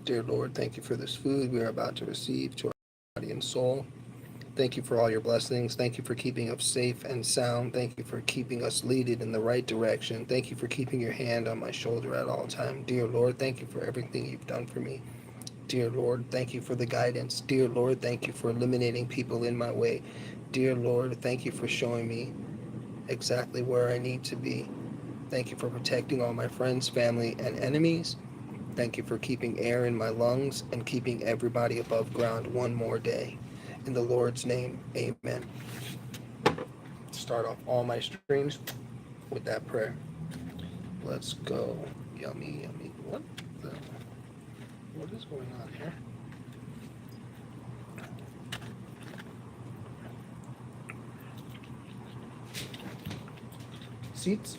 Dear Lord, thank you for this food we are about to receive to our body and soul. Thank you for all your blessings. Thank you for keeping us safe and sound. Thank you for keeping us leaded in the right direction. Thank you for keeping your hand on my shoulder at all times. Dear Lord, thank you for everything you've done for me. Dear Lord, thank you for the guidance. Dear Lord, thank you for eliminating people in my way. Dear Lord, thank you for showing me exactly where I need to be. Thank you for protecting all my friends, family, and enemies. Thank you for keeping air in my lungs and keeping everybody above ground one more day. In the Lord's name, amen. Start off all my streams with that prayer. Let's go. Yummy, yummy. What is going on here? Seats?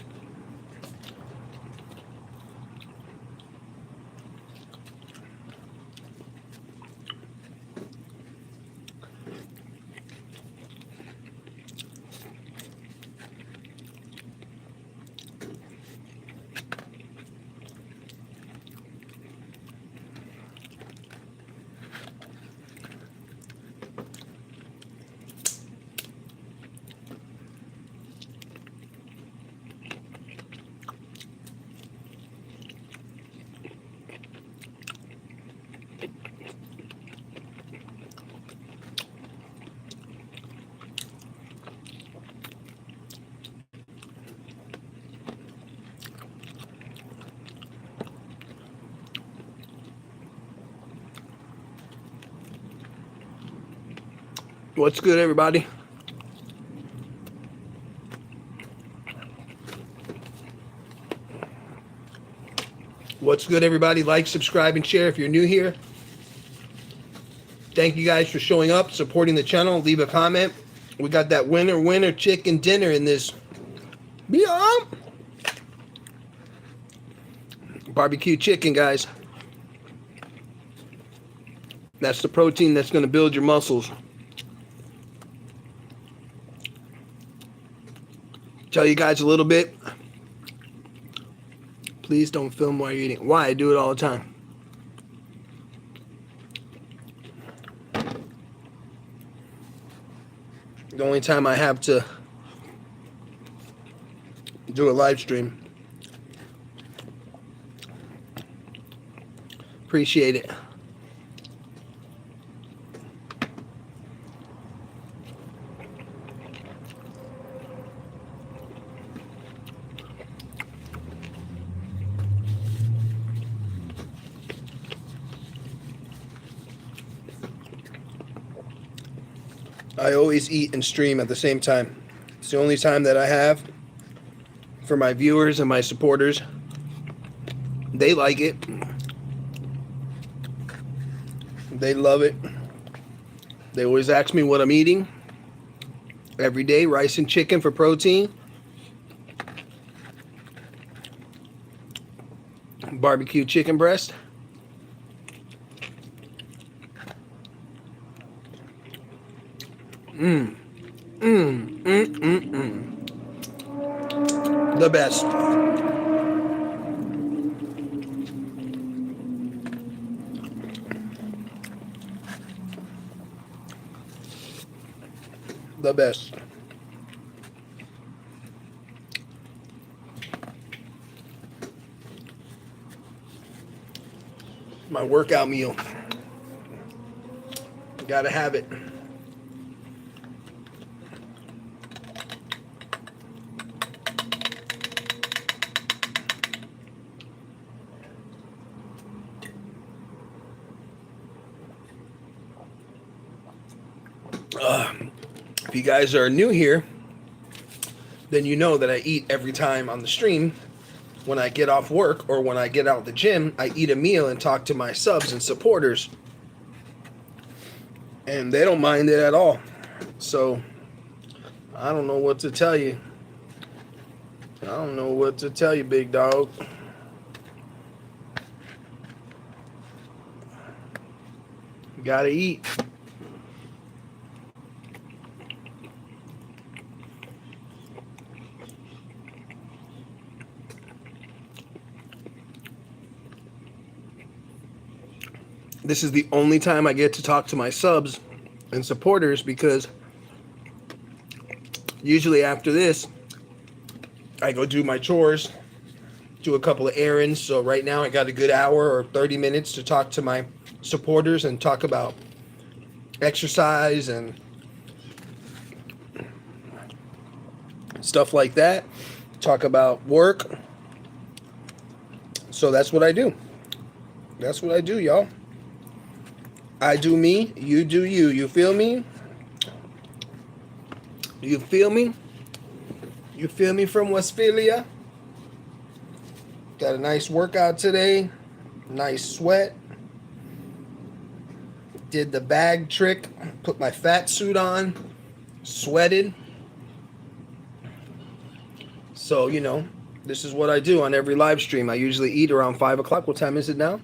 What's good, everybody? What's good, everybody? Like, subscribe, and share if you're new here. Thank you guys for showing up, supporting the channel. Leave a comment. We got that winner chicken dinner in this barbecue chicken, guys. That's the protein that's going to build your muscles. Tell you guys a little bit. Please don't film while you're eating. Why? I do it all the time. The only time I have to do a live stream. Appreciate it. I always eat and stream at the same time. It's the only time that I have for my viewers and my supporters. They like it. They love it. They always ask me what I'm eating. Every day, rice and chicken for protein. Barbecue chicken breast. The best. The best. My workout meal. Gotta have it. If you guys are new here, then you know that I eat every time on the stream. When I get off work or when I get out of the gym, I eat a meal and talk to my subs and supporters. And they don't mind it at all. So, I don't know what to tell you. I don't know what to tell you, big dog. You gotta eat. This is the only time I get to talk to my subs and supporters, because usually after this, I go do my chores, do a couple of errands. So right now I got a good hour or 30 minutes to talk to my supporters and talk about exercise and stuff like that. Talk about work. So that's what I do. That's what I do, y'all. I do me, you do you. You feel me? You feel me? You feel me from Westphalia? Got a nice workout today. Nice sweat. Did the bag trick. Put my fat suit on. Sweated. So, you know, this is what I do on every live stream. I usually eat around 5 o'clock. What time is it now?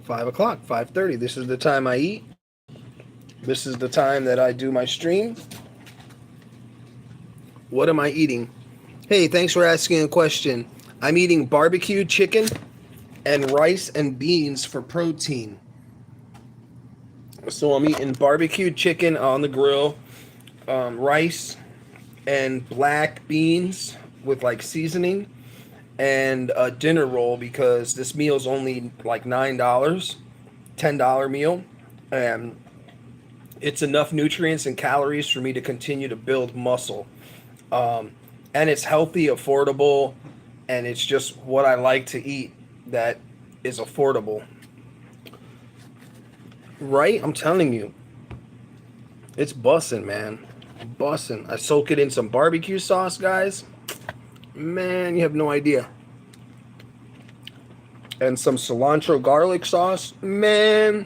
5 o'clock, 5:30. This is the time I eat. This is the time that I do my stream. What am I eating? Hey, thanks for asking a question. I'm eating barbecue chicken and rice and beans for protein. So I'm eating barbecue chicken on the grill, rice and black beans with like seasoning, and a dinner roll, because this meal's only like $9, $10 meal, and it's enough nutrients and calories for me to continue to build muscle. And it's healthy, affordable, and it's just what I like to eat that is affordable. Right? I'm telling you. It's bussin', man. Bussin'. I soak it in some barbecue sauce, guys. Man, you have no idea. And some cilantro garlic sauce. Man,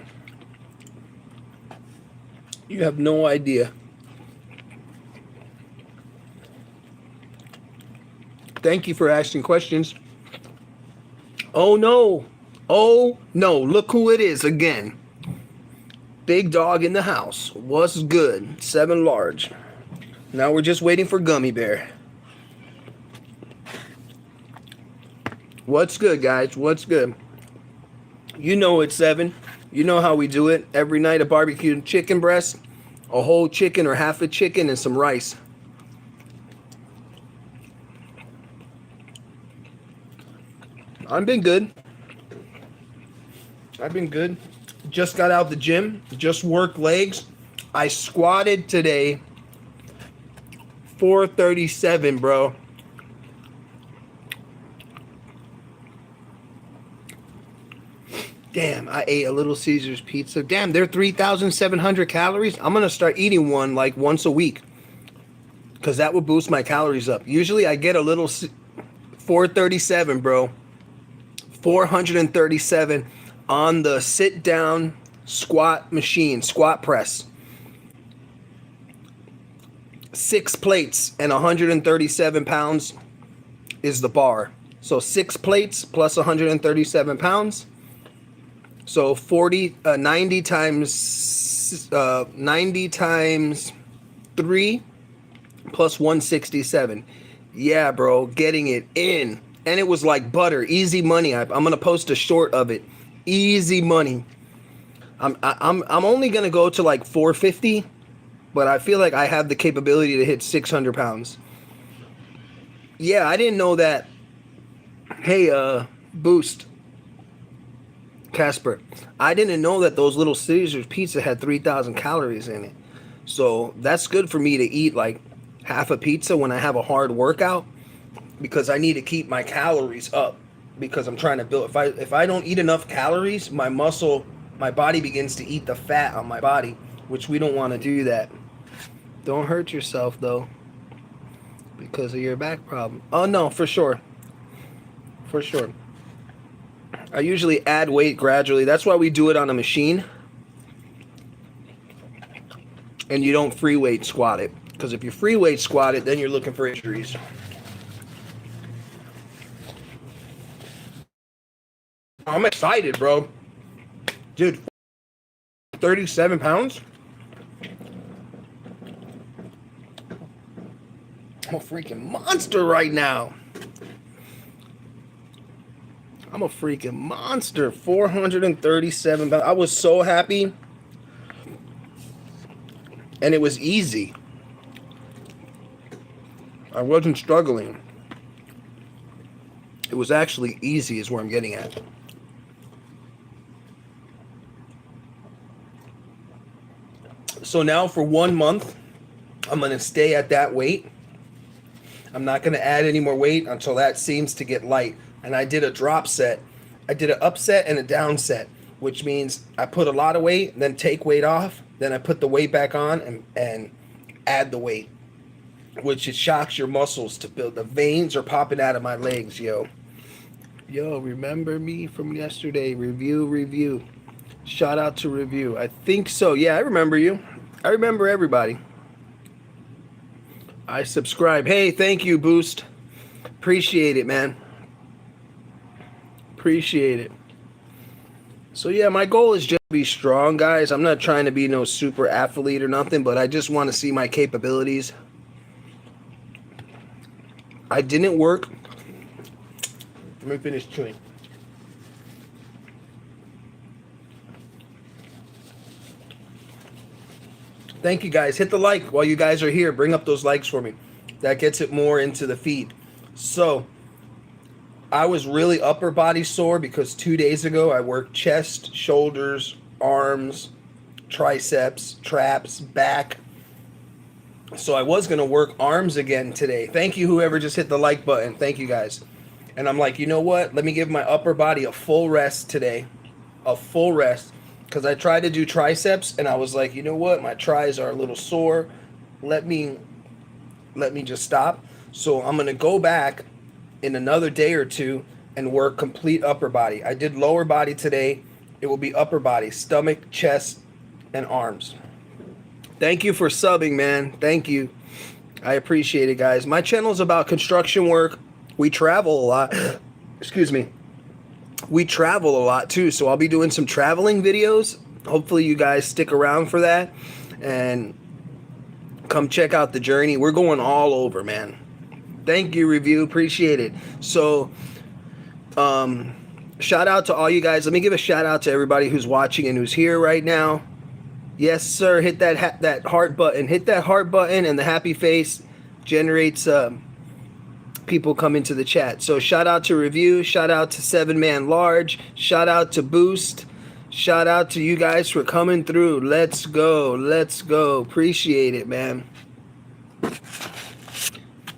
you have no idea. Thank you for asking questions. Oh no. Oh no. Look who it is again. Big dog in the house. What's good? 7 large. Now we're just waiting for Gummy Bear. What's good, guys? What's good? You know it's 7. You know how we do it. Every night a barbecue chicken breast, a whole chicken or half a chicken, and some rice. I've been good. I've been good. Just got out the gym. Just worked legs. I squatted today 437, bro. Damn, I ate a Little Caesars pizza. Damn, they're 3,700 calories. I'm going to start eating one like once a week, because that would boost my calories up. Usually I get a little 437, bro. 437 on the sit down squat machine, squat press. 6 plates and 137 pounds is the bar. So 6 plates plus 137 pounds. So 90 times 3 plus 167. Yeah, bro, getting it in. And it was like butter, easy money. I'm gonna post a short of it. Easy money. I'm only gonna go to like 450, but I feel like I have the capability to hit 600 pounds. Yeah, I didn't know that. Hey, Boost, Casper, I didn't know that those Little Caesars pizza had 3,000 calories in it. So that's good for me to eat like half a pizza when I have a hard workout, because I need to keep my calories up, because I'm trying to build. If I don't eat enough calories, my body begins to eat the fat on my body, which we don't want to do that. Don't hurt yourself though, because of your back problem. Oh no, for sure. For sure. I usually add weight gradually. That's why we do it on a machine. And you don't free weight squat it. Because if you free weight squat it, then you're looking for injuries. I'm excited, bro. Dude, 37 pounds? I'm a freaking monster right now. I'm a freaking monster. 437 pounds. I was so happy. And it was easy. I wasn't struggling. It was actually easy is where I'm getting at. So now for 1 month, I'm going to stay at that weight. I'm not going to add any more weight until that seems to get light. And I did a drop set. I did an upset and a down set, which means I put a lot of weight, then take weight off, then I put the weight back on and add the weight, which it shocks your muscles to build. The veins are popping out of my legs, yo. Yo, remember me from yesterday? Review. Shout out to Review. I think so. Yeah, I remember you. I remember everybody. I subscribe. Hey, thank you, Boost. Appreciate it, man. Appreciate it. So yeah, my goal is just to be strong, guys. I'm not trying to be no super athlete or nothing, but I just want to see my capabilities. I didn't work. Let me finish chewing. Thank you, guys. Hit the like while you guys are here. Bring up those likes for me. That gets it more into the feed. So, I was really upper body sore because 2 days ago I worked chest, shoulders, arms, triceps, traps, back. So I was going to work arms again today. Thank you, whoever just hit the like button. Thank you, guys. And I'm like, you know what? Let me give my upper body a full rest today. A full rest. Because I tried to do triceps and I was like, you know what? My tris are a little sore. Let me just stop. So I'm going to go back in another day or two and work complete upper body. I did lower body today. It will be upper body, stomach, chest, and arms. Thank you for subbing, man. Thank you. I appreciate it, guys. My channel is about construction work. We travel a lot. Excuse me. We travel a lot too, so I'll be doing some traveling videos. Hopefully you guys stick around for that and come check out the journey. We're going all over, man. Thank you, Review. Appreciate it. So, shout out to all you guys. Let me give a shout out to everybody who's watching and who's here right now. Yes, sir. Hit that heart button. Hit that heart button, and the happy face generates people come into the chat. So shout out to Review. Shout out to 7-Man Large. Shout out to Boost. Shout out to you guys for coming through. Let's go. Let's go. Appreciate it, man.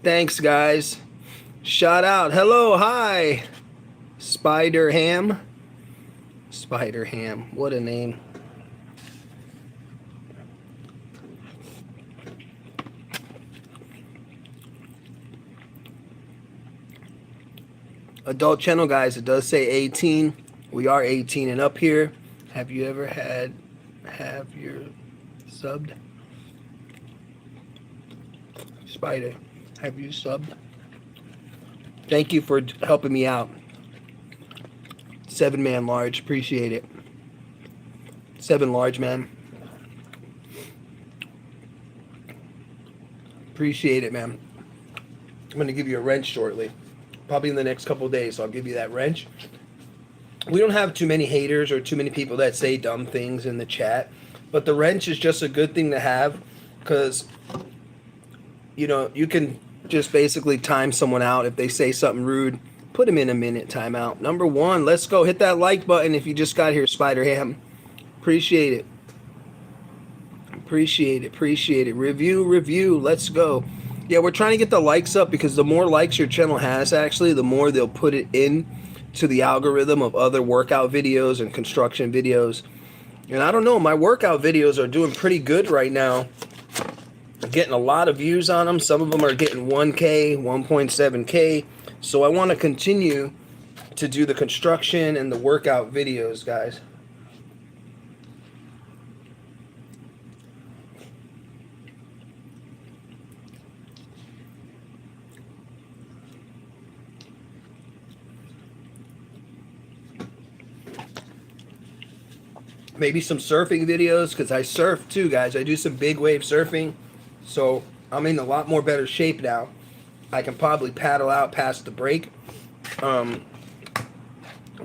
Thanks, guys. Shout out. Hello. Hi. Spider Ham. Spider Ham. What a name. Adult channel, guys. It does say 18. We are 18 and up here. Have you ever have your subbed? Spider, have you subbed? Thank you for helping me out. 7-Man Large, appreciate it. 7 Large, man. Appreciate it, man. I'm going to give you a wrench shortly. Probably in the next couple of days, so I'll give you that wrench. We don't have too many haters or too many people that say dumb things in the chat, but the wrench is just a good thing to have because, you know, you can just basically time someone out. If they say something rude, put them in a minute timeout. Number 1, let's go. Hit that like button if you just got here, Spider Ham. Appreciate it. Appreciate it. Appreciate it. Review. Let's go. Yeah, we're trying to get the likes up because the more likes your channel has, actually, the more they'll put it in to the algorithm of other workout videos and construction videos. And I don't know, my workout videos are doing pretty good right now. I'm getting a lot of views on them. Some of them are getting 1K, 1.7K. So I want to continue to do the construction and the workout videos, guys. Maybe some surfing videos because I surf too, guys. I do some big wave surfing, so I'm in a lot more better shape now. I can probably paddle out past the break.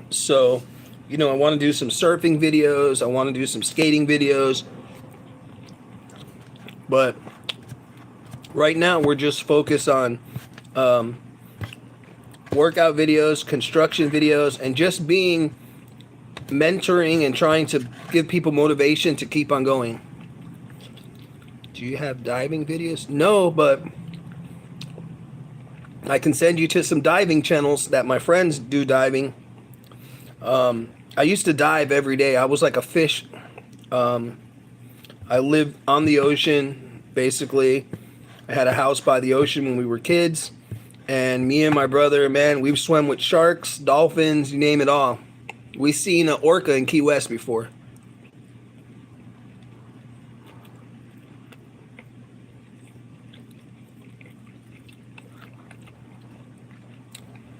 So, you know, I want to do some surfing videos. I want to do some skating videos. But right now, we're just focused on um, workout videos, construction videos, and just being mentoring and trying to give people motivation to keep on going. Do you have diving videos? No, but I can send you to some diving channels that my friends do diving. I used to dive every day. I was like a fish. Um, I lived on the ocean, basically. I had a house by the ocean when we were kids. And me and my brother, man, we've swum with sharks, dolphins, you name it all. We seen an orca in Key West before.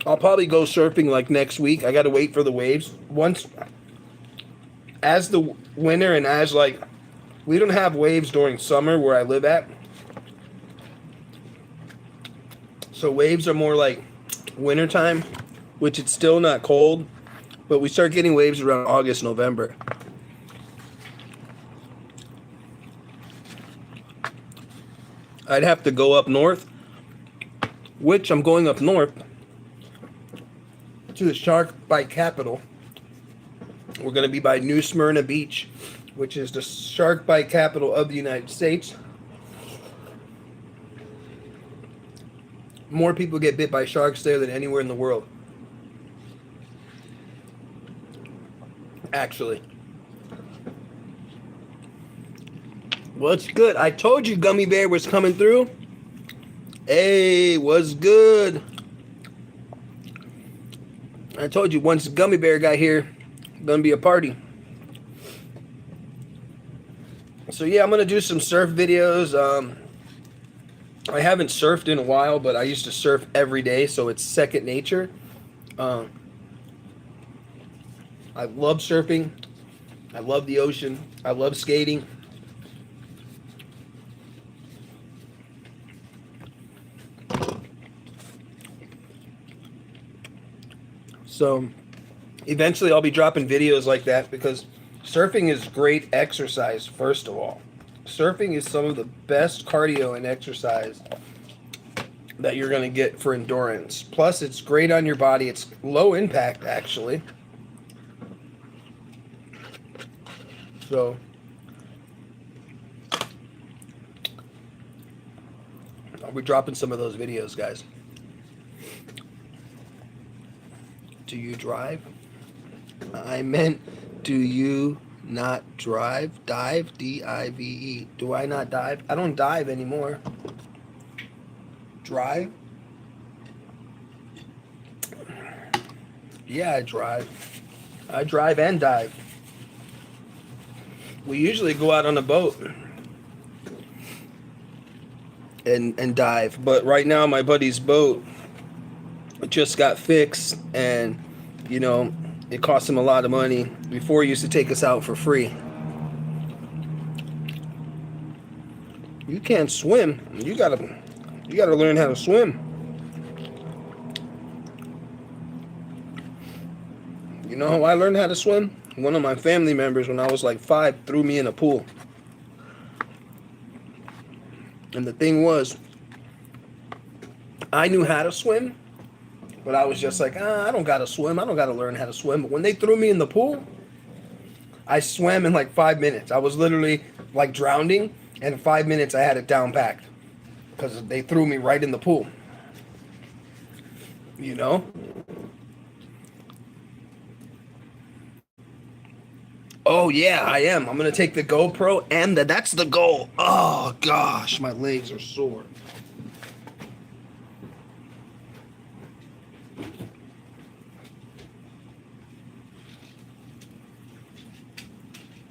I'll probably go surfing like next week. I got to wait for the waves. Once, as the winter and as like, we don't have waves during summer where I live at. So waves are more like wintertime, which it's still not cold, but we start getting waves around August, November. I'd have to go up north, which I'm going up north to the shark bite capital. We're going to be by New Smyrna Beach, which is the shark bite capital of the United States. More people get bit by sharks there than anywhere in the world. Actually. What's good? I told you Gummy Bear was coming through. Hey, what's good? I told you once Gummy Bear got here, gonna be a party. So yeah, I'm gonna do some surf videos. I haven't surfed in a while, but I used to surf every day, so it's second nature. I love surfing. I love the ocean. I love skating. So eventually I'll be dropping videos like that because surfing is great exercise, first of all. Surfing is some of the best cardio and exercise that you're going to get for endurance. Plus, it's great on your body. It's low impact, actually. So, I'll be dropping some of those videos, guys. Do you drive? I meant, do you not drive? Dive? D-I-V-E. Do I not dive? I don't dive anymore. Drive? Yeah, I drive. I drive and dive. We usually go out on a boat and dive. But right now, my buddy's boat just got fixed, and you know, it cost him a lot of money. Before, he used to take us out for free. You can't swim. You gotta learn how to swim. You know how I learned how to swim? One of my family members, when I was like 5, threw me in a pool. And the thing was, I knew how to swim, but I was just like, I don't gotta swim. I don't gotta learn how to swim. But when they threw me in the pool, I swam in like 5 minutes. I was literally like drowning, and in 5 minutes I had it down packed because they threw me right in the pool. You know? Oh yeah, I am. I'm gonna take the GoPro, and that's the goal. Oh gosh, my legs are sore.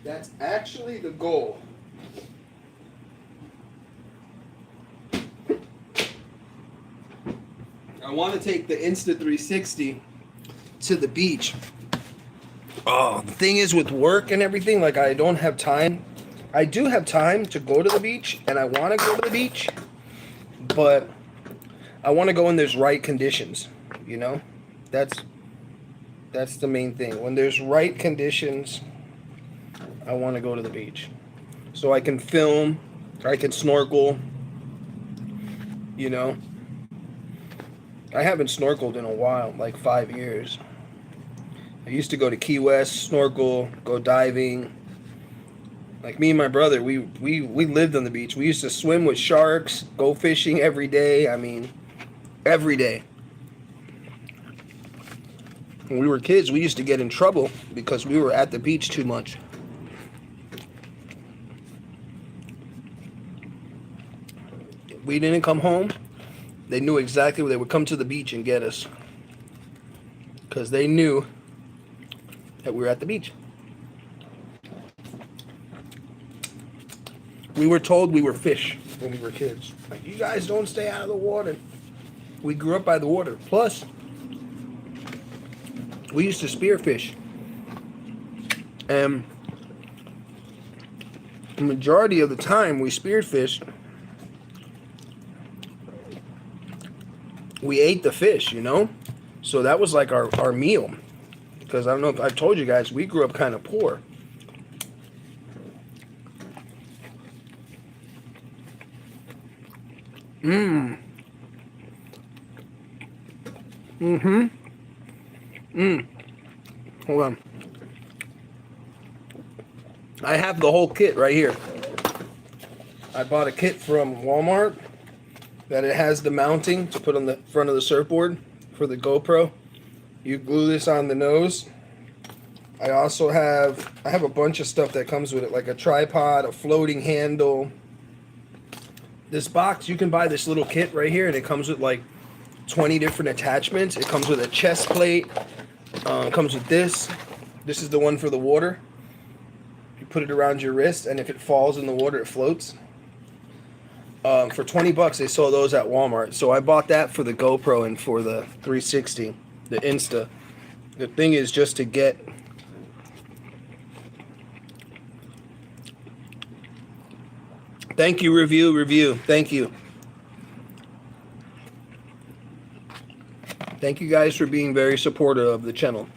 That's actually the goal. I want to take the Insta360 to the beach. Oh, the thing is with work and everything, like I don't have time. I do have time to go to the beach, and I want to go to the beach, but I want to go when there's right conditions, you know? That's That's the main thing. When there's right conditions, I want to go to the beach. So I can film, I can snorkel, you know. I haven't snorkeled in a while, like 5 years. I used to go to Key West, snorkel, go diving. Like me and my brother, we lived on the beach. We used to swim with sharks, go fishing every day. I mean, every day. When we were kids, we used to get in trouble because we were at the beach too much. We didn't come home. They knew exactly where they would come to the beach and get us. Because they knew that we were at the beach. We were told we were fish when we were kids. Like, you guys don't stay out of the water. We grew up by the water. Plus, we used to spearfish. And the majority of the time we spearfished, we ate the fish, you know? So that was like our meal. Because I don't know if I told you guys, we grew up kind of poor. Hold on. I have the whole kit right here. I bought a kit from Walmart that it has the mounting to put on the front of the surfboard for the GoPro. You glue this on the nose. I also have a bunch of stuff that comes with it, like a tripod, a floating handle. This box, you can buy this little kit right here, and it comes with like 20 different attachments. It comes with a chest plate. It comes with this. This is the one for the water. You put it around your wrist, and if it falls in the water, it floats. For 20 bucks, they sold those at Walmart. So I bought that for the GoPro and for the 360, the Insta. The thing is just to get Thank you, review. Thank you. Thank you guys for being very supportive of the channel.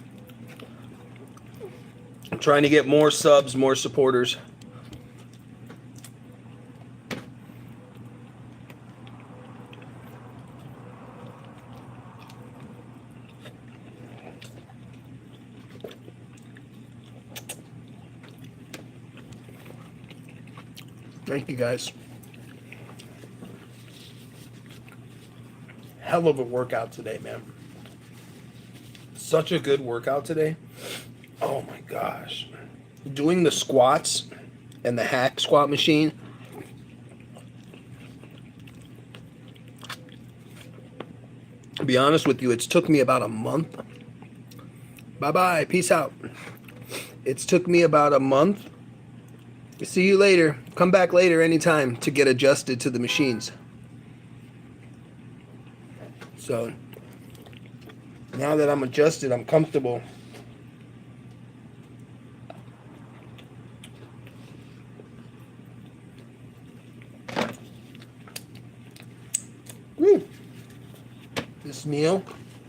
I'm trying to get more subs, more supporters. Thank you guys. Hell of a workout today, man. Such a good workout today. Oh my gosh. Doing the squats and the hack squat machine. To be honest with you, it's took me about a month. Bye-bye. Peace out. It's took me about a month. See you later. Come back later anytime to get adjusted to the machines. So now that I'm adjusted, I'm comfortable. Woo. This meal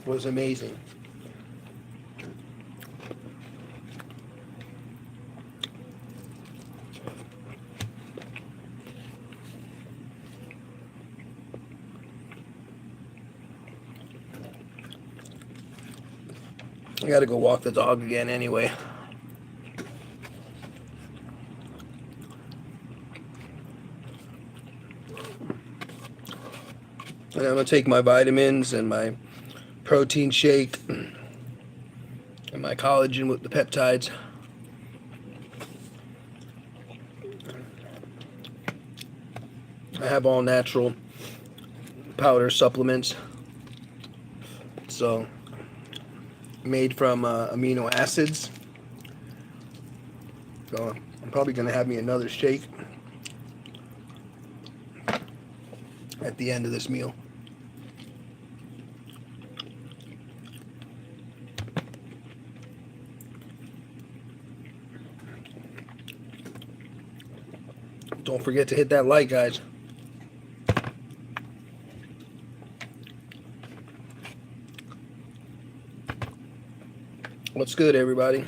was amazing. I gotta go walk the dog again anyway. And I'm gonna take my vitamins and my protein shake and my collagen with the peptides. I have all natural powder supplements. So made from amino acids. So I'm probably going to have me another shake at the end of this meal. Don't forget to hit that like, guys. What's good, everybody?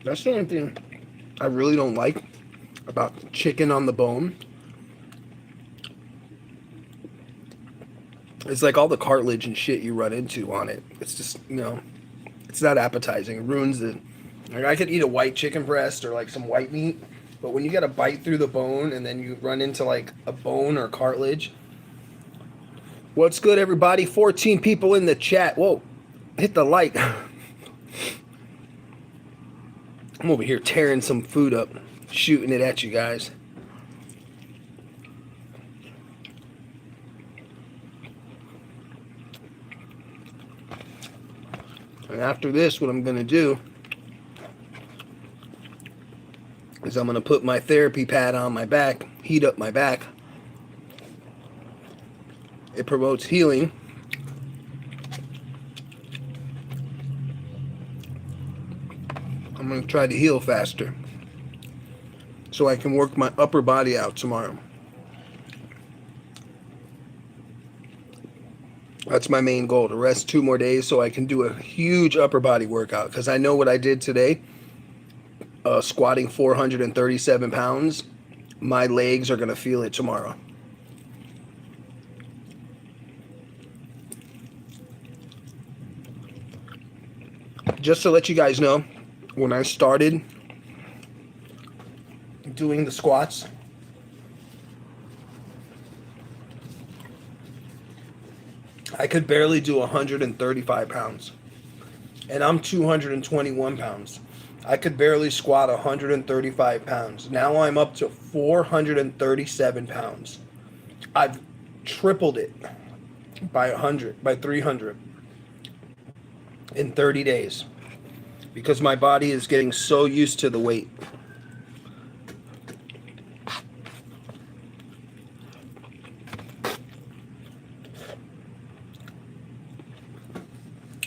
That's the only thing I really don't like about chicken on the bone. It's like all the cartilage and shit you run into on it. It's just, it's not appetizing. It ruins it. Like I could eat a white chicken breast or like some white meat, but when you got to bite through the bone and then you run into like a bone or cartilage. What's good, everybody? 14 people in the chat. Whoa, hit the like. I'm over here tearing some food up, shooting it at you guys. And after this, what I'm going to do is I'm going to put my therapy pad on my back, heat up my back. It promotes healing. I'm going to try to heal faster so I can work my upper body out tomorrow. That's my main goal, to rest 2 more days so I can do a huge upper body workout, because I know what I did today, squatting 437 pounds. My legs are going to feel it tomorrow. Just to let you guys know, when I started doing the squats, I could barely do 135 pounds. And I'm 221 pounds. I could barely squat 135 pounds. Now I'm up to 437 pounds. I've tripled it by 300 in 30 days. Because my body is getting so used to the weight.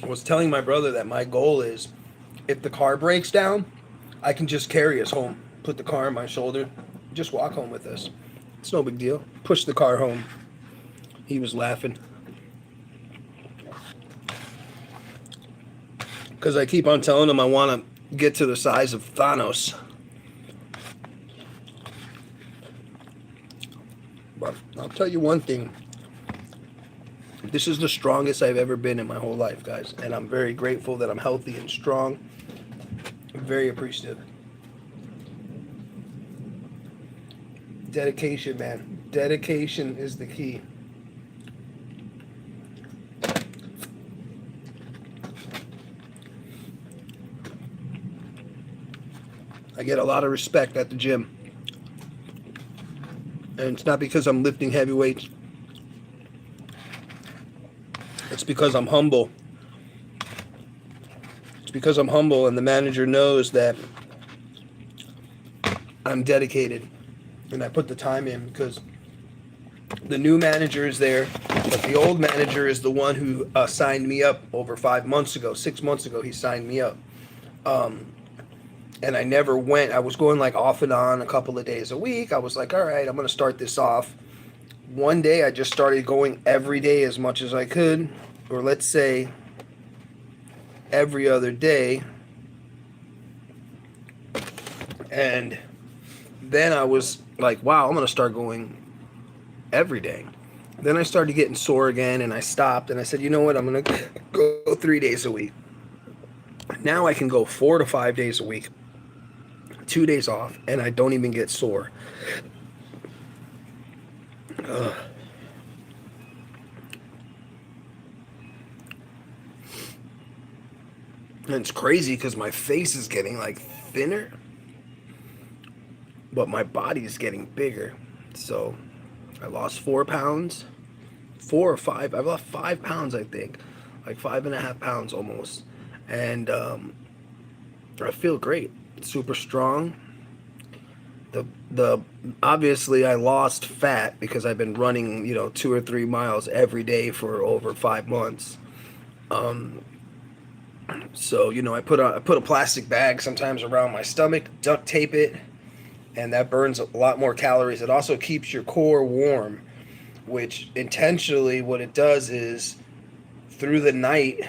I was telling my brother that my goal is, if the car breaks down, I can just carry us home. Put the car on my shoulder, just walk home with us. It's no big deal. Push the car home. He was laughing. Because I keep on telling him I want to get to the size of Thanos. But I'll tell you one thing. This is the strongest I've ever been in my whole life, guys. And I'm very grateful that I'm healthy and strong. I'm very appreciative. Dedication, man. Dedication is the key. I get a lot of respect at the gym. And it's not because I'm lifting heavy weights. It's because I'm humble. It's because I'm humble, and the manager knows that I'm dedicated and I put the time in, because the new manager is there, but the old manager is the one who signed me up over 6 months ago. He signed me up. And I never went. I was going like off and on a couple of days a week. I was like, all right, I'm going to start this off. One day I just started going every day as much as I could, or let's say every other day. And then I was like, wow, I'm going to start going every day. Then I started getting sore again, and I stopped, and I said, you know what, I'm going to go 3 days a week. Now I can go 4 to 5 days a week. 2 days off, and I don't even get sore. Ugh. And it's crazy because my face is getting like thinner, but my body is getting bigger. So I lost 4 pounds, 4 or 5. I've lost 5 pounds, I think, like 5.5 pounds almost. And I feel great. Super strong. The obviously I lost fat because I've been running 2 or 3 miles every day for over 5 months. So I put a plastic bag sometimes around my stomach, duct tape it, and that burns a lot more calories. It also keeps your core warm, which intentionally what it does is through the night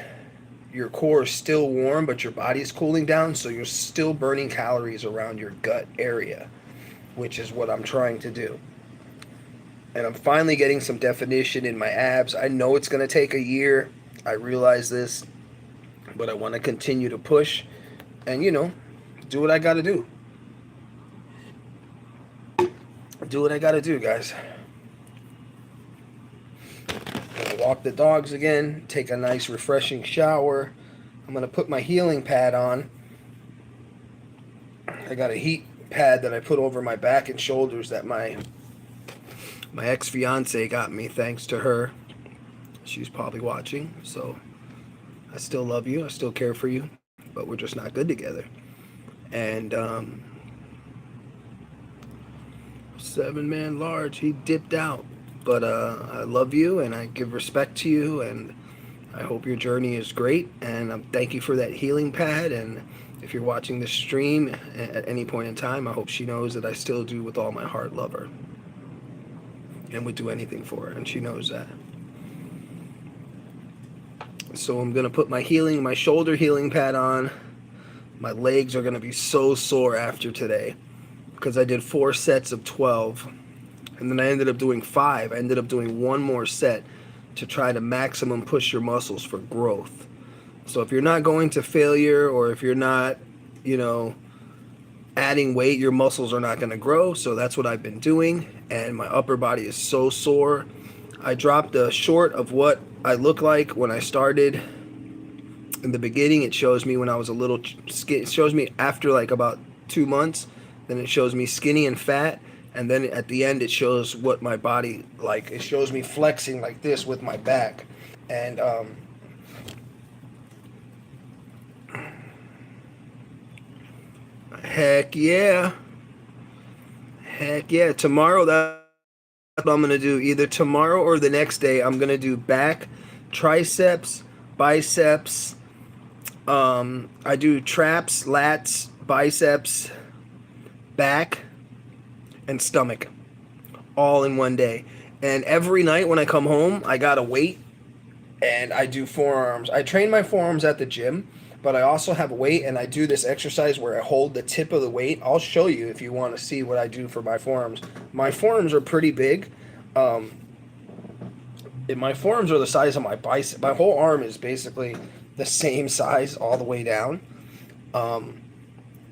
your core is still warm, but your body's cooling down, so you're still burning calories around your gut area, which is what I'm trying to do. And I'm finally getting some definition in my abs. I know it's going to take a year. I realize this, but I want to continue to push and, do what I got to do. Do what I got to do, guys. I'm going to walk the dogs again, take a nice refreshing shower. I'm going to put my healing pad on. I got a heat pad that I put over my back and shoulders that my ex-fiance got me, thanks to her. She's probably watching, so I still love you. I still care for you, but we're just not good together. And 7-man large, he dipped out. But I love you, and I give respect to you, and I hope your journey is great. And thank you for that healing pad. And if you're watching this stream at any point in time, I hope she knows that I still do with all my heart love her and would do anything for her, and she knows that. So I'm gonna put my shoulder healing pad on. My legs are gonna be so sore after today because I did 4 sets of 12, and then I ended up doing 5. I ended up doing 1 more set to try to maximum push your muscles for growth. So if you're not going to failure, or if you're not, adding weight, your muscles are not going to grow. So that's what I've been doing, and my upper body is so sore. I dropped short of what I look like when I started. In the beginning, it shows me when I was a little skinny. It shows me after like about 2 months, then it shows me skinny and fat, and then at the end it shows what my body like. It shows me flexing like this with my back, and heck yeah. Tomorrow, that's what I'm gonna do. Either tomorrow or the next day, I'm gonna do back, triceps, biceps. I do traps, lats, biceps, back, and stomach, all in one day. And every night when I come home, I gotta wait, and I do forearms. I train my forearms at the gym, but I also have a weight, and I do this exercise where I hold the tip of the weight. I'll show you if you want to see what I do for my forearms. My forearms are pretty big. My forearms are the size of my bicep. My whole arm is basically the same size all the way down,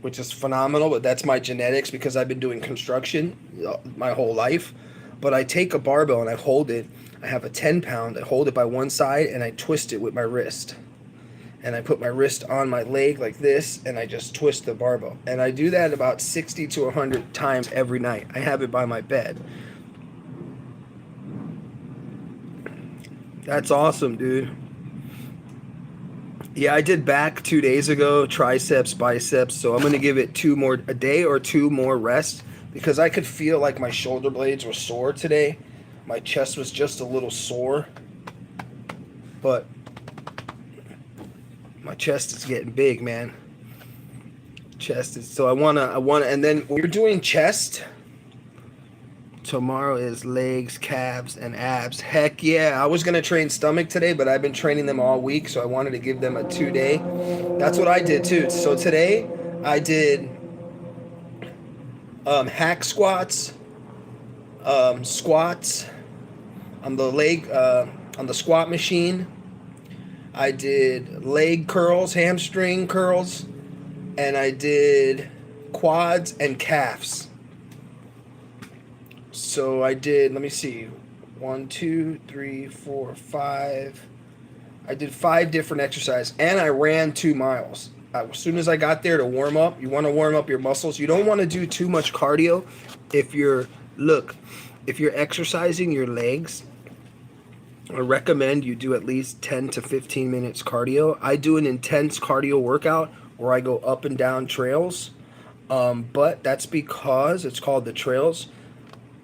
which is phenomenal, but that's my genetics because I've been doing construction my whole life. But I take a barbell and I hold it. I have a 10-pound. I hold it by one side and I twist it with my wrist. And I put my wrist on my leg like this, and I just twist the barbell. And I do that about 60 to 100 times every night. I have it by my bed. That's awesome, dude. Yeah, I did back 2 days ago, triceps, biceps. So I'm going to give it a day or 2 more rest, because I could feel like my shoulder blades were sore today. My chest was just a little sore. But my chest is getting big, man. So I wanna, and then when you're doing chest, tomorrow is legs, calves, and abs. Heck yeah. I was gonna train stomach today, but I've been training them all week, so I wanted to give them a 2-day. That's what I did too. So today I did hack squats, squats on the leg, on the squat machine. I did leg curls, hamstring curls, and I did quads and calves. So I did, let me see, 1, 2, 3, 4, 5. I did 5 different exercises, and I ran 2 miles. As soon as I got there to warm up, you want to warm up your muscles. You don't want to do too much cardio. If you're exercising your legs, I recommend you do at least 10 to 15 minutes cardio. I do an intense cardio workout where I go up and down trails, but that's because it's called the trails.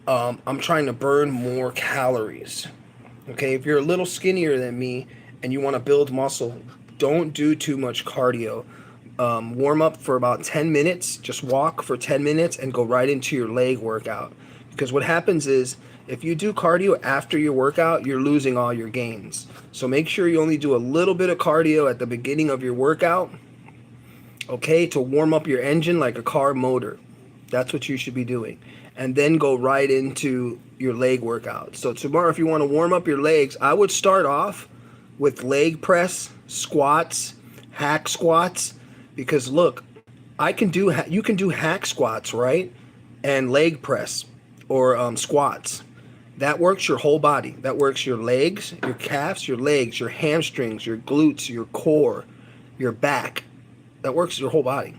I'm trying to burn more calories. Okay, if you're a little skinnier than me and you want to build muscle, don't do too much cardio. warm up for about 10 minutes. Just walk for 10 minutes and go right into your leg workout. Because what happens is, if you do cardio after your workout, you're losing all your gains. So make sure you only do a little bit of cardio at the beginning of your workout, okay, to warm up your engine like a car motor. That's what you should be doing. And then go right into your leg workout. So tomorrow, if you want to warm up your legs, I would start off with leg press, squats, hack squats, because look, you can do hack squats, right? And leg press or squats. That works your whole body. That works your legs, your calves, your legs, your hamstrings, your glutes, your core, your back. That works your whole body.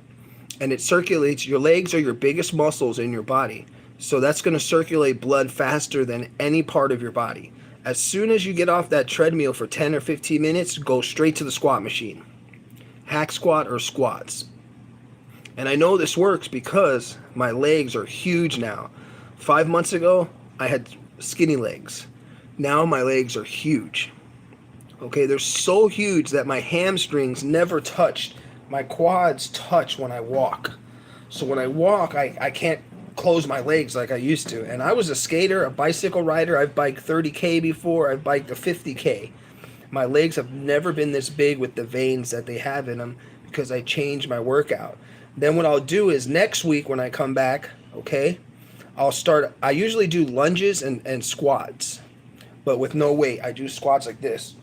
And it circulates. Your legs are your biggest muscles in your body. So that's going to circulate blood faster than any part of your body. As soon as you get off that treadmill for 10 or 15 minutes, go straight to the squat machine. Hack squat or squats. And I know this works because my legs are huge now. 5 months ago, I had skinny legs. Now my legs are huge. Okay, they're so huge that my hamstrings never touched. My quads touch when I walk. So when I walk, I can't close my legs like I used to. And I was a skater, a bicycle rider. I've biked 30K before. I've biked a 50K. My legs have never been this big with the veins that they have in them because I changed my workout. Then what I'll do is next week when I come back, okay, I usually do lunges and squats, but with no weight. I do squats like this.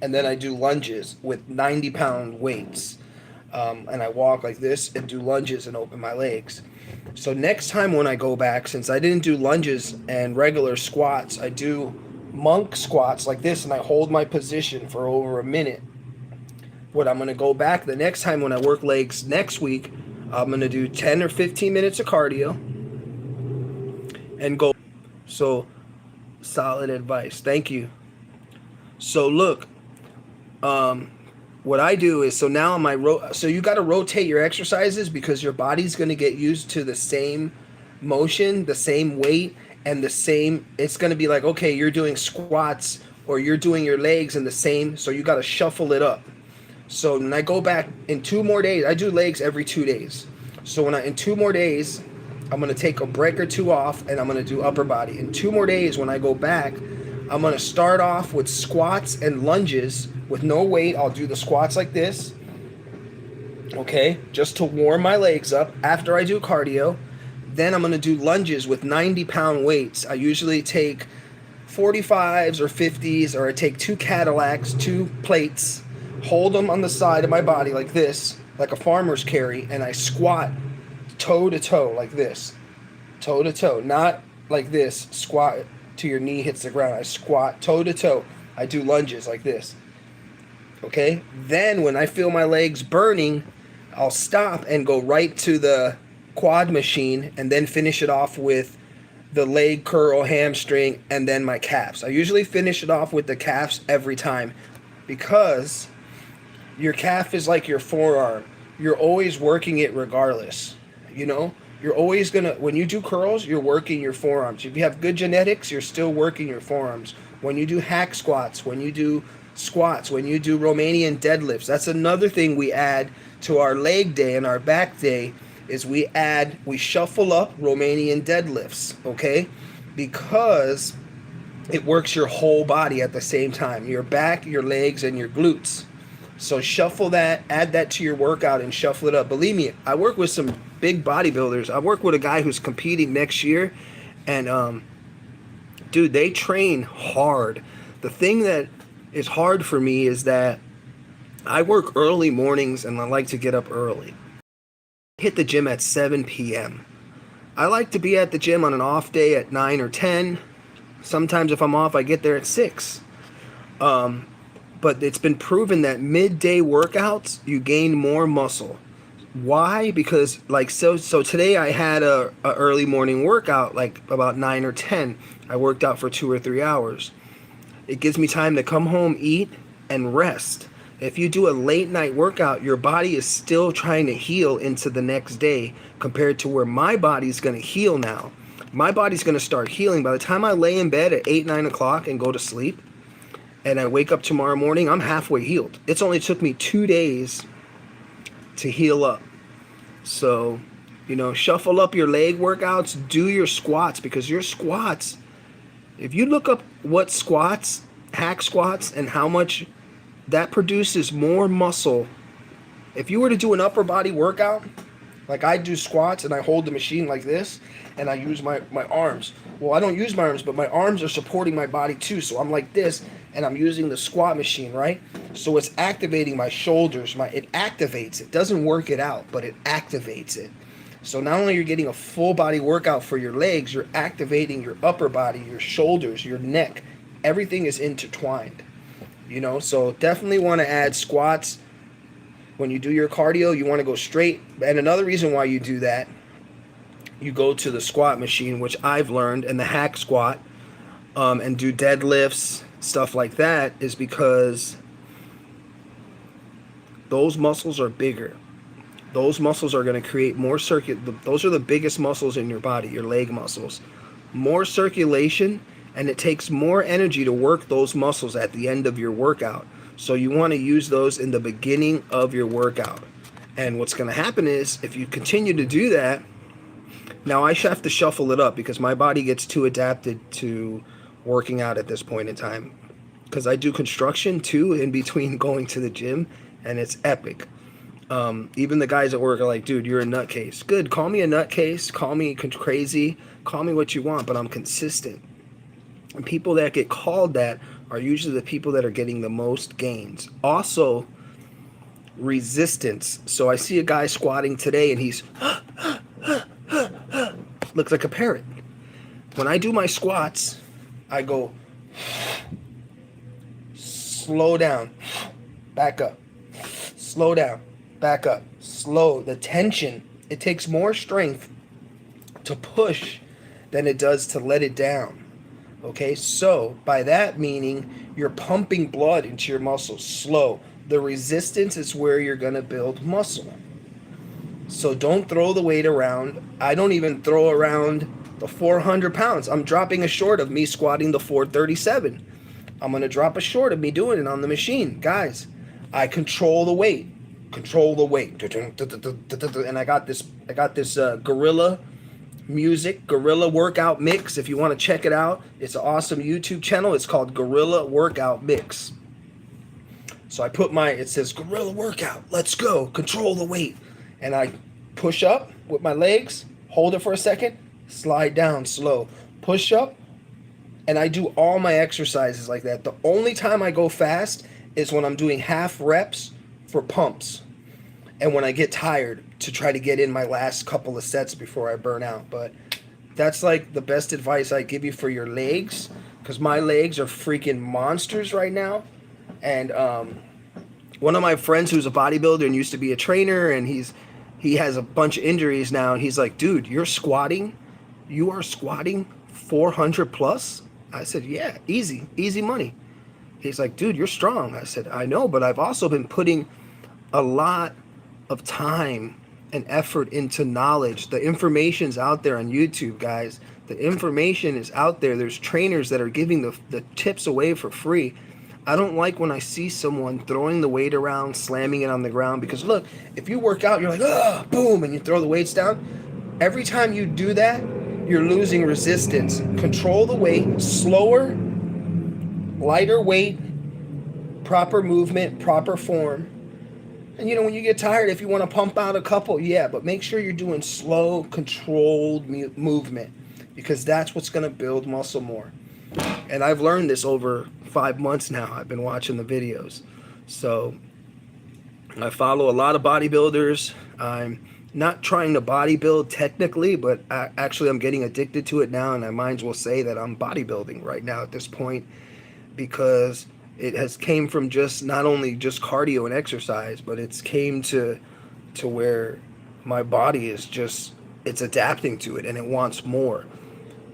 And then I do lunges with 90-pound weights. And I walk like this and do lunges and open my legs. So next time when I go back, since I didn't do lunges and regular squats, I do monk squats like this, and I hold my position for over a minute. What I'm going to go back the next time when I work legs next week, I'm going to do 10 or 15 minutes of cardio and go. So solid advice. Thank you. So look, what I do is, so now so you got to rotate your exercises because your body's going to get used to the same motion, the same weight, and it's going to be like, okay, you're doing squats or you're doing your legs in the same, so you got to shuffle it up. So when I go back in 2 more days, I do legs every 2 days. So in 2 more days, I'm going to take a break or 2 off and I'm going to do upper body. In 2 more days, when I go back, I'm going to start off with squats and lunges with no weight. I'll do the squats like this, okay, just to warm my legs up after I do cardio. Then I'm going to do lunges with 90-pound weights. I usually take 45s or 50s, or I take 2 Cadillacs, 2 plates, hold them on the side of my body like this, like a farmer's carry, and I squat toe to toe like this. Toe to toe, not like this, squat till your knee hits the ground. I squat toe to toe. I do lunges like this. Okay? Then when I feel my legs burning, I'll stop and go right to the quad machine and then finish it off with the leg curl, hamstring, and then my calves. I usually finish it off with the calves every time because your calf is like your forearm. You're always working it regardless. You know, you're always gonna, when you do curls, you're working your forearms. If you have good genetics, you're still working your forearms. When you do hack squats, when you do squats, when you do Romanian deadlifts, that's another thing we add to our leg day and our back day, is we shuffle up Romanian deadlifts, okay? Because it works your whole body at the same time, your back, your legs, and your glutes. So shuffle that, add that to your workout and shuffle it up. Believe me, I work with some big bodybuilders. I work with a guy who's competing next year, and dude, they train hard. The thing that is hard for me is that I work early mornings and I like to get up early. Hit the gym at 7 p.m. I like to be at the gym on an off day at 9 or 10. Sometimes if I'm off, I get there at 6. But it's been proven that midday workouts, you gain more muscle. Why? Because so today I had a early morning workout, like about 9 or 10. I worked out for 2 or 3 hours. It gives me time to come home, eat, and rest. If you do a late night workout, your body is still trying to heal into the next day compared to where my body's going to heal now. My body's going to start healing. By the time I lay in bed at 8, 9 o'clock and go to sleep, and I wake up tomorrow morning, I'm halfway healed. It's only took me 2 days to heal up. So, shuffle up your leg workouts, do your squats, because your squats, if you look up what squats, hack squats, and how much that produces more muscle. If you were to do an upper body workout, like I do squats and I hold the machine like this and I use my arms. Well, I don't use my arms, but my arms are supporting my body too. So I'm like this and I'm using the squat machine, right? So it's activating my shoulders. It activates it. Doesn't work it out, but it activates it. So not only you're getting a full body workout for your legs, you're activating your upper body, your shoulders, your neck. Everything is intertwined. So definitely want to add squats. When you do your cardio, you want to go straight. And another reason why you do that, you go to the squat machine, which I've learned, and the hack squat, and do deadlifts, stuff like that, is because those muscles are bigger. Those muscles are going to create more those are the biggest muscles in your body, your leg muscles. More circulation, and it takes more energy to work those muscles at the end of your workout. So you want to use those in the beginning of your workout. And what's going to happen is, if you continue to do that, now I have to shuffle it up because my body gets too adapted to working out at this point in time. Because I do construction too in between going to the gym, and it's epic. Even the guys at work are like, dude, you're a nutcase. Good, call me a nutcase, call me crazy, call me what you want, but I'm consistent. And people that get called that are usually the people that are getting the most gains. Also, resistance. So I see a guy squatting today and he's looks like a parrot. When I do my squats, I go slow down, back up, slow down, back up, slow. The tension, it takes more strength to push than it does to let it down. Okay, so by that meaning, you're pumping blood into your muscles slow. The resistance is where you're going to build muscle. So don't throw the weight around. I don't even throw around the 400 pounds. I'm dropping a short of me squatting the 437. I'm going to drop a short of me doing it on the machine. Guys, I control the weight. Control the weight. And I got this Gorilla music, Gorilla Workout Mix. If you want to check it out, it's an awesome YouTube channel. It's called Gorilla Workout Mix. So I put it says Gorilla Workout, let's go, control the weight. And I push up with my legs, hold it for a second, slide down slow, push up, and I do all my exercises like that. The only time I go fast is when I'm doing half reps for pumps and when I get tired, to try to get in my last couple of sets before I burn out. But that's like the best advice I give you for your legs, because my legs are freaking monsters right now. And one of my friends who's a bodybuilder and used to be a trainer, and he has a bunch of injuries now, and he's like, dude, you are squatting 400 plus? I said, yeah, easy money. He's like, dude, you're strong. I said, I know, but I've also been putting a lot of time and effort into knowledge. The information's out there on YouTube, guys. The information is out there. There's trainers that are giving the tips away for free. I don't like when I see someone throwing the weight around, slamming it on the ground, because look, if you work out, you're like, boom, and you throw the weights down. Every time you do that, you're losing resistance. Control the weight, slower, lighter weight, proper movement, proper form. And when you get tired, if you want to pump out a couple, yeah, but make sure you're doing slow, controlled movement, because that's what's going to build muscle more. And I've learned this over 5 months now. I've been watching the videos. So I follow a lot of bodybuilders. I'm not trying to bodybuild technically, but actually I'm getting addicted to it now, and I might as well say that I'm bodybuilding right now at this point, because it has came from not only just cardio and exercise, but it's came to where my body is it's adapting to it and it wants more.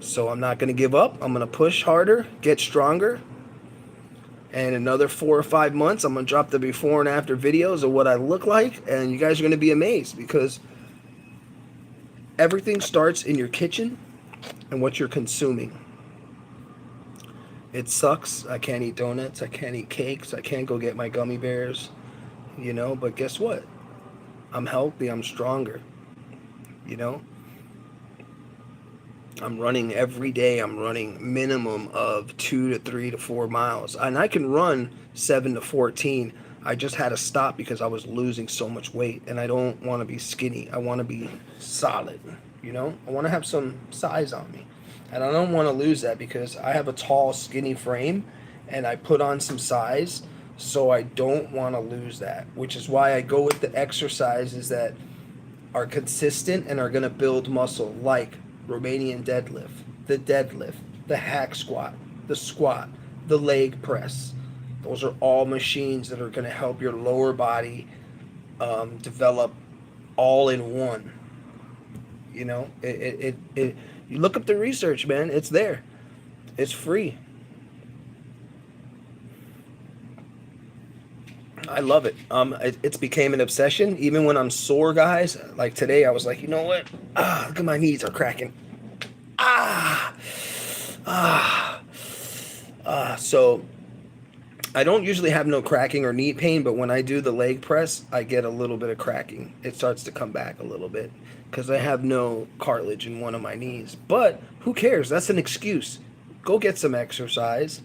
So I'm not going to give up. I'm going to push harder, get stronger. And another 4 or 5 months, I'm going to drop the before and after videos of what I look like, and you guys are going to be amazed, because everything starts in your kitchen and what you're consuming. It sucks. I can't eat donuts. I can't eat cakes. I can't go get my gummy bears, but guess what? I'm healthy, I'm stronger, you know? I'm running every day. I'm running minimum of 2 to 3 to 4 miles. And I can run 7 to 14. I just had to stop because I was losing so much weight and I don't want to be skinny. I want to be solid, you know? I want to have some size on me. And I don't want to lose that because I have a tall, skinny frame and I put on some size. So I don't want to lose that, which is why I go with the exercises that are consistent and are going to build muscle, like Romanian deadlift, the hack squat, the leg press. Those are all machines that are going to help your lower body develop all in one. You know, you look up the research, man. It's there. It's free. I love it. It's became an obsession. Even when I'm sore, guys. Like today, I was like, you know what? Look at my knees are cracking. Ah, ah, So I don't usually have no cracking or knee pain, but when I do the leg press, I get a little bit of cracking. It starts to come back a little bit because I have no cartilage in one of my knees. But who cares? That's an excuse. Go get some exercise.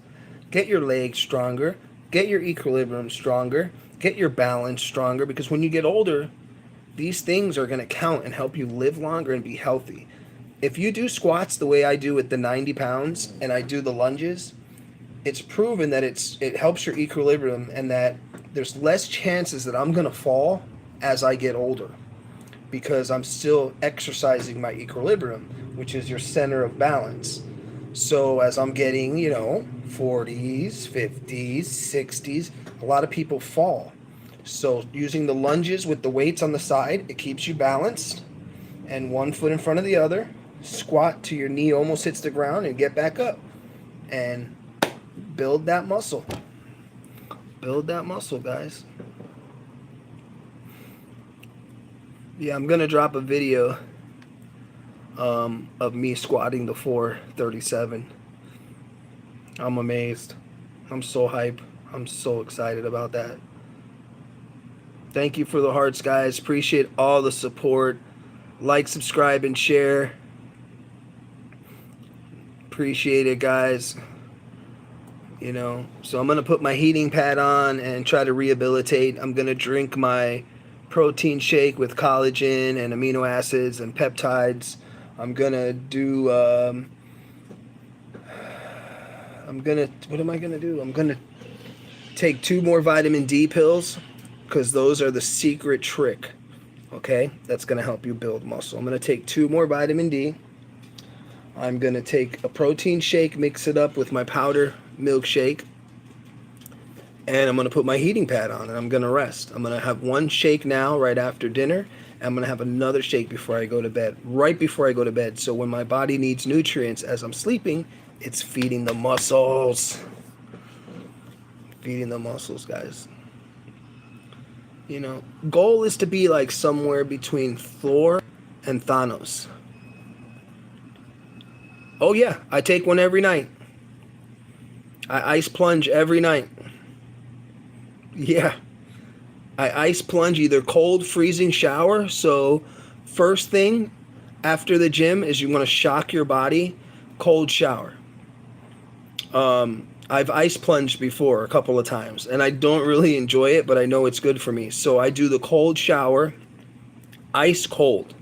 Get your legs stronger. Get your equilibrium stronger. Get your balance stronger because when you get older, these things are going to count and help you live longer and be healthy. If you do squats the way I do with the 90 pounds and I do the lunges, it's proven that it helps your equilibrium and that there's less chances that I'm going to fall as I get older because I'm still exercising my equilibrium, which is your center of balance. So as I'm getting, 40s, 50s, 60s, a lot of people fall. So using the lunges with the weights on the side, it keeps you balanced and one foot in front of the other. Squat till your knee almost hits the ground and get back up and build that muscle. Build that muscle, guys. Yeah, I'm gonna drop a video of me squatting the 437. I'm amazed. I'm so hype. I'm so excited about that. Thank you for the hearts, guys. Appreciate all the support. Like, subscribe, and share. Appreciate it, guys. So I'm going to put my heating pad on and try to rehabilitate. I'm going to drink my protein shake with collagen and amino acids and peptides. I'm going to do, what am I going to do? I'm going to take 2 more vitamin D pills because those are the secret trick, okay? That's going to help you build muscle. I'm going to take 2 more vitamin D. I'm going to take a protein shake, mix it up with my powder milkshake, and I'm going to put my heating pad on and I'm going to rest. I'm going to have 1 shake now right after dinner, and I'm going to have another shake before I go to bed, right before I go to bed. So when my body needs nutrients as I'm sleeping, it's feeding the muscles. Feeding the muscles, guys. Goal is to be like somewhere between Thor and Thanos. Oh yeah, I take one every night. I ice plunge every night. Yeah. I ice plunge, either cold, freezing shower. So first thing after the gym is you want to shock your body, cold shower. I've ice plunged before a couple of times and I don't really enjoy it, but I know it's good for me. So I do the cold shower, ice cold.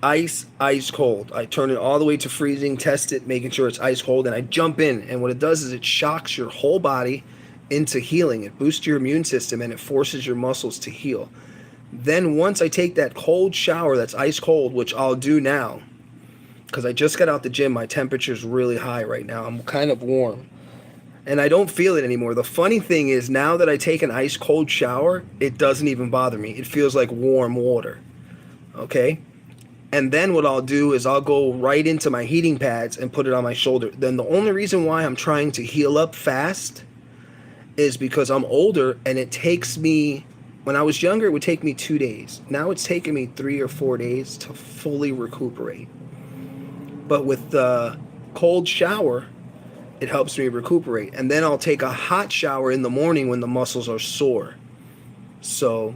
Ice cold. I turn it all the way to freezing, test it, making sure it's ice cold, and I jump in. And what it does is it shocks your whole body into healing. It boosts your immune system and it forces your muscles to heal. Then once I take that cold shower that's ice cold, which I'll do now, because I just got out the gym, my temperature's really high right now. I'm kind of warm. And I don't feel it anymore. The funny thing is, now that I take an ice cold shower, it doesn't even bother me. It feels like warm water. Okay? And then what I'll do is I'll go right into my heating pads and put it on my shoulder. Then the only reason why I'm trying to heal up fast is because I'm older and it takes me, when I was younger, it would take me 2 days. Now it's taking me 3 or 4 days to fully recuperate. But with the cold shower, it helps me recuperate. And then I'll take a hot shower in the morning when the muscles are sore. So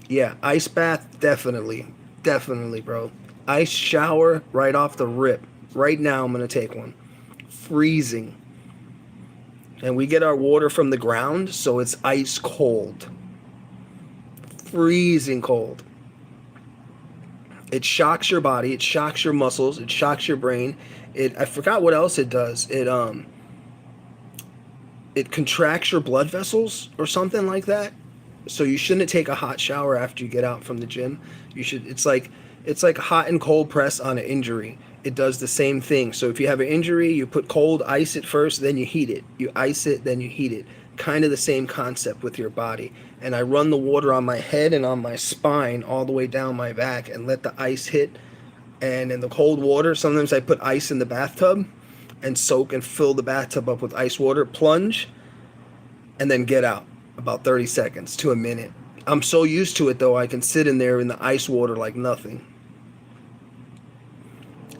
Yeah, ice bath, definitely. Definitely, bro. Ice shower right off the rip. Right now, I'm going to take one. Freezing. And we get our water from the ground, so it's ice cold. Freezing cold. It shocks your body, it shocks your muscles, it shocks your brain. I forgot what else it does. It contracts your blood vessels or something like that. So you shouldn't take a hot shower after you get out from the gym. You should it's like hot and cold press on an injury. It does the same thing. So if you have an injury, you put cold ice it first, then you heat it. You ice it, then you heat it. Kind of the same concept with your body. And I run the water on my head and on my spine all the way down my back and let the ice hit. And in the cold water, sometimes I put ice in the bathtub and soak and fill the bathtub up with ice water, plunge, and then get out about 30 seconds to a minute. I'm so used to it though, I can sit in there in the ice water like nothing.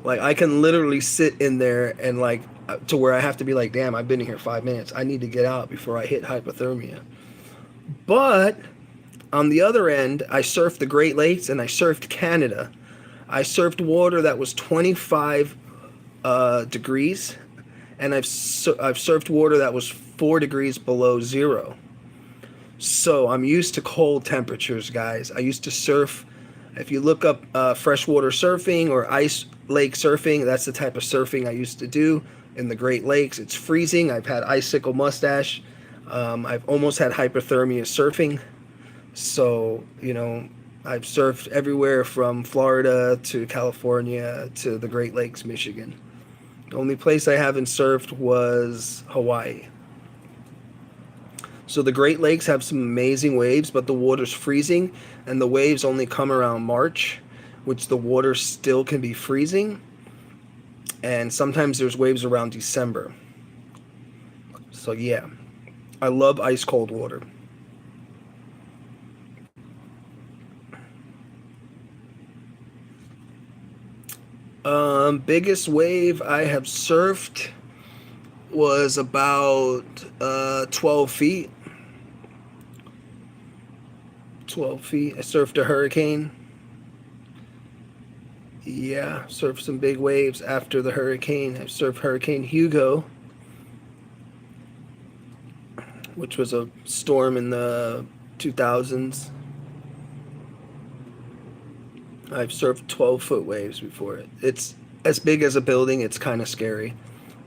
Like I can literally sit in there and like to where I have to be like, damn, I've been in here 5 minutes. I need to get out before I hit hypothermia. But on the other end, I surfed the Great Lakes and I surfed Canada. I surfed water that was 25 degrees, and I've surfed water that was 4 degrees below zero. So I'm used to cold temperatures, guys. I used to surf. If you look up freshwater surfing or ice lake surfing, that's the type of surfing I used to do in the Great Lakes. It's freezing. I've had icicle mustache. I've almost had hypothermia surfing. So, I've surfed everywhere from Florida to California to the Great Lakes, Michigan. The only place I haven't surfed was Hawaii. So the Great Lakes have some amazing waves, but the water's freezing, and the waves only come around March, which the water still can be freezing. And sometimes there's waves around December. So yeah, I love ice cold water. Biggest wave I have surfed was about 12 feet. 12 feet. I surfed a hurricane. Yeah, surfed some big waves after the hurricane. I surfed Hurricane Hugo, which was a storm in the 2000s. I've surfed 12-foot waves before. It's as big as a building. It's kind of scary.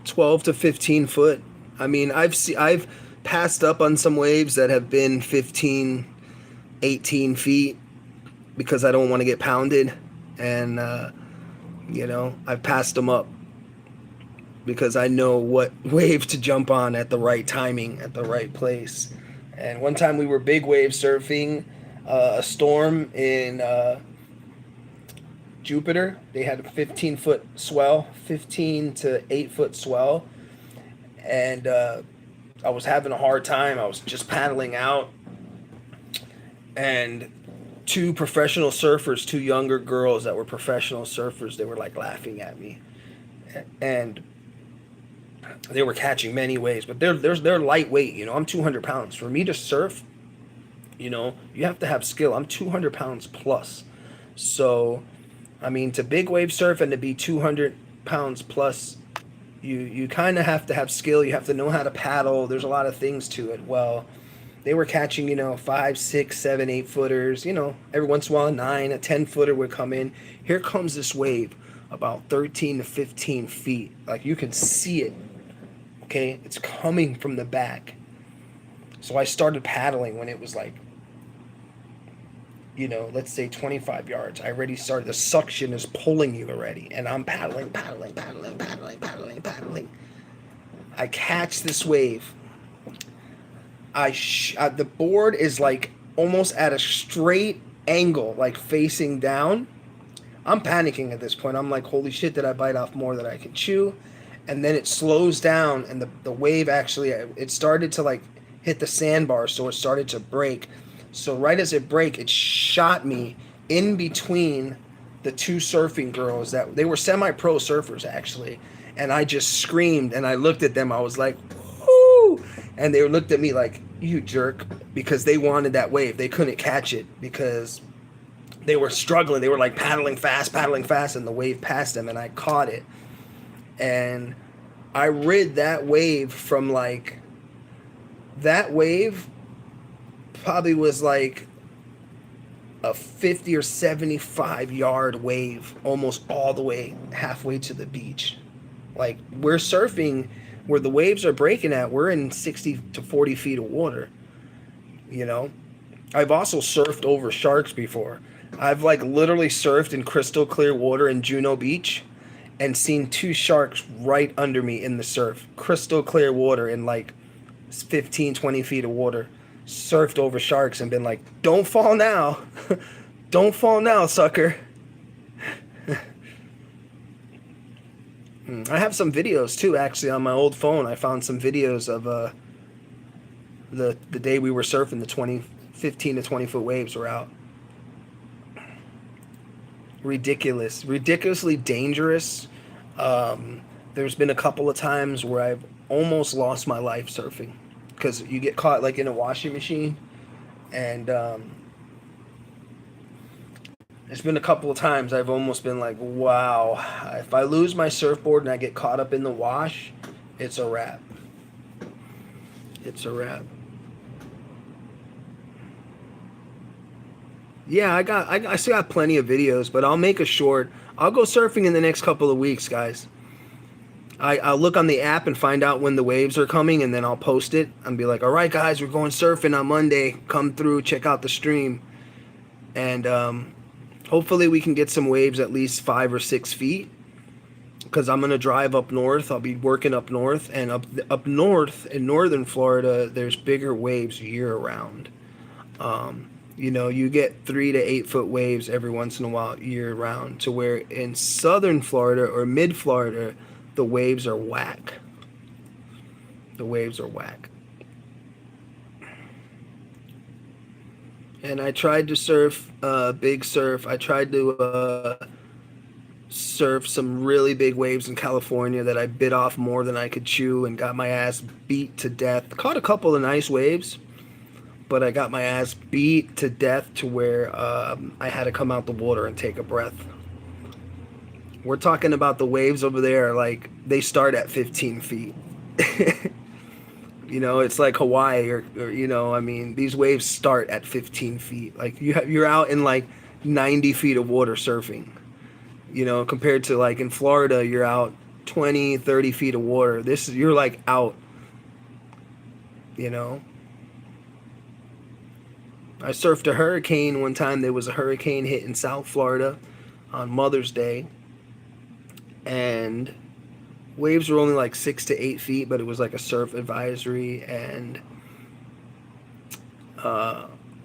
12 to 15 foot. I mean, I've passed up on some waves that have been 15, 18 feet because I don't want to get pounded, and I've passed them up because I know what wave to jump on at the right timing, at the right place. And one time we were big wave surfing a storm in Jupiter. They had a 15-foot swell, 15 to 8-foot swell, and I was having a hard time. I was just paddling out, and two professional surfers, two younger girls that were professional surfers, they were like laughing at me, and they were catching many waves, but they're lightweight. I'm 200 pounds. For me to surf, you have to have skill. I'm 200 pounds plus, so. I mean, to big wave surf and to be 200 pounds plus, you kind of have to have skill. You have to know how to paddle. There's a lot of things to it. Well, they were catching, 5, 6, 7, 8 footers. Every once in a while, a 10 footer would come in. Here comes this wave, about 13 to 15 feet. Like you can see it. Okay, it's coming from the back. So I started paddling when it was like, let's say 25 yards. I already started, the suction is pulling you already. And I'm paddling. I catch this wave. The board is like almost at a straight angle, like facing down. I'm panicking at this point. I'm like, holy shit, did I bite off more than I can chew? And then it slows down, and the wave actually, it started to like hit the sandbar, so it started to break. So right as it broke, it shot me in between the two surfing girls that they were semi-pro surfers actually, and I just screamed and I looked at them. I was like, "Whoo!" And they looked at me like, you jerk, because they wanted that wave. They couldn't catch it because they were struggling. They were like paddling fast, and the wave passed them, and I caught it. And I rid that wave from like, that wave probably was like a 50 or 75 yard wave, almost all the way halfway to the beach. Like, we're surfing where the waves are breaking at, we're in 60 to 40 feet of water. You know, I've also surfed over sharks before. I've like literally surfed in crystal clear water in Juno Beach and seen 2 sharks right under me in the surf. Crystal clear water in like 15, 20 feet of water. Surfed over sharks and been like, don't fall now. Don't fall now, sucker. I have some videos too, actually, on my old phone. I found some videos of the day we were surfing. The 15 to 20 foot waves were out. Ridiculously dangerous. There's been a couple of times where I've almost lost my life surfing because you get caught like in a washing machine, and there's been a couple of times I've almost been like, wow, if I lose my surfboard and I get caught up in the wash, it's a wrap. It's a wrap. Yeah, I still got plenty of videos, but I'll make a short. I'll go surfing in the next couple of weeks, guys. I'll look on the app and find out when the waves are coming, and then I'll post it and be like, all right, guys, we're going surfing on Monday. Come through, check out the stream. And hopefully we can get some waves at least 5 or 6 feet, because I'm going to drive up north. I'll be working up north, and up north in northern Florida, there's bigger waves year round. You know, you get 3 to 8 foot waves every once in a while year round, to where in southern Florida or mid Florida, the waves are whack. The waves are whack. And I tried to surf big surf. I tried to surf some really big waves in California that I bit off more than I could chew and got my ass beat to death. Caught a couple of nice waves, but I got my ass beat to death to where I had to come out the water and take a breath. We're talking about the waves over there, like, they start at 15 feet. You know, it's like Hawaii or, you know, I mean, these waves start at 15 feet. Like, you're out in like 90 feet of water surfing, you know, compared to like in Florida, you're out 20, 30 feet of water. You're like out, you know. I surfed a hurricane one time. There was a hurricane hitting South Florida on Mother's Day, and waves were only like 6 to 8 feet, but it was like a surf advisory. And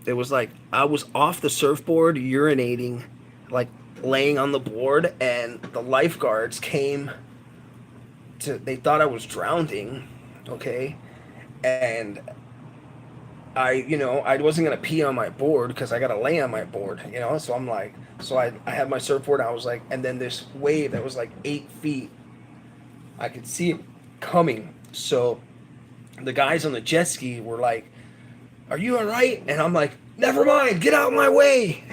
it was like I was off the surfboard urinating, like laying on the board, and the lifeguards came they thought I was drowning, okay? And I wasn't going to pee on my board because I got to lay on my board, you know? So I'm like, I had my surfboard, I was like, and then this wave that was like 8 feet, I could see it coming. So the guys on the jet ski were like, are you all right? And I'm like, never mind, get out of my way.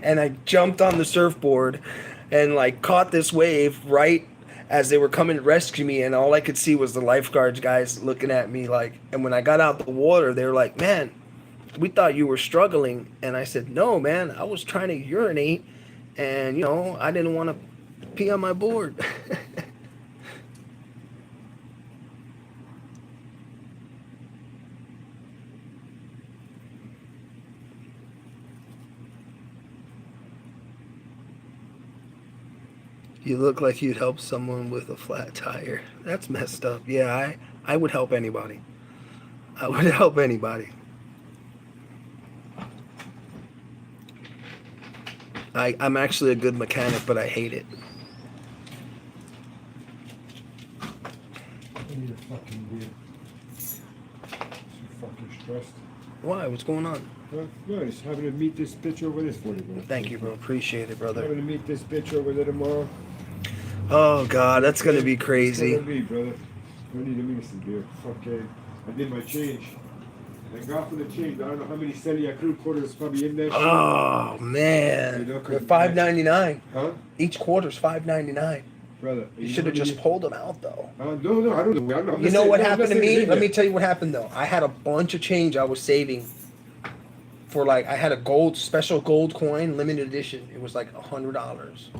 And I jumped on the surfboard and like caught this wave right as they were coming to rescue me, and all I could see was the lifeguards guys looking at me like, and when I got out the water, they were like, man, we thought you were struggling. And I said, no, man, I was trying to urinate, and, you know, I didn't want to pee on my board. You look like you'd help someone with a flat tire. That's messed up. Yeah, I would help anybody. I would help anybody. I'm actually a good mechanic, but I hate it. I need a fucking beer. I'm fucking stressed. Why? What's going on? No, just having to meet this bitch over this for you, bro. Thank you, bro. Appreciate it, brother. Having to meet this bitch over there tomorrow. Oh, God, that's going to be crazy. It's gonna be, brother. I need to meet some beer. Fuck it. I did my change. Thank God for the change. I don't know how many celiac crew quarters probably in there. Oh man, You know, 'cause they're $5.99. Huh? Each quarter's $5.99. Brother, You should have just pulled them out though. No, I don't know. I'm You just know saying, what no, I'm happened not to saying it's me? in Let there. me tell you what happened though. I had a bunch of change I was saving for like I had a special gold coin, limited edition. It was like $100.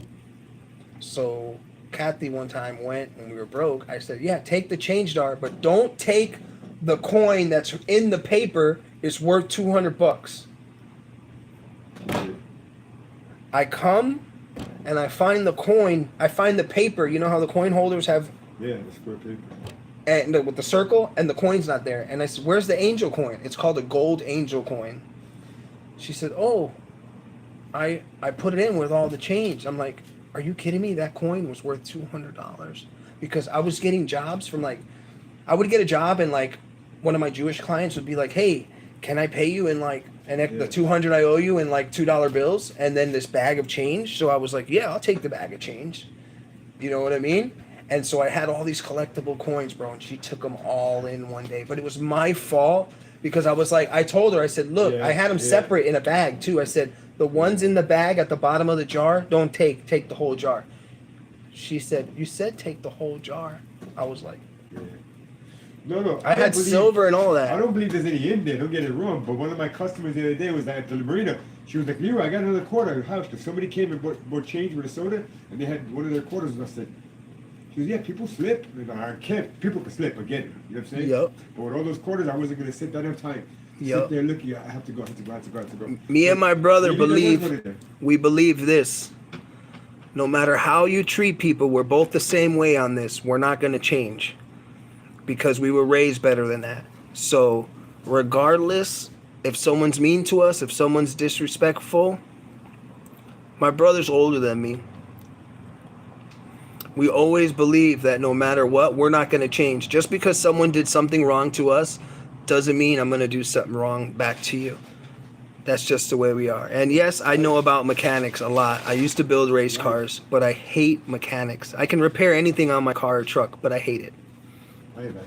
So Kathy one time went when we were broke. I said, "Yeah, take the change jar, but don't take the coin that's in the paper. It's worth $200." I come and I find the coin. I find the paper. You know how the coin holders have, Yeah, the square paper. and with the circle, and the coin's not there. And I said, "Where's the angel coin?" It's called a gold angel coin. She said, "Oh, I put it in with all the change." I'm like, "Are you kidding me? That coin was worth $200." Because I was getting jobs from like, I would get a job and like one of my Jewish clients would be like, "Hey, can I pay you in like the 200 I owe you in like $2 bills and then this bag of change?" So I was like, "Yeah, I'll take the bag of change." You know what I mean? And so I had all these collectible coins, bro, and she took them all in one day. But it was my fault because I was like, I told her, I said, "Look, I had them separate in a bag too." I said, "The ones in the bag at the bottom of the jar, don't take the whole jar." She said, "You said take the whole jar." I was like, Yeah. No. I had silver and all that. I don't believe there's any in there. Don't get it wrong. But one of my customers the other day was at the marina. She was like, "Leroy, I got another quarter at your house." Because somebody came and bought change with a soda, and they had one of their quarters. And I said, she goes, "Yeah, people slip." And I can't. People can slip again. You know what I'm saying? Yep. But with all those quarters, I wasn't gonna sit. I don't have time. Yep. Sit there looking. I have to go. Me and my brother Maybe there was believe, one in there. we believe this. No matter how you treat people, we're both the same way on this. We're not going to change because we were raised better than that. So regardless, if someone's mean to us, if someone's disrespectful, my brother's older than me. We always believe that no matter what, we're not going to change. Just because someone did something wrong to us doesn't mean I'm going to do something wrong back to you. That's just the way we are. And yes, I know about mechanics a lot. I used to build race cars, but I hate mechanics. I can repair anything on my car or truck, but I hate it.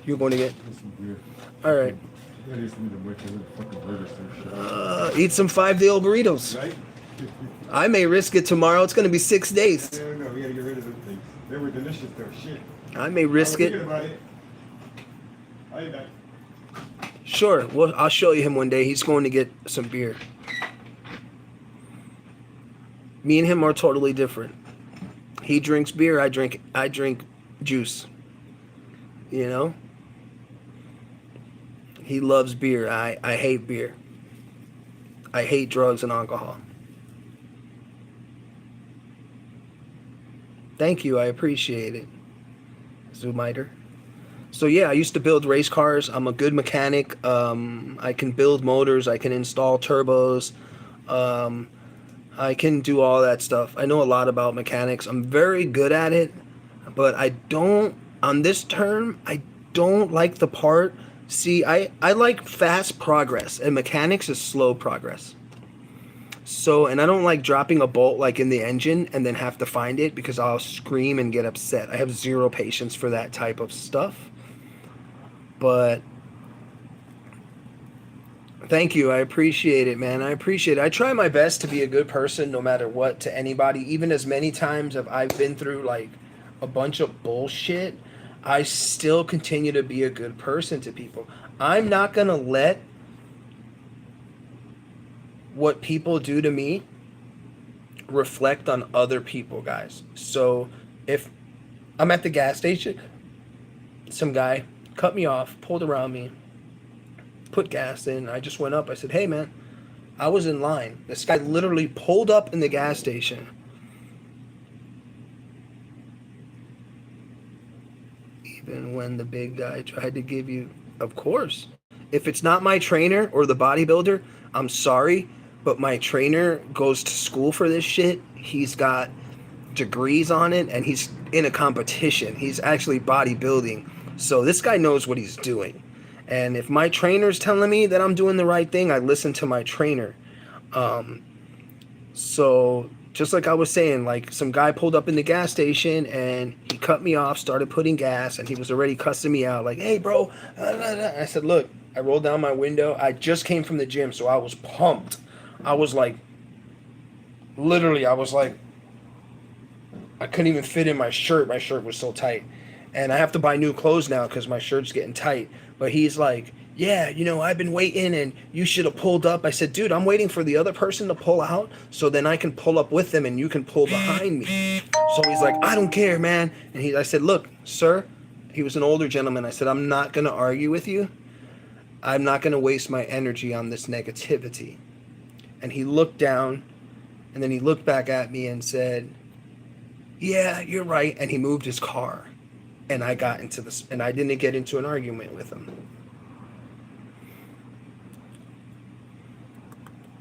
You're going to get? All right. Eat some 5-day-old burritos. Right? I may risk it tomorrow. It's going to be 6 days. No, we gotta get rid of them things. They were delicious though, shit. I may risk it. About it. I'll be back. Sure. Well, I'll show you him one day. He's going to get some beer. Me and him are totally different. He drinks beer. I drink juice. You know? He loves beer. I hate beer. I hate drugs and alcohol. Thank you. I appreciate it. Zoomiter. So yeah, I used to build race cars. I'm a good mechanic. I can build motors. I can install turbos. I can do all that stuff. I know a lot about mechanics. I'm very good at it, but I don't, on this term, I don't like the part. See, I like fast progress, and mechanics is slow progress. So, and I don't like dropping a bolt like in the engine and then have to find it because I'll scream and get upset. I have zero patience for that type of stuff. But thank you. I appreciate it, man. I appreciate it. I try my best to be a good person no matter what to anybody. Even as many times as I've been through like a bunch of bullshit, I still continue to be a good person to people. I'm not going to let what people do to me reflect on other people, guys. So if I'm at the gas station, some guy cut me off, pulled around me, put gas in. I just went up. I said, "Hey, man, I was in line." This guy literally pulled up in the gas station. Even when the big guy tried to give you, of course. If it's not my trainer or the bodybuilder, I'm sorry, but my trainer goes to school for this shit. He's got degrees on it, and he's in a competition. He's actually bodybuilding. So this guy knows what he's doing. And if my trainer's telling me that I'm doing the right thing, I listen to my trainer. So just like I was saying, like some guy pulled up in the gas station and he cut me off, started putting gas, and he was already cussing me out, like, "Hey, bro." I said, "Look," I rolled down my window. I just came from the gym, so I was pumped. I was like, literally, I was like, I couldn't even fit in my shirt. My shirt was so tight. And I have to buy new clothes now because my shirt's getting tight. But he's like, "Yeah, I've been waiting and you should have pulled up." I said, "Dude, I'm waiting for the other person to pull out so then I can pull up with them and you can pull behind me." So he's like, "I don't care, man." And I said, "Look, sir," he was an older gentleman. I said, "I'm not going to argue with you. I'm not going to waste my energy on this negativity." And he looked down and then he looked back at me and said, "Yeah, you're right." And he moved his car. And I got into this, and I didn't get into an argument with him.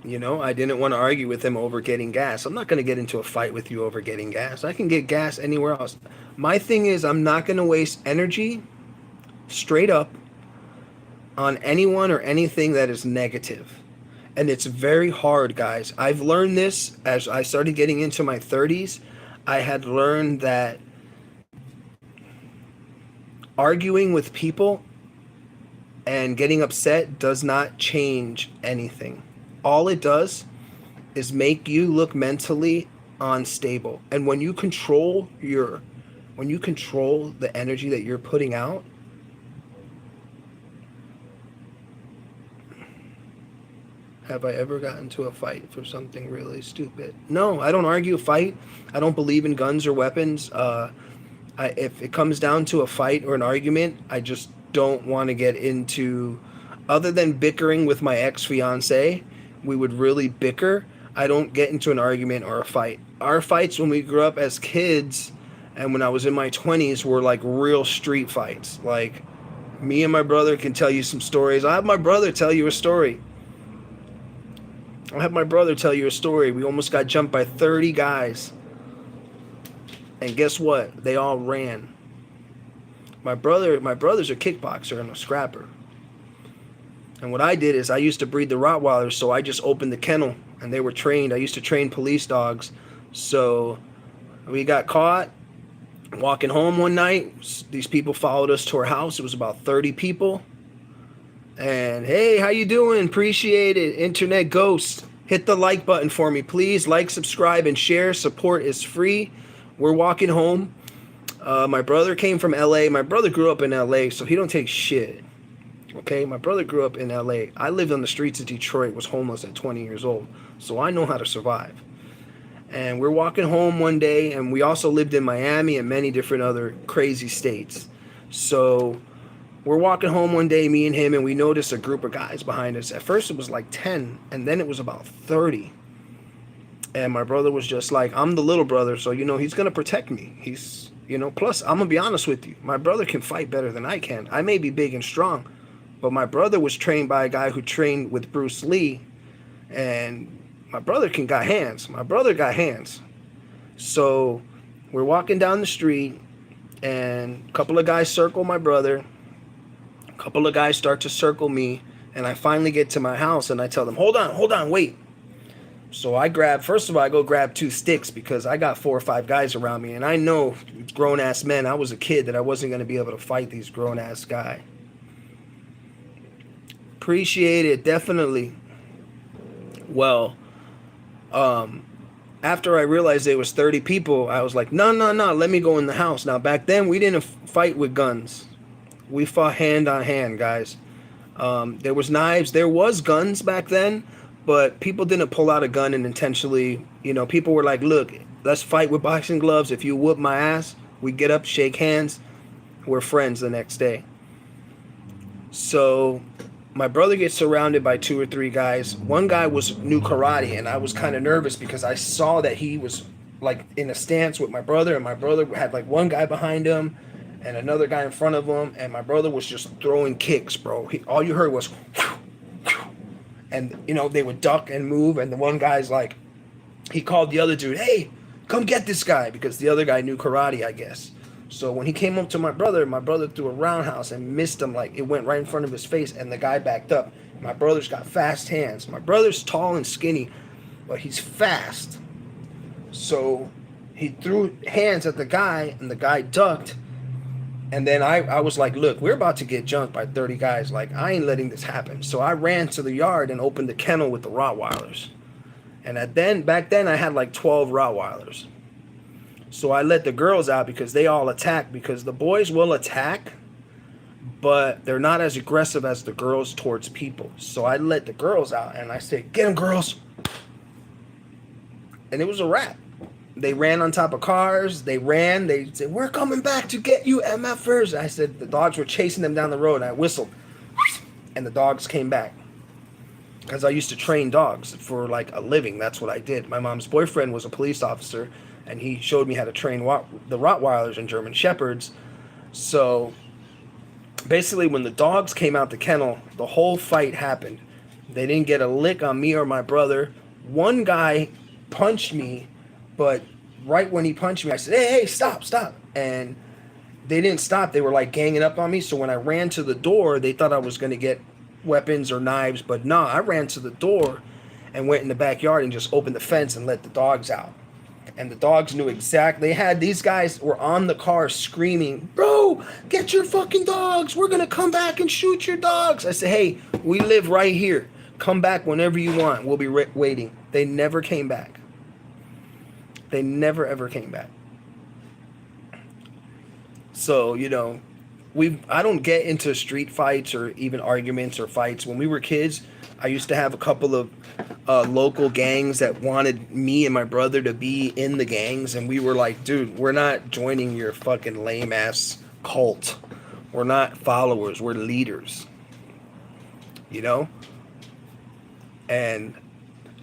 I didn't want to argue with him over getting gas. I'm not going to get into a fight with you over getting gas. I can get gas anywhere else. My thing is, I'm not going to waste energy, straight up, on anyone or anything that is negative. And it's very hard, guys. I've learned this as I started getting into my 30s. I had learned that arguing with people and getting upset does not change anything. All it does is make you look mentally unstable. And when you control the energy that you're putting out, have I ever gotten into a fight for something really stupid? No, I don't argue a fight. I don't believe in guns or weapons. If it comes down to a fight or an argument, I just don't want to get into, other than bickering with my ex-fiance, we would really bicker. I don't get into an argument or a fight. Our fights when we grew up as kids and when I was in my 20s were like real street fights. Like, me and my brother can tell you some stories. I'll have my brother tell you a story. We almost got jumped by 30 guys. And guess what? They all ran. My brother's a kickboxer and a scrapper. And what I did is I used to breed the Rottweilers, so I just opened the kennel and they were trained. I used to train police dogs. So we got caught walking home one night. These people followed us to our house. It was about 30 people. And, "Hey, how you doing? Appreciate it. Internet ghost. Hit the like button for me, please. Like, subscribe, and share. Support is free." We're walking home. My brother came from LA. My brother grew up in LA, so he don't take shit. Okay, my brother grew up in LA. I lived on the streets of Detroit, was homeless at 20 years old, so I know how to survive. And we're walking home one day, and we also lived in Miami and many different other crazy states. So we're walking home one day, me and him, and we noticed a group of guys behind us. At first it was like 10, and then it was about 30. And my brother was just like, I'm the little brother, so, he's going to protect me. He's, plus, I'm going to be honest with you. My brother can fight better than I can. I may be big and strong, but my brother was trained by a guy who trained with Bruce Lee, and my brother got hands. My brother got hands. So we're walking down the street, and a couple of guys circle my brother. A couple of guys start to circle me, and I finally get to my house, and I tell them, hold on, wait. So I go grab 2 sticks because I got 4 or 5 guys around me, and I know grown-ass men. I was a kid that I wasn't going to be able to fight these grown-ass guys. Appreciate it, definitely. Well, after I realized there was 30 people, I was like, no, let me go in the house. Now, back then, we didn't fight with guns. We fought hand on hand, guys. There was knives. There was guns back then. But people didn't pull out a gun and intentionally, people were like, "Look, let's fight with boxing gloves. If you whoop my ass, we get up, shake hands. We're friends the next day." So my brother gets surrounded by 2 or 3 guys. One guy knew karate, and I was kind of nervous because I saw that he was like in a stance with my brother, and my brother had like one guy behind him and another guy in front of him, and my brother was just throwing kicks, bro. All you heard was and, they would duck and move. And the one guy's like, he called the other dude, "Hey, come get this guy," because the other guy knew karate, I guess. So when he came up to my brother threw a roundhouse and missed him. Like, it went right in front of his face, and the guy backed up. My brother's got fast hands. My brother's tall and skinny, but he's fast. So he threw hands at the guy, and the guy ducked. And then I was like, look, we're about to get jumped by 30 guys. Like, I ain't letting this happen. So I ran to the yard and opened the kennel with the Rottweilers. And back then I had like 12 Rottweilers. So I let the girls out because they all attack, because the boys will attack, but they're not as aggressive as the girls towards people. So I let the girls out and I said, get them, girls. And it was a wrap. They ran on top of cars. They ran. They said, we're coming back to get you, MFers. I said, the dogs were chasing them down the road. And I whistled. And the dogs came back. Because I used to train dogs for like a living. That's what I did. My mom's boyfriend was a police officer. And he showed me how to train the Rottweilers and German Shepherds. So basically when the dogs came out the kennel, the whole fight happened. They didn't get a lick on me or my brother. One guy punched me. But right when he punched me, I said, hey, stop. And they didn't stop. They were like ganging up on me. So when I ran to the door, they thought I was going to get weapons or knives. But no, I ran to the door and went in the backyard and just opened the fence and let the dogs out. And the dogs knew exactly. These guys were on the car screaming, bro, get your fucking dogs. We're going to come back and shoot your dogs. I said, hey, we live right here. Come back whenever you want. We'll be waiting. They never came back. They never, ever came back. So, I don't get into street fights or even arguments or fights. When we were kids, I used to have a couple of local gangs that wanted me and my brother to be in the gangs. And we were like, dude, we're not joining your fucking lame-ass cult. We're not followers. We're leaders. And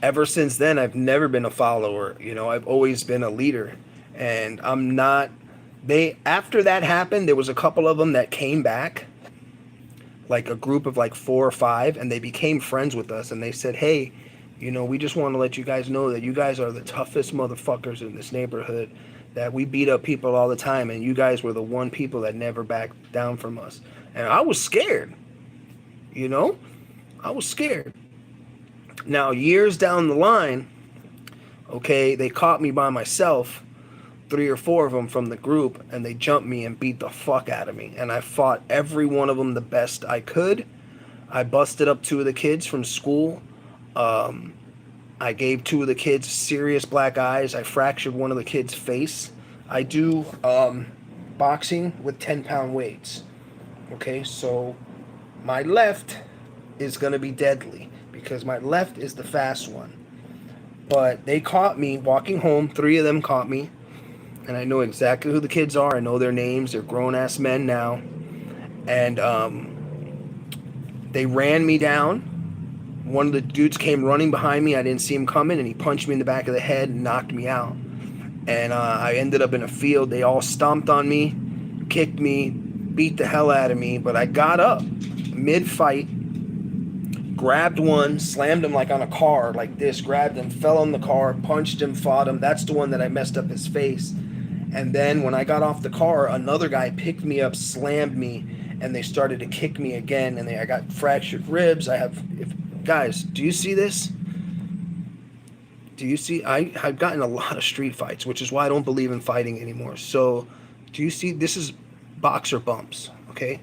ever since then, I've never been a follower. I've always been a leader. And I'm not... After that happened, there was a couple of them that came back. Like a group of like 4 or 5. And they became friends with us. And they said, hey, we just want to let you guys know that you guys are the toughest motherfuckers in this neighborhood. That we beat up people all the time. And you guys were the one people that never backed down from us. And I was scared. I was scared. Now, years down the line, okay, they caught me by myself, 3 or 4 of them from the group, and they jumped me and beat the fuck out of me. And I fought every one of them the best I could. I busted up 2 of the kids from school. I gave 2 of the kids serious black eyes. I fractured one of the kids' face. I do boxing with 10-pound weights. Okay, so my left is going to be deadly, because my left is the fast one. But they caught me walking home. 3 of them caught me. And I know exactly who the kids are. I know their names. They're grown-ass men now. And they ran me down. One of the dudes came running behind me. I didn't see him coming. And he punched me in the back of the head and knocked me out. And I ended up in a field. They all stomped on me, kicked me, beat the hell out of me. But I got up mid-fight. Grabbed one, slammed him like on a car, like this, grabbed him, fell on the car, punched him, fought him. That's the one that I messed up his face. And then when I got off the car, another guy picked me up, slammed me, and they started to kick me again. And I got fractured ribs. Guys, do you see this? Do you see? I've gotten a lot of street fights, which is why I don't believe in fighting anymore. So, do you see? This is boxer bumps, okay?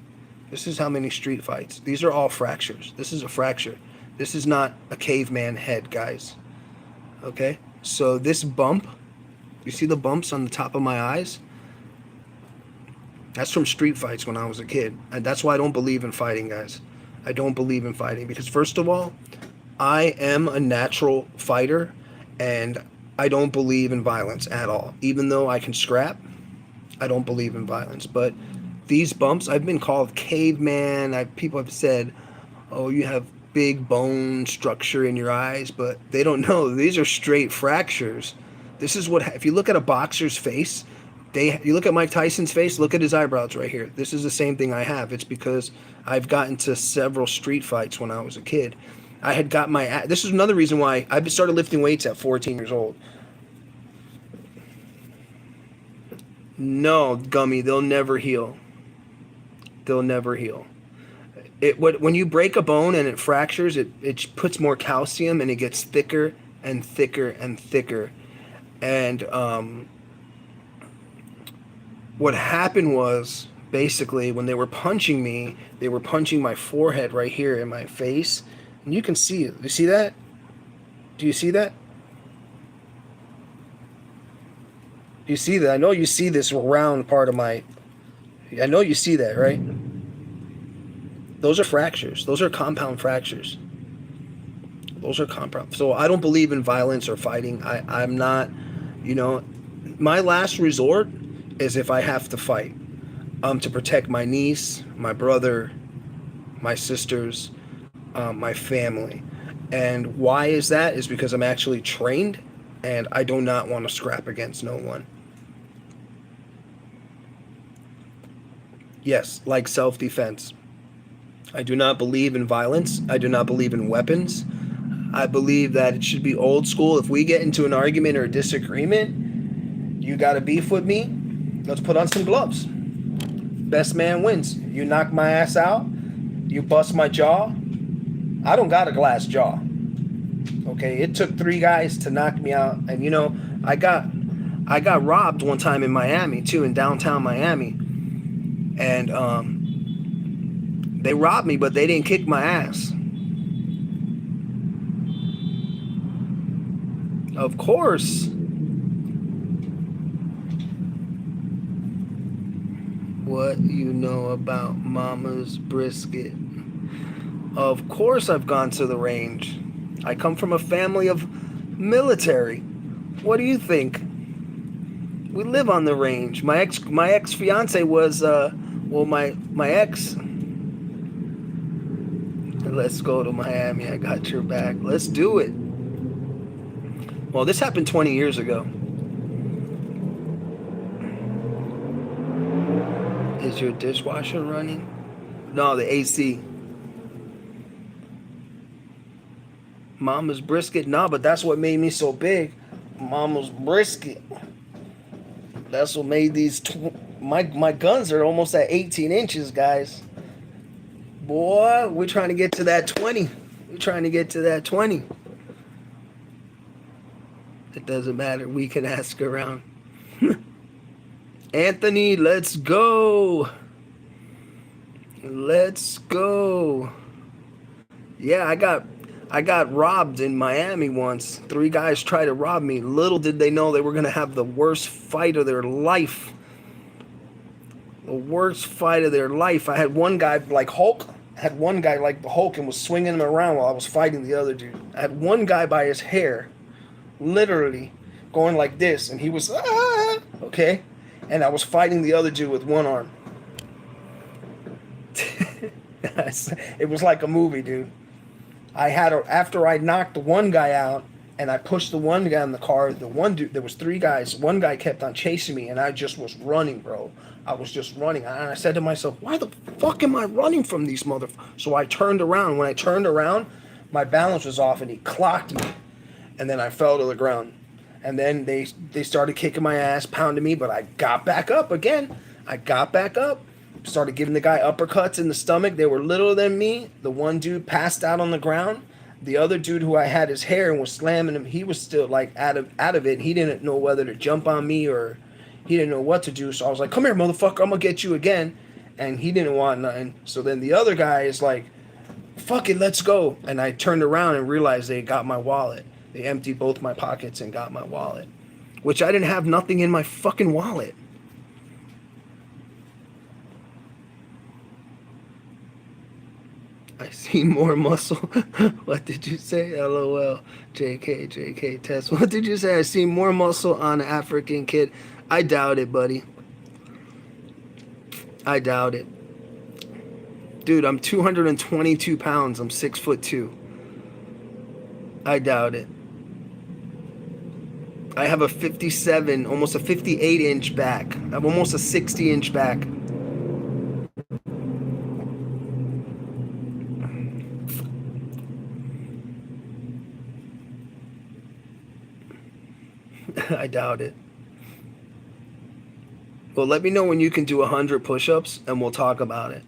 This is how many street fights. These are all fractures. This is a fracture. This is not a caveman head, guys. Okay? So this bump, you see the bumps on the top of my eyes? That's from street fights when I was a kid. And that's why I don't believe in fighting, guys. I don't believe in fighting. Because first of all, I am a natural fighter. And I don't believe in violence at all. Even though I can scrap, I don't believe in violence. But these bumps, I've been called caveman. People have said, oh, you have big bone structure in your eyes, but they don't know. These are straight fractures. This is what, if you look at a boxer's face, you look at Mike Tyson's face, look at his eyebrows right here. This is the same thing I have. It's because I've gotten to several street fights when I was a kid. I had got this is another reason why I started lifting weights at 14 years old. No, Gummy, they'll never heal. They'll never heal. When you break a bone and it fractures, it puts more calcium and it gets thicker and thicker and thicker. And what happened was basically when they were punching me, they were punching my forehead right here in my face. And you can see it. You see that? Do you see that? Do you see that? I know you see this round part of my... I know you see that, right? Those are fractures. Those are compound fractures. Those are compound. So I don't believe in violence or fighting. I'm not, my last resort is if I have to fight. To protect my niece, my brother, my sisters, my family. And why is that? Is because I'm actually trained and I do not want to scrap against no one. Yes, like self-defense. I do not believe in violence. I do not believe in weapons. I believe that it should be old school. If we get into an argument or a disagreement, you got to beef with me, let's put on some gloves. Best man wins. You knock my ass out, you bust my jaw. I don't got a glass jaw. Okay, it took 3 guys to knock me out. And I got robbed one time in Miami too, in downtown Miami. And they robbed me, but they didn't kick my ass. Of course. What you know about Mama's brisket? Of course I've gone to the range. I come from a family of military. What do you think? We live on the range. My ex fiance was my ex. Let's go to Miami. I got your back. Let's do it. Well, this happened 20 years ago. Is your dishwasher running? No, the AC. Mama's brisket? No, but that's what made me so big. Mama's brisket. That's what made these... My guns are almost at 18 inches, guys. Boy, we're trying to get to that 20. We're trying to get to that 20. It doesn't matter. We can ask around. Anthony, let's go. Let's go. Yeah, I got robbed in Miami once. 3 guys tried to rob me. Little did they know they were going to have the worst fight of their life. The worst fight of their life. I had one guy like Hulk. I had one guy like the Hulk and was swinging him around while I was fighting the other dude. I had one guy by his hair, literally going like this, and he was, okay? And I was fighting the other dude with one arm. It was like a movie, dude. After I knocked the one guy out and I pushed the one guy in the car, the one dude, there was 3 guys. One guy kept on chasing me and I just was running, bro. I was just running. And I said to myself, why the fuck am I running from these motherfuckers? So I turned around. When I turned around, my balance was off and he clocked me. And then I fell to the ground. And then they started kicking my ass, pounding me, but I got back up again. I got back up. Started giving the guy uppercuts in the stomach. They were littler than me. The one dude passed out on the ground. The other dude who I had his hair and was slamming him, he was still like out of it. He didn't know whether to jump on me or he didn't know what to do. So I was like, come here, motherfucker, I'm gonna get you again. And he didn't want nothing. So then the other guy is like, fuck it, let's go. And I turned around and realized they got my wallet. They emptied both my pockets and got my wallet, which I didn't have nothing in my fucking wallet. I see more muscle. What did you say? LOL. JK, test. What did you say? I see more muscle on an African kid. I doubt it, buddy. I doubt it. Dude, I'm 222 pounds. I'm 6'2". I doubt it. I have a 57, almost a 58 inch back. I have almost a 60 inch back. I doubt it. Well, let me know when you can do 100 push-ups and we'll talk about it.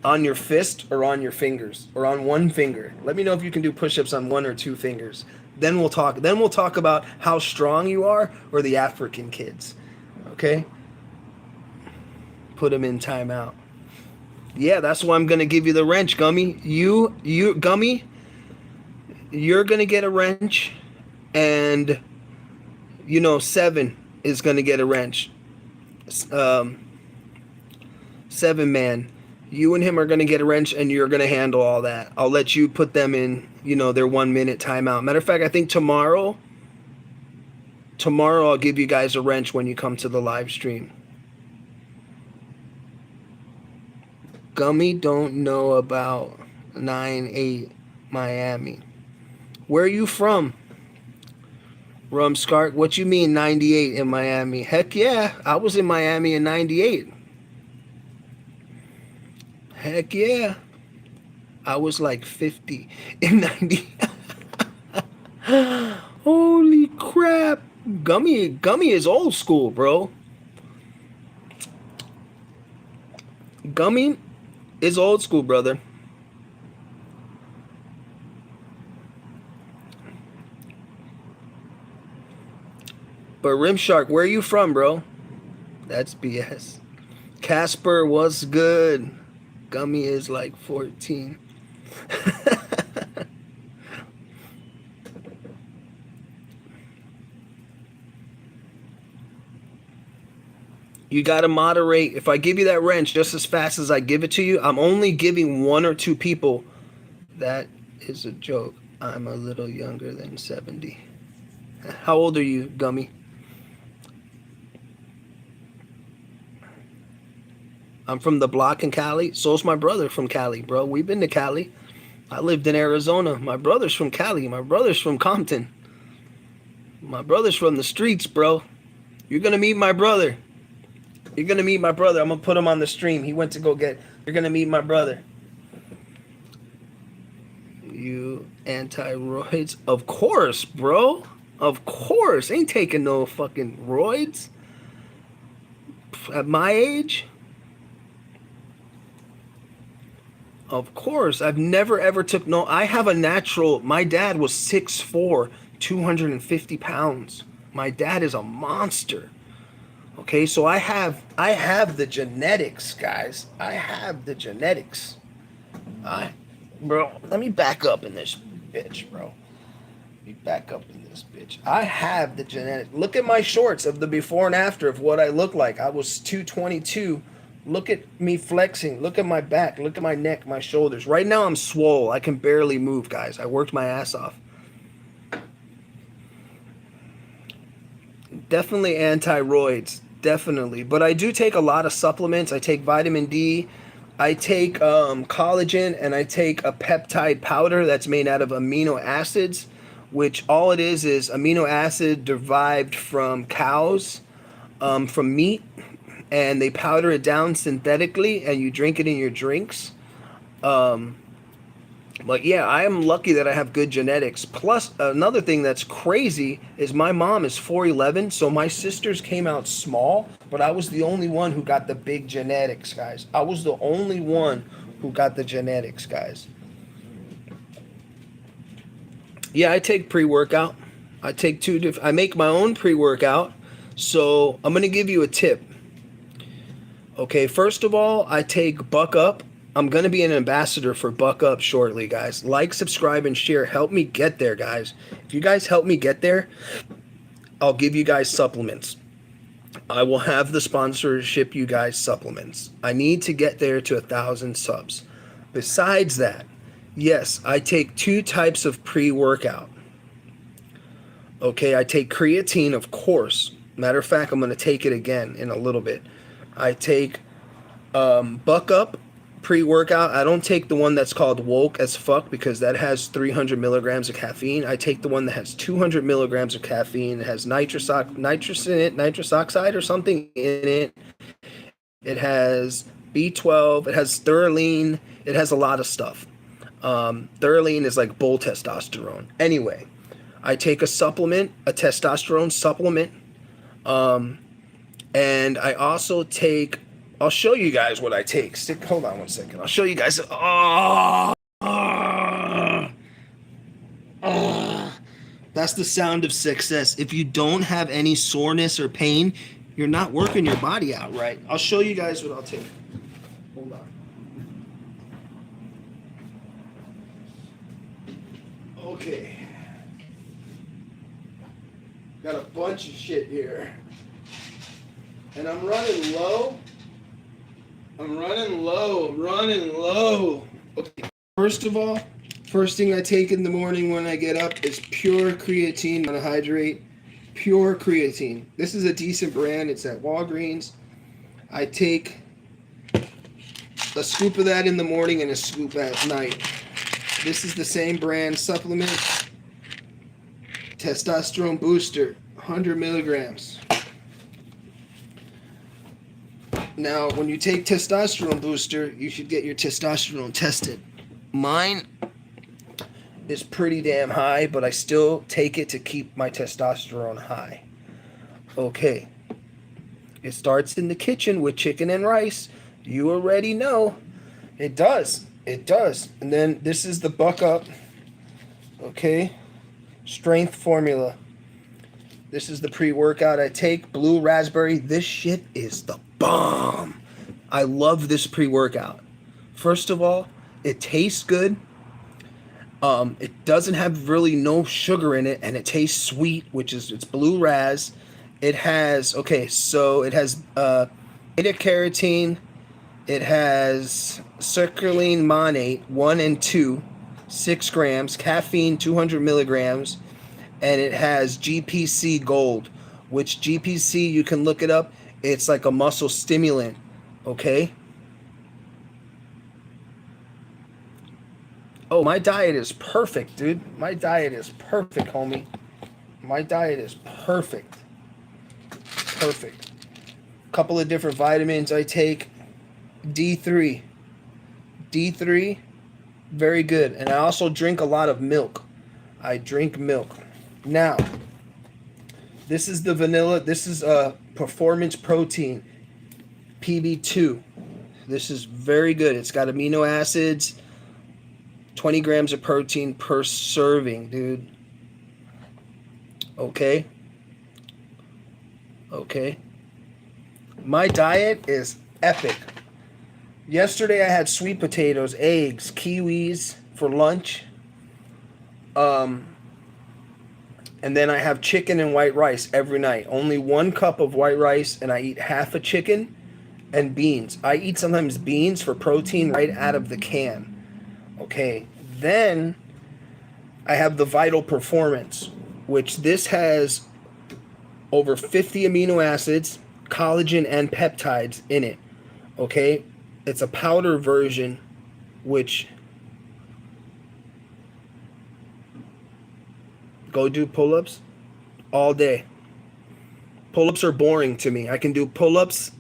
On your fist or on your fingers or on one finger. Let me know if you can do push-ups on 1 or 2 fingers. Then we'll talk. Then we'll talk about how strong you are or the African kids. Okay? Put them in timeout. Yeah, that's why I'm gonna give you the wrench, Gummy. Gummy, you're gonna get a wrench, and 7 is gonna get a wrench. 7-man. You and him are gonna get a wrench, and you're gonna handle all that. I'll let you put them in, their 1-minute timeout. Matter of fact, I think tomorrow I'll give you guys a wrench when you come to the live stream. Gummy don't know about 9-8 Miami. Where are you from? Rumskark, what you mean 98 in Miami? Heck yeah, I was in Miami in 98. Heck yeah. I was like 50 in 90. Holy crap. Gummy is old school, bro. Gummy is old school, brother. But Rimshark, where are you from, bro? That's BS. Casper, what's good? Gummy is like 14. You got to moderate. If I give you that wrench just as fast as I give it to you, I'm only giving 1 or 2 people. That is a joke. I'm a little younger than 70. How old are you, Gummy? I'm from the block in Cali. So's my brother from Cali, bro. We've been to Cali. I lived in Arizona. My brother's from Cali. My brother's from Compton. My brother's from the streets, bro. You're going to meet my brother. You're going to meet my brother. I'm going to put him on the stream. He went to go get... You're going to meet my brother. You anti-roids? Of course, bro. Of course. Ain't taking no fucking roids. At my age... Of course. I've never ever took no. I have a natural. My dad was 6'4", 250 pounds. My dad is a monster. Okay, so I have the genetics, guys. I have the genetics. Bro, let me back up in this bitch, bro. Let me back up in this bitch. I have the genetics. Look at my shorts of the before and after of what I look like. I was 222. Look at me flexing. Look at my back. Look at my neck, my shoulders. Right now I'm swole. I can barely move, guys. I worked my ass off. Definitely anti-roids. Definitely. But I do take a lot of supplements. I take vitamin D. I take collagen, and I take a peptide powder that's made out of amino acids, which all it is amino acid derived from cows, from meat. And they powder it down synthetically, and you drink it in your drinks. But yeah, I am lucky that I have good genetics. Plus, another thing that's crazy is my mom is 4'11", so my sisters came out small, but I was the only one who got the big genetics, guys. I was the only one who got the genetics, guys. Yeah, I take pre-workout. I take 2 different... I make my own pre-workout. So I'm going to give you a tip. Okay, first of all, I take Buck Up. I'm going to be an ambassador for Buck Up shortly, guys. Like, subscribe, and share. Help me get there, guys. If you guys help me get there, I'll give you guys supplements. I will have the sponsor ship you guys supplements. I need to get there to 1,000 subs. Besides that, yes, I take 2 types of pre-workout. Okay, I take creatine, of course. Matter of fact, I'm going to take it again in a little bit. I take Buck Up pre-workout. I don't take the one that's called Woke as fuck because that has 300 milligrams of caffeine. I take the one that has 200 milligrams of caffeine. It has nitrous oxide or something in it. It has B12. It has Thurline. It has a lot of stuff. Thurline is like bull testosterone. Anyway, I take a supplement, a testosterone supplement. And I also take, I'll show you guys what I take. Hold on one second. I'll show you guys. That's the sound of success. If you don't have any soreness or pain, you're not working your body out right. I'll show you guys what I'll take. Hold on. Okay. Got a bunch of shit here. And I'm running low. I'm running low. Okay. First of all, first thing I take in the morning when I get up is pure creatine monohydrate. Pure creatine. This is a decent brand. It's at Walgreens. I take a scoop of that in the morning and a scoop at night. This is the same brand supplement. Testosterone booster, 100 milligrams. Now, when you take testosterone booster, you should get your testosterone tested. Mine is pretty damn high, but I still take it to keep my testosterone high. Okay. It starts in the kitchen with chicken and rice. You already know. It does. It does. And then this is the Buck Up. Okay. Strength formula. This is the pre-workout I take. Blue raspberry. This shit is the bomb. I love this pre-workout. First of all, it tastes good. It doesn't have really no sugar in it, and it tastes sweet, which is it's blue ras. It has beta carotene. It has citrulline monate 1 and 2, 6 grams, caffeine 200 milligrams, and it has GPC Gold, which GPC, you can look it up. It's like a muscle stimulant, okay? Oh, my diet is perfect, dude. My diet is perfect, homie. My diet is perfect. Perfect. Couple of different vitamins I take. D3. D3, very good. And I also drink a lot of milk. I drink milk. Now, this is the vanilla. This is a performance protein, PB2. This is very good. It's got amino acids, 20 grams of protein per serving, dude. Okay. Okay. My diet is epic. Yesterday I had sweet potatoes, eggs, kiwis for lunch. And then I have chicken and white rice every night. Only 1 cup of white rice, and I eat half a chicken and beans. I eat sometimes beans for protein right out of the can. Okay. Then I have the Vital Performance, which this has over 50 amino acids, collagen, and peptides in it. Okay. It's a powder version, which go do pull-ups all day. Pull-ups are boring to me. I can do pull-ups.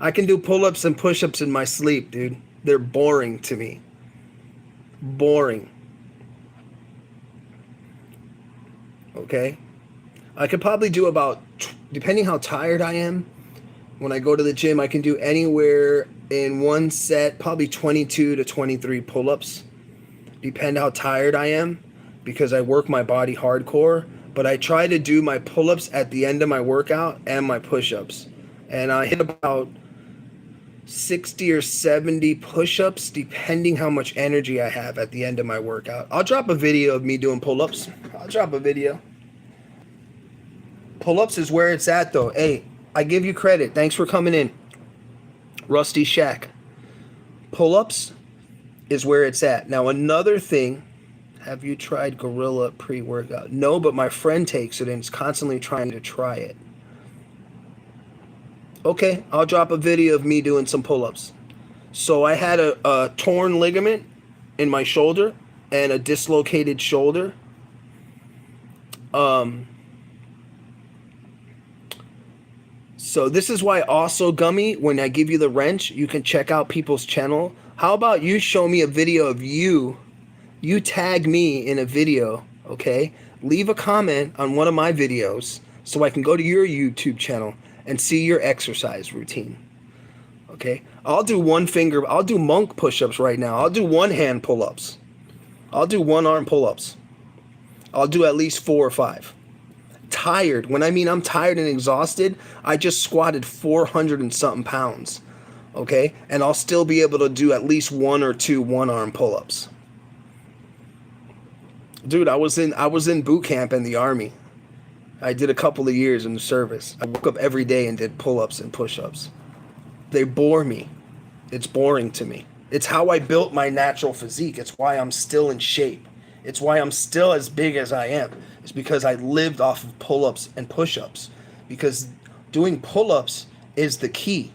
I can do pull-ups and push-ups in my sleep, dude. They're boring to me. Boring. Okay? I could probably do about, depending how tired I am, when I go to the gym, I can do anywhere in one set, probably 22 to 23 pull-ups. Depend how tired I am, because I work my body hardcore. But I try to do my pull-ups at the end of my workout and my push-ups. And I hit about 60 or 70 push-ups, depending how much energy I have at the end of my workout. I'll drop a video of me doing pull-ups. I'll drop a video. Pull-ups is where it's at, though. Hey, I give you credit. Thanks for coming in. Rusty Shack. Pull-ups is where it's at. Now, another thing, have you tried Gorilla pre-workout? No, but my friend takes it and is constantly trying to try it. Okay, I'll drop a video of me doing some pull-ups. So I had a torn ligament in my shoulder and a dislocated shoulder. So this is why also, Gummy, when I give you the wrench, you can check out people's channel. How about you show me a video of you tag me in a video, okay? Leave a comment on one of my videos so I can go to your YouTube channel and see your exercise routine, okay? I'll do monk push-ups right now. I'll do one hand pull-ups. I'll do one arm pull-ups. I'll do at least 4 or 5. Tired. When I mean I'm tired and exhausted, I just squatted 400 and something pounds. Okay? And I'll still be able to do at least 1 or 2 one-arm pull-ups. Dude, I was in boot camp in the Army. I did a couple of years in the service. I woke up every day and did pull-ups and push-ups. They bore me. It's boring to me. It's how I built my natural physique. It's why I'm still in shape. It's why I'm still as big as I am. It's because I lived off of pull-ups and push-ups. Because doing pull-ups is the key.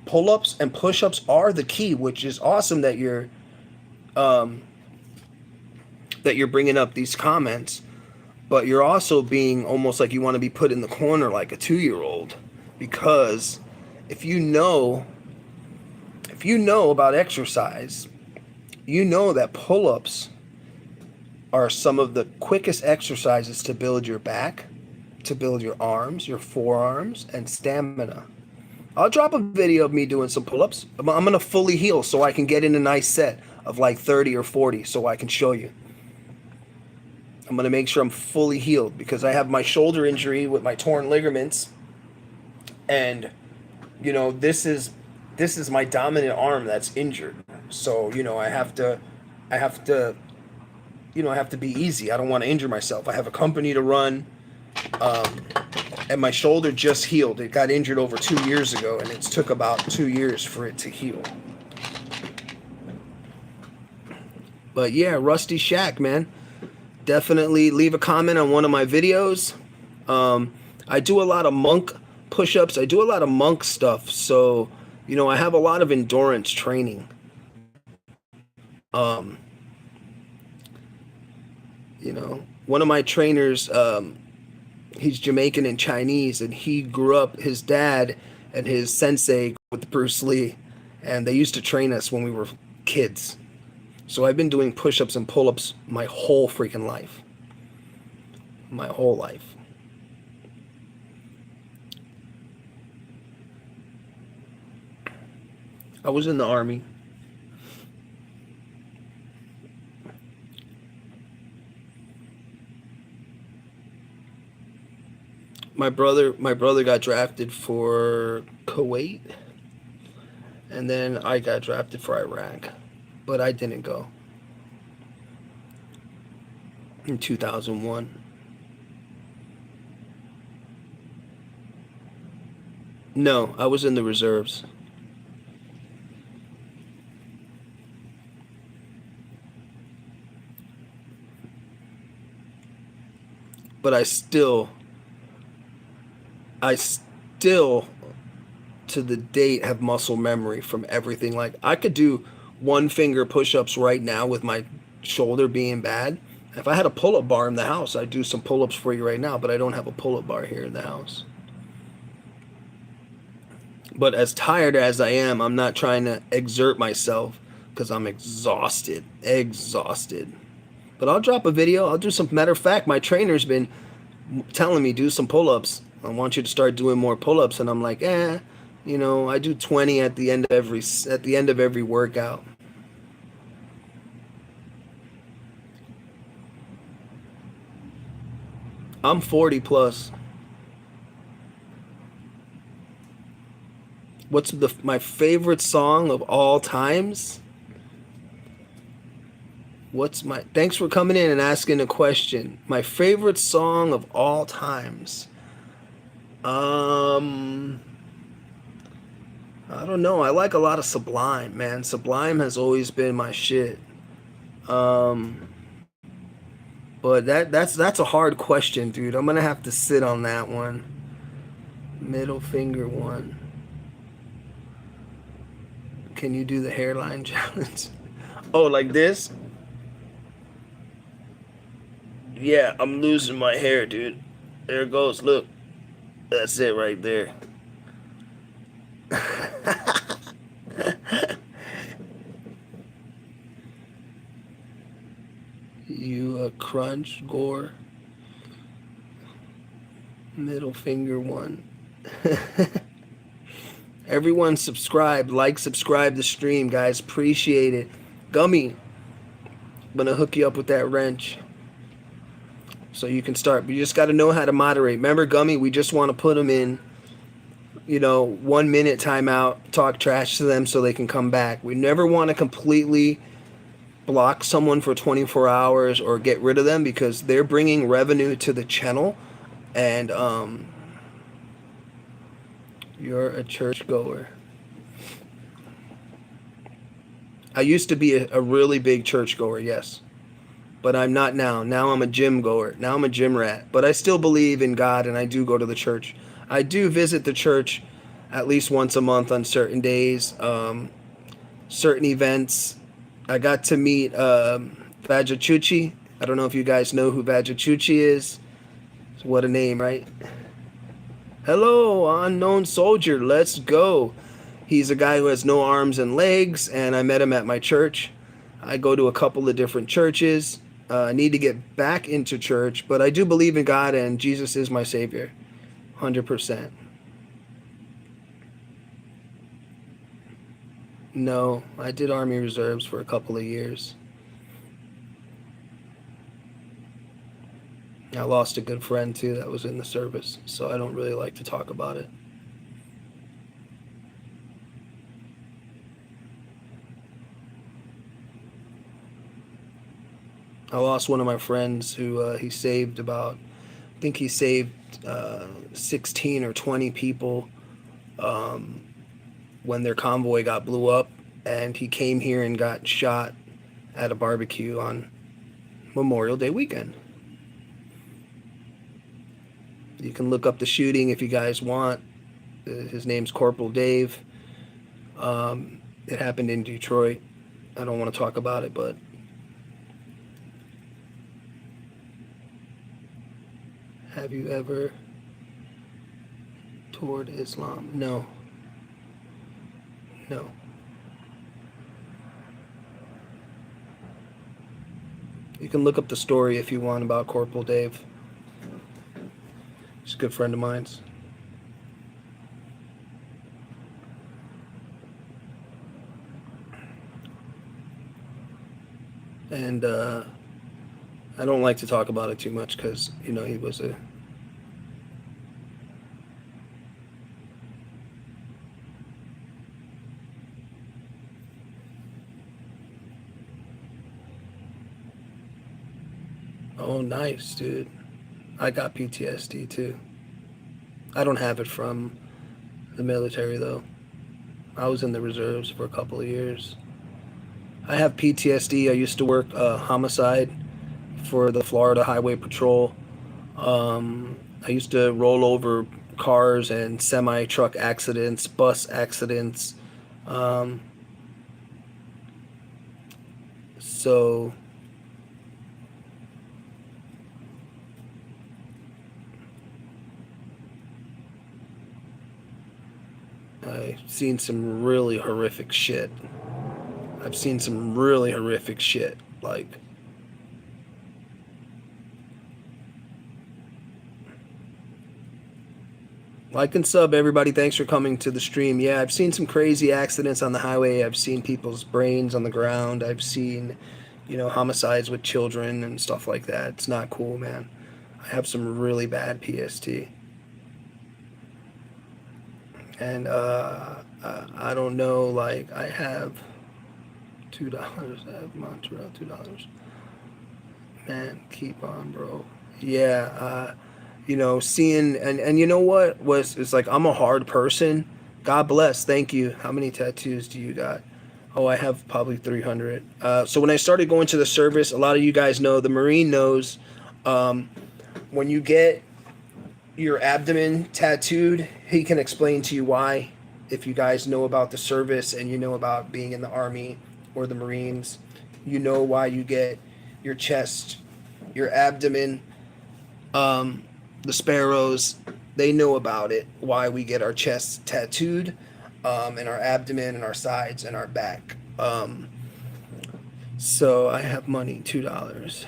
Pull-ups and push-ups are the key, which is awesome that you're bringing up these comments. But you're also being almost like you want to be put in the corner like a 2-year-old. Because if you know about exercise, you know that pull-ups are some of the quickest exercises to build your back, to build your arms, your forearms, and stamina. I'll drop a video of me doing some pull-ups. I'm going to fully heal so I can get in a nice set of like 30 or 40 so I can show you. I'm going to make sure I'm fully healed because I have my shoulder injury with my torn ligaments. And, you know, this is my dominant arm that's injured. So, you know, I have to be easy. I don't want to injure myself. I have a company to run. And my shoulder just healed. It got injured over 2 years ago, and it's took about 2 years for it to heal. But yeah, Rusty Shack, man. Definitely leave a comment on one of my videos. I do a lot of monk push-ups. I do a lot of monk stuff. So, you know, I have a lot of endurance training. You know, one of my trainers, he's Jamaican and Chinese, and he grew up, his dad and his sensei with Bruce Lee, and they used to train us when we were kids. So I've been doing push-ups and pull-ups my whole freaking life. My whole life. I was in the Army. My brother got drafted for Kuwait, and then I got drafted for Iraq, but I didn't go in 2001. No, I was in the reserves. But I still to the date have muscle memory from everything. Like I could do 1 finger push-ups right now with my shoulder being bad. If I had a pull-up bar in the house, I'd do some pull-ups for you right now, but I don't have a pull-up bar here in the house. But as tired as I am, I'm not trying to exert myself because I'm exhausted. But I'll drop a video. I'll do some, matter of fact, my trainer's been telling me do some pull-ups. I want you to start doing more pull-ups, and I'm like, you know, I do 20 at the end of every workout. I'm 40 plus. What's my favorite song of all times? Thanks for coming in and asking a question. My favorite song of all times. I don't know. I like a lot of Sublime, man. Sublime has always been my shit. But that's a hard question, dude. I'm gonna have to sit on that one. Middle finger one. Can you do the hairline challenge? Oh, like this? Yeah, I'm losing my hair, dude. There it goes. Look. That's it right there. You crunch, gore. Middle finger one. Everyone subscribe, subscribe the stream, guys. Appreciate it. Gummy, I'm gonna hook you up with that wrench. So you can start, but you just got to know how to moderate. Remember, Gummy, we just want to put them in, 1 minute timeout, talk trash to them so they can come back. We never want to completely block someone for 24 hours or get rid of them, because they're bringing revenue to the channel. And you're a churchgoer. I used to be a really big churchgoer, yes. But I'm not now. Now I'm a gym goer. Now I'm a gym rat. But I still believe in God, and I do go to the church. I do visit the church at least once a month on certain days, certain events. I got to meet Vajachuchi. I don't know if you guys know who Vajachuchi is. What a name, right? Hello, unknown soldier. Let's go. He's a guy who has no arms and legs, and I met him at my church. I go to a couple of different churches. I need to get back into church, but I do believe in God, and Jesus is my Savior. 100%. No, I did Army Reserves for a couple of years. I lost a good friend, too, that was in the service, so I don't really like to talk about it. I lost one of my friends who he saved about, I think he saved 16 or 20 people when their convoy got blew up, and he came here and got shot at a barbecue on Memorial Day weekend. You can look up the shooting if you guys want. His name's Corporal Dave. It happened in Detroit. I don't want to talk about it, but have you ever toured Islam? No. No. You can look up the story if you want about Corporal Dave. He's a good friend of mine's. And I don't like to talk about it too much because, he was a... Oh, nice, dude. I got PTSD too. I don't have it from the military though. I was in the reserves for a couple of years. I have PTSD. I used to work homicide for the Florida Highway Patrol. I used to roll over cars and semi-truck accidents, bus accidents. So I've seen some really horrific shit. I've seen some really horrific shit. Like and sub, everybody. Thanks for coming to the stream. Yeah, I've seen some crazy accidents on the highway. I've seen people's brains on the ground. I've seen, homicides with children and stuff like that. It's not cool, man. I have some really bad PST. And I don't know, I have $2. I have Montreal $2. Man, keep on, bro. Yeah, seeing, and you know what it's like, I'm a hard person. God bless. Thank you. How many tattoos do you got? Oh, I have probably 300. So when I started going to the service, a lot of you guys know, the Marine knows, when you get your abdomen tattooed, he can explain to you why. If you guys know about the service and you know about being in the Army or the Marines, you know why you get your chest, your abdomen, the sparrows, they know about it, why we get our chests tattooed, and our abdomen and our sides and our back. So I have money, $2.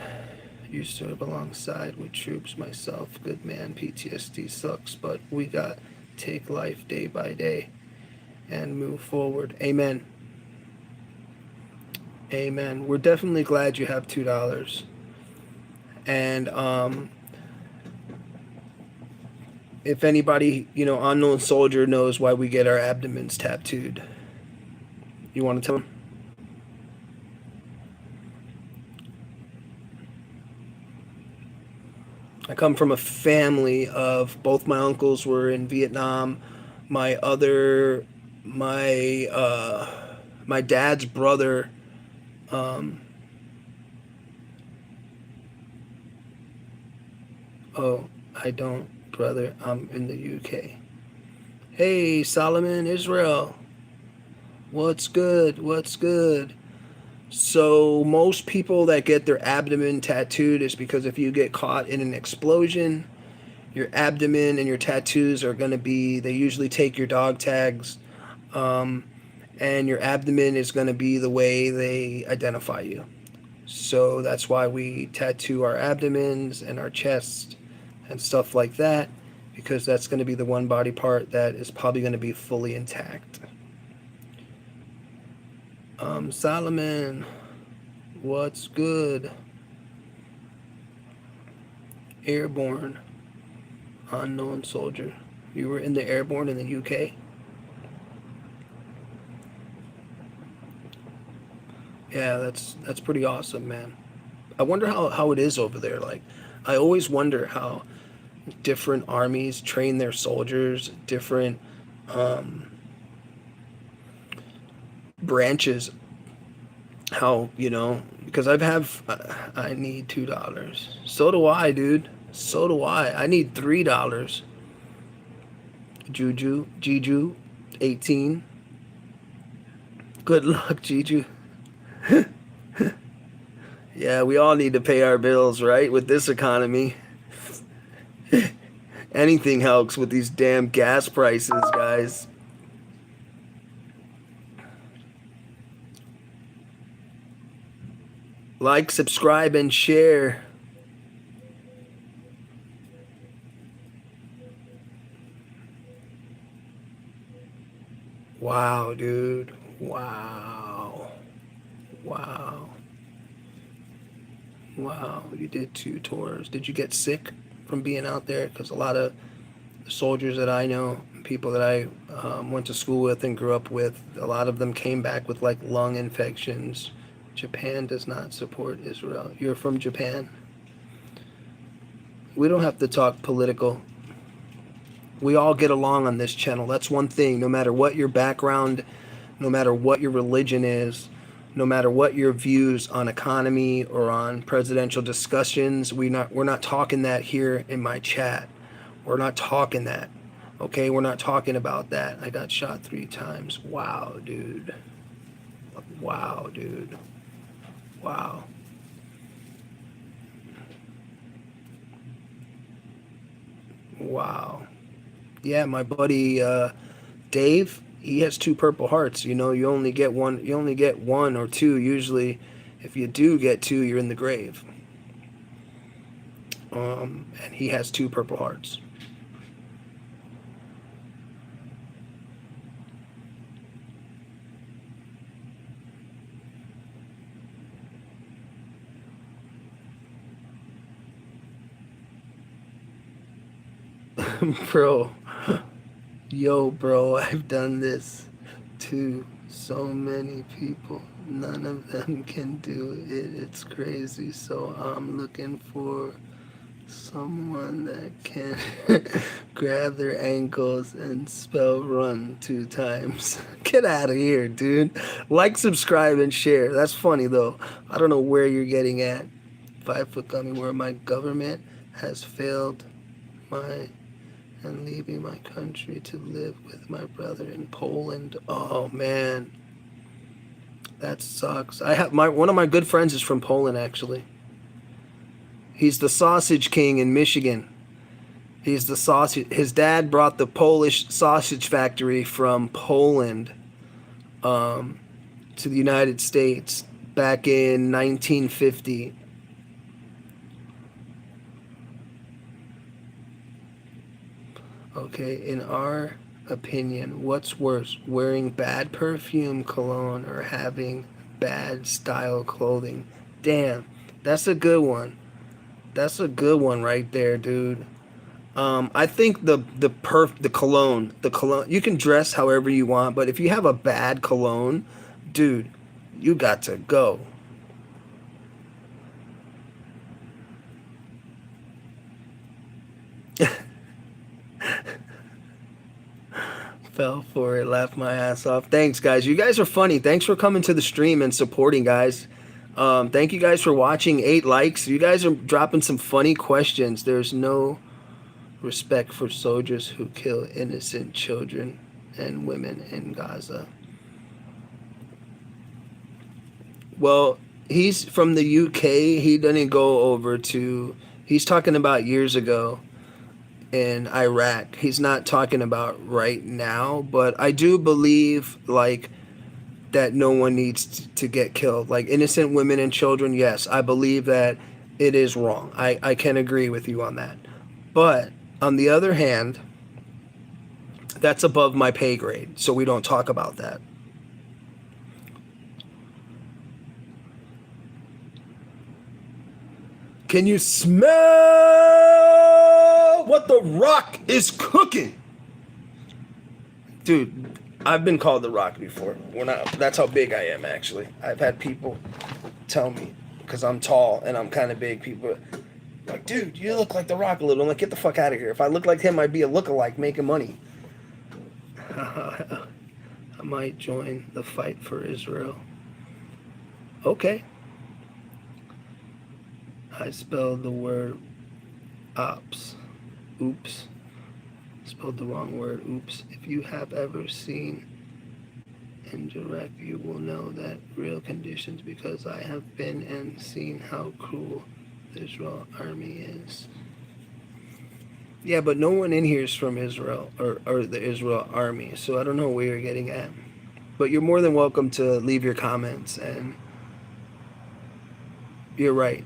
Used to serve alongside with troops myself. Good man, PTSD sucks, but we got take life day by day and move forward. Amen. Amen. We're definitely glad you have $2. And if anybody, unknown soldier knows why we get our abdomens tattooed, you want to tell them? I come from a family of both my uncles were in Vietnam. My other, my dad's brother, um, oh, I don't, brother. I'm in the UK. Hey, Solomon, Israel. What's good? What's good? So most people that get their abdomen tattooed is because if you get caught in an explosion, your abdomen and your tattoos are going to be, they usually take your dog tags, um, and your abdomen is going to be the way they identify you. So that's why we tattoo our abdomens and our chests and stuff like that, because that's going to be the one body part that is probably going to be fully intact. Solomon, what's good? Airborne, unknown soldier. You were in the airborne in the UK? Yeah, that's pretty awesome, man. I wonder how it is over there. Like, I always wonder how different armies train their soldiers, different um, branches. How, because I need $2. So do I, dude. So do I. I need $3. Juju, 18. Good luck, Juju. Yeah, we all need to pay our bills, right? With this economy. Anything helps with these damn gas prices, guys. Like, subscribe, and share. Wow, dude. Wow. Wow. Wow. You did 2 tours. Did you get sick from being out there? Because a lot of the soldiers that I know, people that I went to school with and grew up with, a lot of them came back with like lung infections. Japan does not support Israel. You're from Japan? We don't have to talk political. We all get along on this channel. That's one thing. No matter what your background, no matter what your religion is, no matter what your views on economy or on presidential discussions, we're not talking that here in my chat. We're not talking that. Okay, we're not talking about that. I got shot 3 times. Wow, dude. Wow, dude. Wow. Wow. Yeah, my buddy Dave, he has 2 Purple Hearts. You only get one. You only get 1 or 2 usually. If you do get 2, you're in the grave. And he has 2 Purple Hearts. Bro, bro, I've done this to so many people. None of them can do it. It's crazy. So I'm looking for someone that can grab their ankles and spell run 2 times. Get out of here, dude. Like, subscribe, and share. That's funny, though. I don't know where you're getting at. 5-foot gummy where my government has failed my and leaving my country to live with my brother in Poland. Oh man, that sucks. I have one of my good friends is from Poland actually. He's the sausage king in Michigan. He's the sausage. His dad brought the Polish sausage factory from Poland to the United States back in 1950. Okay, in our opinion, what's worse, wearing bad perfume cologne or having bad style clothing? Damn, that's a good one. That's a good one right there, dude. I think the cologne, you can dress however you want, but if you have a bad cologne, dude, you got to go. Fell for it, laughed my ass off. Thanks, guys. You guys are funny. Thanks for coming to the stream and supporting, guys. Thank you guys for watching. 8 likes. You guys are dropping some funny questions. There's no respect for soldiers who kill innocent children and women in Gaza. Well, he's from the UK. He didn't go over to. He's talking about years ago in Iraq. He's not talking about right now, but I do believe like that no one needs to get killed. Like innocent women and children, yes, I believe that it is wrong. I can agree with you on that. But on the other hand, that's above my pay grade, so we don't talk about that. Can you smell what the Rock is cooking? Dude, I've been called the Rock before. That's how big I am, actually. I've had people tell me, because I'm tall and I'm kind of big, people like, dude, you look like the Rock a little. I'm like, get the fuck out of here. If I look like him, I'd be a lookalike making money. I might join the fight for Israel. Okay. I spelled the word ops. Oops. Spelled the wrong word. Oops. If you have ever seen in direct, you will know that real conditions, because I have been and seen how cruel the Israel army is. Yeah, but no one in here is from Israel or the Israel army, so I don't know where you're getting at. But you're more than welcome to leave your comments, and you're right.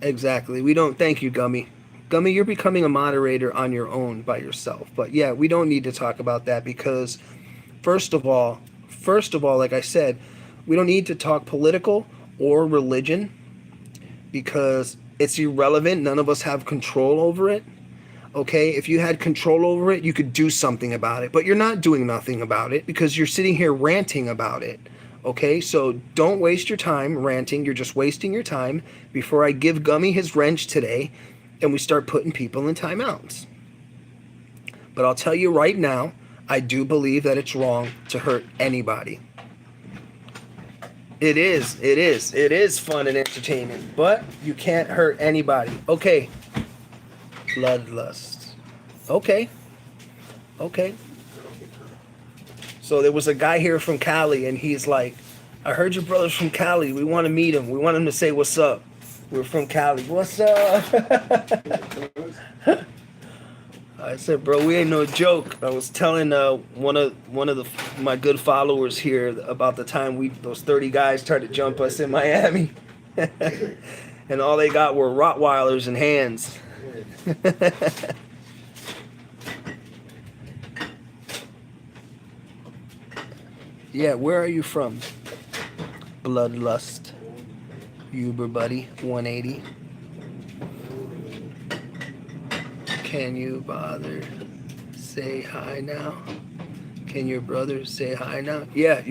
Exactly. We don't. Thank you, Gummy. Gummy, you're becoming a moderator on your own by yourself. But yeah, we don't need to talk about that because, first of all, like I said, we don't need to talk political or religion because it's irrelevant. None of us have control over it. Okay, if you had control over it, you could do something about it. But you're not doing nothing about it because you're sitting here ranting about it. Okay, so don't waste your time ranting. You're just wasting your time before I give Gummy his wrench today and we start putting people in timeouts. But I'll tell you right now, I do believe that it's wrong to hurt anybody. It is fun and entertaining, but you can't hurt anybody. Okay, bloodlust. Okay. So there was a guy here from Cali, and he's like, I heard your brother's from Cali. We want to meet him. We want him to say what's up. We're from Cali. What's up? I said, bro, we ain't no joke. I was telling one of my good followers here about the time those 30 guys tried to jump us in Miami. And all they got were Rottweilers and hands. Yeah, where are you from? Bloodlust. Uber buddy, 180. Can you bother say hi now? Can your brother say hi now? Yeah,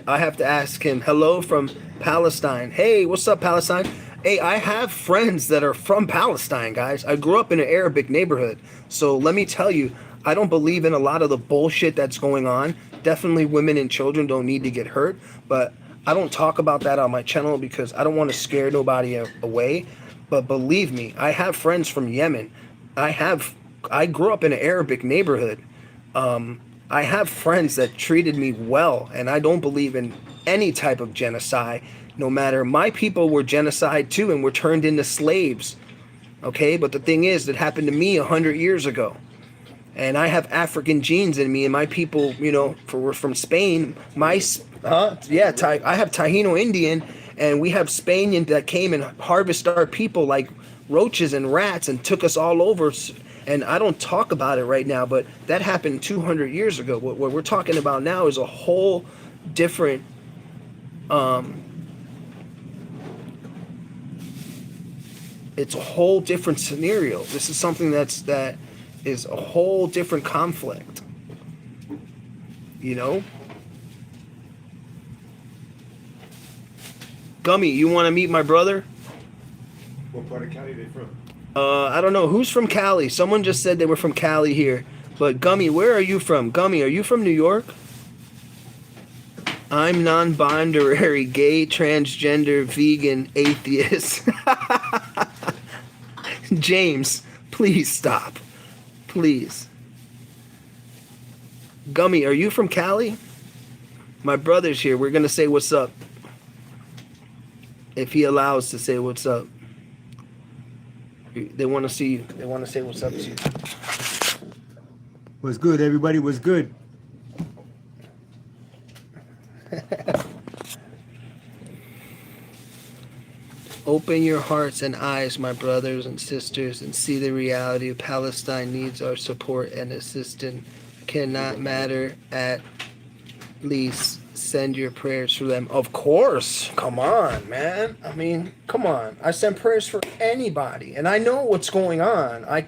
I have to ask him. Hello from Palestine. Hey, what's up, Palestine? Hey, I have friends that are from Palestine, guys. I grew up in an Arabic neighborhood. So let me tell you, I don't believe in a lot of the bullshit that's going on. Definitely women and children don't need to get hurt. But I don't talk about that on my channel because I don't want to scare nobody away. But believe me, I have friends from Yemen. I grew up in an Arabic neighborhood. I have friends that treated me well, and I don't believe in any type of genocide. No matter, my people were genocide too and were turned into slaves. Okay, but the thing is, it happened to me 100 years ago. And I have African genes in me, and my people, we're from Spain. I have Taino Indian, and we have Spanian that came and harvested our people like roaches and rats and took us all over. And I don't talk about it right now, but that happened 200 years ago. What we're talking about now is a whole different it's a whole different scenario. This is something that is a whole different conflict. You know? Gummy, you want to meet my brother? What part of Cali are they from? I don't know. Who's from Cali? Someone just said they were from Cali here. But Gummy, where are you from? Gummy, are you from New York? I'm non-binary, gay, transgender, vegan, atheist. James, please stop. Please. Gummy, are you from Cali? My brother's here. We're going to say what's up. If he allows to say what's up. They want to see you. They want to say what's up to you. What's good, everybody? What's good? Open your hearts and eyes, my brothers and sisters, and see the reality of Palestine needs our support and assistance. Cannot matter, at least send your prayers for them. Of course. Come on, man. I mean, come on. I send prayers for anybody, and I know what's going on. I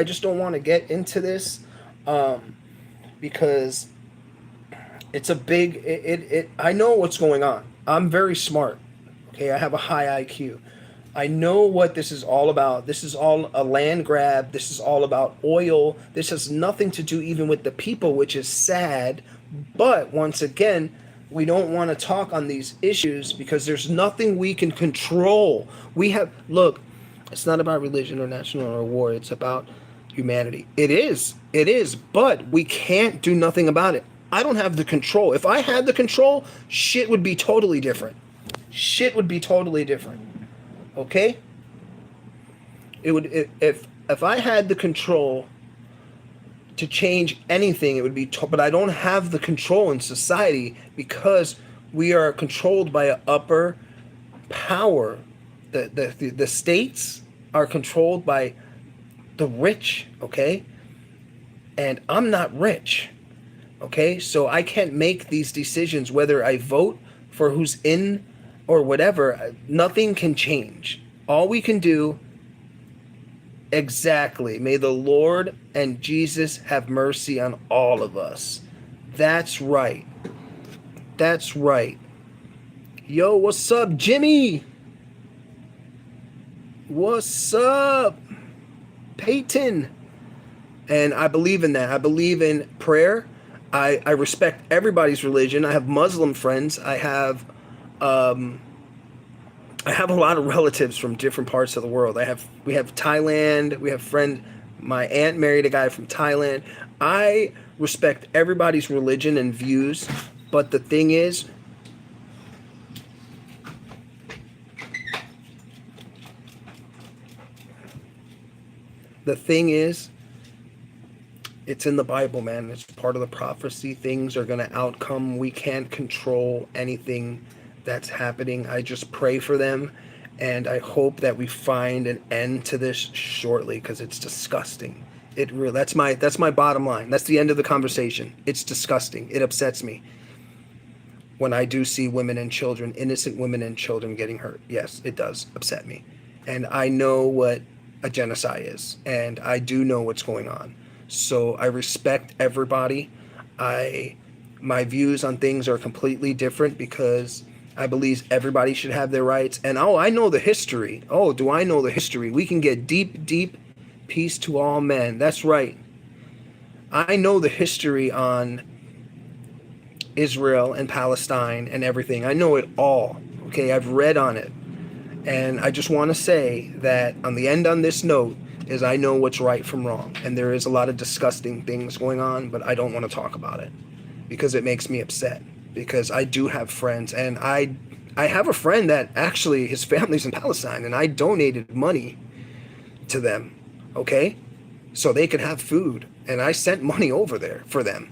just don't want to get into this because it's a big I know what's going on. I'm very smart. Okay, I have a high IQ. I know what this is all about. This is all a land grab. This is all about oil. This has nothing to do even with the people, which is sad. But once again, we don't want to talk on these issues because there's nothing we can control. Look, it's not about religion or national or war. It's about humanity. It is, but we can't do nothing about it. I don't have the control. If I had the control, shit would be totally different. Okay? If I had the control to change anything, it would be but I don't have the control in society because we are controlled by an upper power. The states are controlled by the rich, okay? And I'm not rich. Okay? So I can't make these decisions whether I vote for who's in or whatever. Nothing can change. All we can do, exactly, may the Lord and Jesus have mercy on all of us. That's right. Yo, what's up, Jimmy? What's up, Peyton? And I believe in that. I believe in prayer. I respect everybody's religion. I have Muslim friends. I have a lot of relatives from different parts of the world. We have Thailand. We have friends. My aunt married a guy from Thailand. I respect everybody's religion and views, but the thing is, it's in the Bible, man. It's part of the prophecy. Things are going to outcome. We can't control anything that's happening. I just pray for them, and I hope that we find an end to this shortly because it's disgusting. That's my bottom line. That's the end of the conversation. It's disgusting. It upsets me when I do see women and children, innocent women and children getting hurt. Yes, it does upset me. And I know what a genocide is, and I do know what's going on. So I respect everybody. My views on things are completely different because I believe everybody should have their rights. And I know the history. Oh, do I know the history? We can get deep peace to all men. That's right. I know the history on Israel and Palestine and everything. I know it all. Okay, I've read on it. And I just want to say that on the end on this note is I know what's right from wrong. And there is a lot of disgusting things going on, but I don't want to talk about it because it makes me upset. Because I do have friends, and I have a friend that actually his family's in Palestine, and I donated money to them, okay? So they could have food, and I sent money over there for them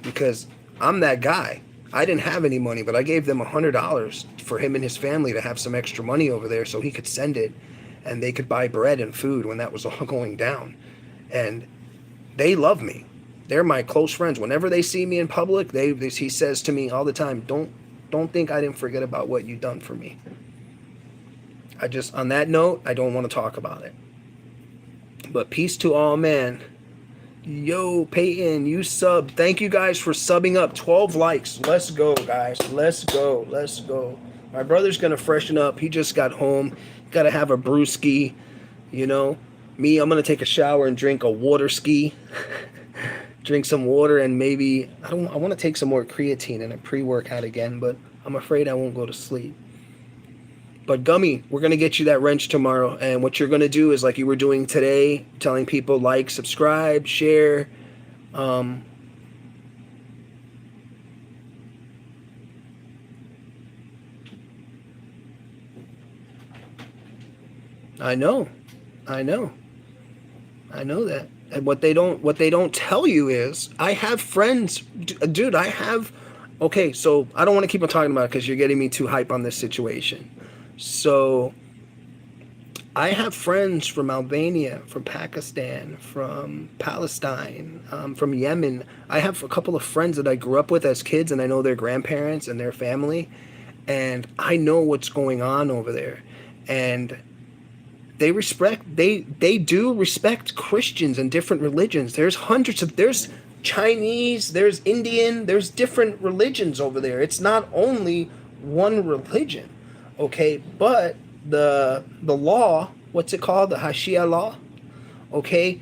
because I'm that guy. I didn't have any money, but I gave them $100 for him and his family to have some extra money over there so he could send it, and they could buy bread and food when that was all going down. And they love me. They're my close friends. Whenever they see me in public, he says to me all the time, don't think I didn't forget about what you done for me. On that note, I don't want to talk about it. But peace to all, man. Yo, Peyton, you sub. Thank you guys for subbing up. 12 likes. Let's go, guys. Let's go. Let's go. My brother's going to freshen up. He just got home. Got to have a brewski. You know, me, I'm going to take a shower and drink a water ski. Drink some water and maybe, I want to take some more creatine and a pre-workout again, but I'm afraid I won't go to sleep. But Gummy, we're going to get you that wrench tomorrow. And what you're going to do is like you were doing today, telling people like, subscribe, share. I know that. And what they don't tell you is I have friends, dude, okay, so I don't want to keep on talking about it because you're getting me too hype on this situation. So I have friends from Albania, from Pakistan, from Palestine, from Yemen. I have a couple of friends that I grew up with as kids, and I know their grandparents and their family, and I know what's going on over there. And they do respect Christians and different religions. There's Chinese, there's Indian, there's different religions over there. It's not only one religion. Okay, but the law, what's it called? The Hashia law. Okay,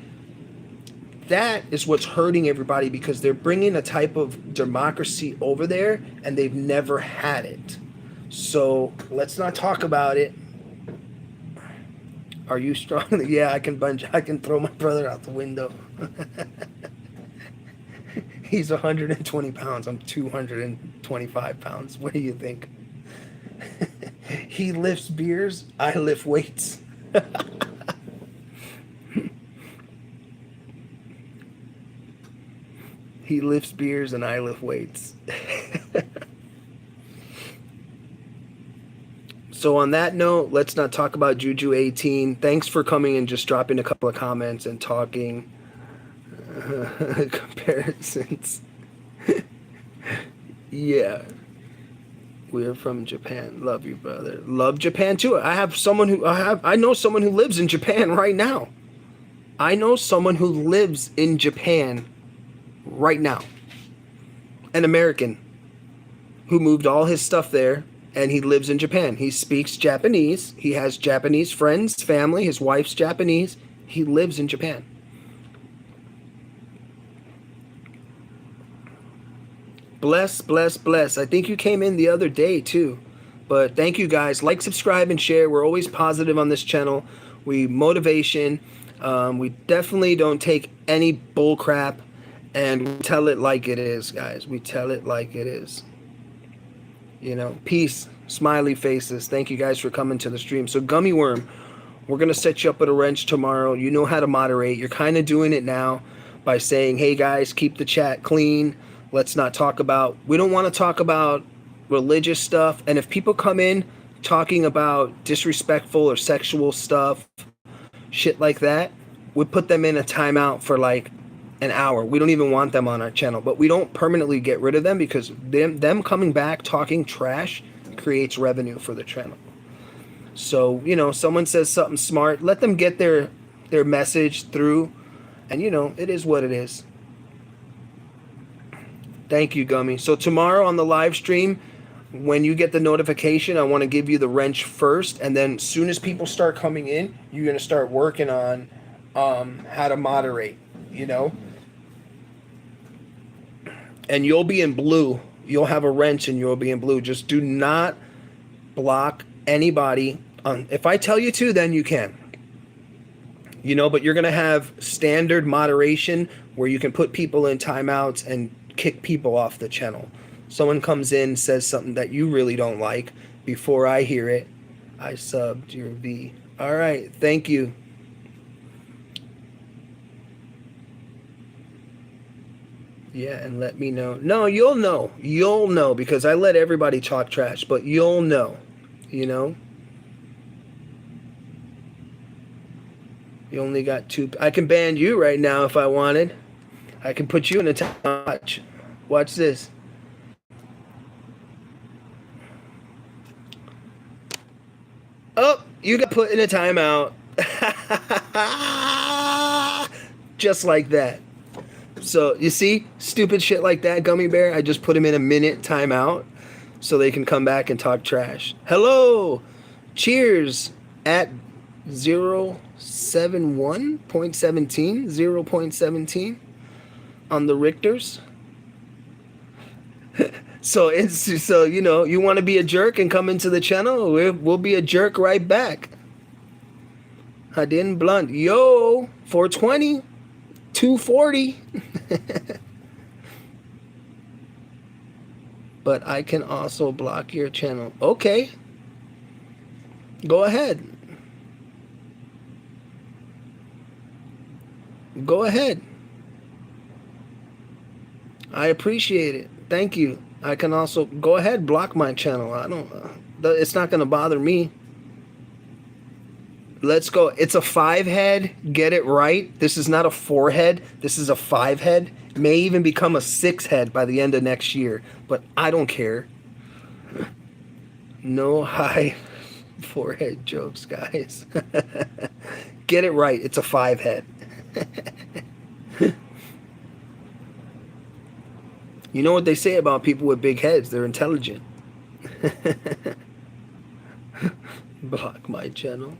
that is what's hurting everybody because they're bringing a type of democracy over there and they've never had it. So let's not talk about it. Are you strong? Yeah, I can throw my brother out the window. He's 120 pounds. I'm 225 pounds. What do you think? He lifts beers, I lift weights. He lifts beers and I lift weights. So on that note, let's not talk about Juju 18. Thanks for coming and just dropping a couple of comments and talking comparisons. Yeah. We're from Japan. Love you, brother. Love Japan too. I know someone who lives in Japan right now. I know someone who lives in Japan right now. An American who moved all his stuff there and he lives in Japan. He speaks Japanese. He has Japanese friends, family. His wife's Japanese. He lives in Japan. Bless, bless, bless. I think you came in the other day too. But thank you guys. Like, subscribe, and share. We're always positive on this channel. We motivation. We definitely don't take any bull crap. And we tell it like it is, guys. We tell it like it is. You know, peace, smiley faces. Thank you guys for coming to the stream. So Gummy Worm, we're going to set you up with a wrench tomorrow. You know how to moderate. You're kind of doing it now by saying, hey guys, keep the chat clean. Let's not talk about, we don't want to talk about religious stuff. And if people come in talking about disrespectful or sexual stuff, shit like that, we put them in a timeout for like an hour. We don't even want them on our channel, but we don't permanently get rid of them because them coming back talking trash creates revenue for the channel. So, you know, someone says something smart, let them get their message through, and you know, it is what it is. Thank you, Gummy. So tomorrow on the live stream, when you get the notification, I want to give you the wrench first, and then as soon as people start coming in, you're going to start working on how to moderate, you know? And you'll be in blue. You'll have a wrench and you'll be in blue. Just do not block anybody. If I tell you to, then you can. You know, but you're going to have standard moderation where you can put people in timeouts and kick people off the channel. Someone comes in, says something that you really don't like. Before I hear it, I subbed your V. All right, thank you. Yeah, and let me know. No, you'll know. You'll know because I let everybody talk trash, but you'll know, you know? You only got two. I can ban you right now if I wanted. I can put you in a touch. Watch this. Oh, You got put in a timeout. Just like that. So, you see? Stupid shit like that, Gummy Bear. I just put him in a minute timeout so they can come back and talk trash. Hello! Cheers at 0.17, 0.17 on the Richters. So you want to be a jerk and come into the channel, we'll be a jerk right back. I didn't blunt. Yo, 420, 240. But I can also block your channel. Okay. Go ahead. Go ahead. I appreciate it. Thank you. I can also go ahead, block my channel. It's not going to bother me. Let's go. It's a 5 head. Get it right. This is not a 4 head. This is a 5 head. May even become a 6 head by the end of next year. But I don't care. No high forehead jokes, guys. Get it right. It's a 5 head. You know what they say about people with big heads? They're intelligent. Block my channel.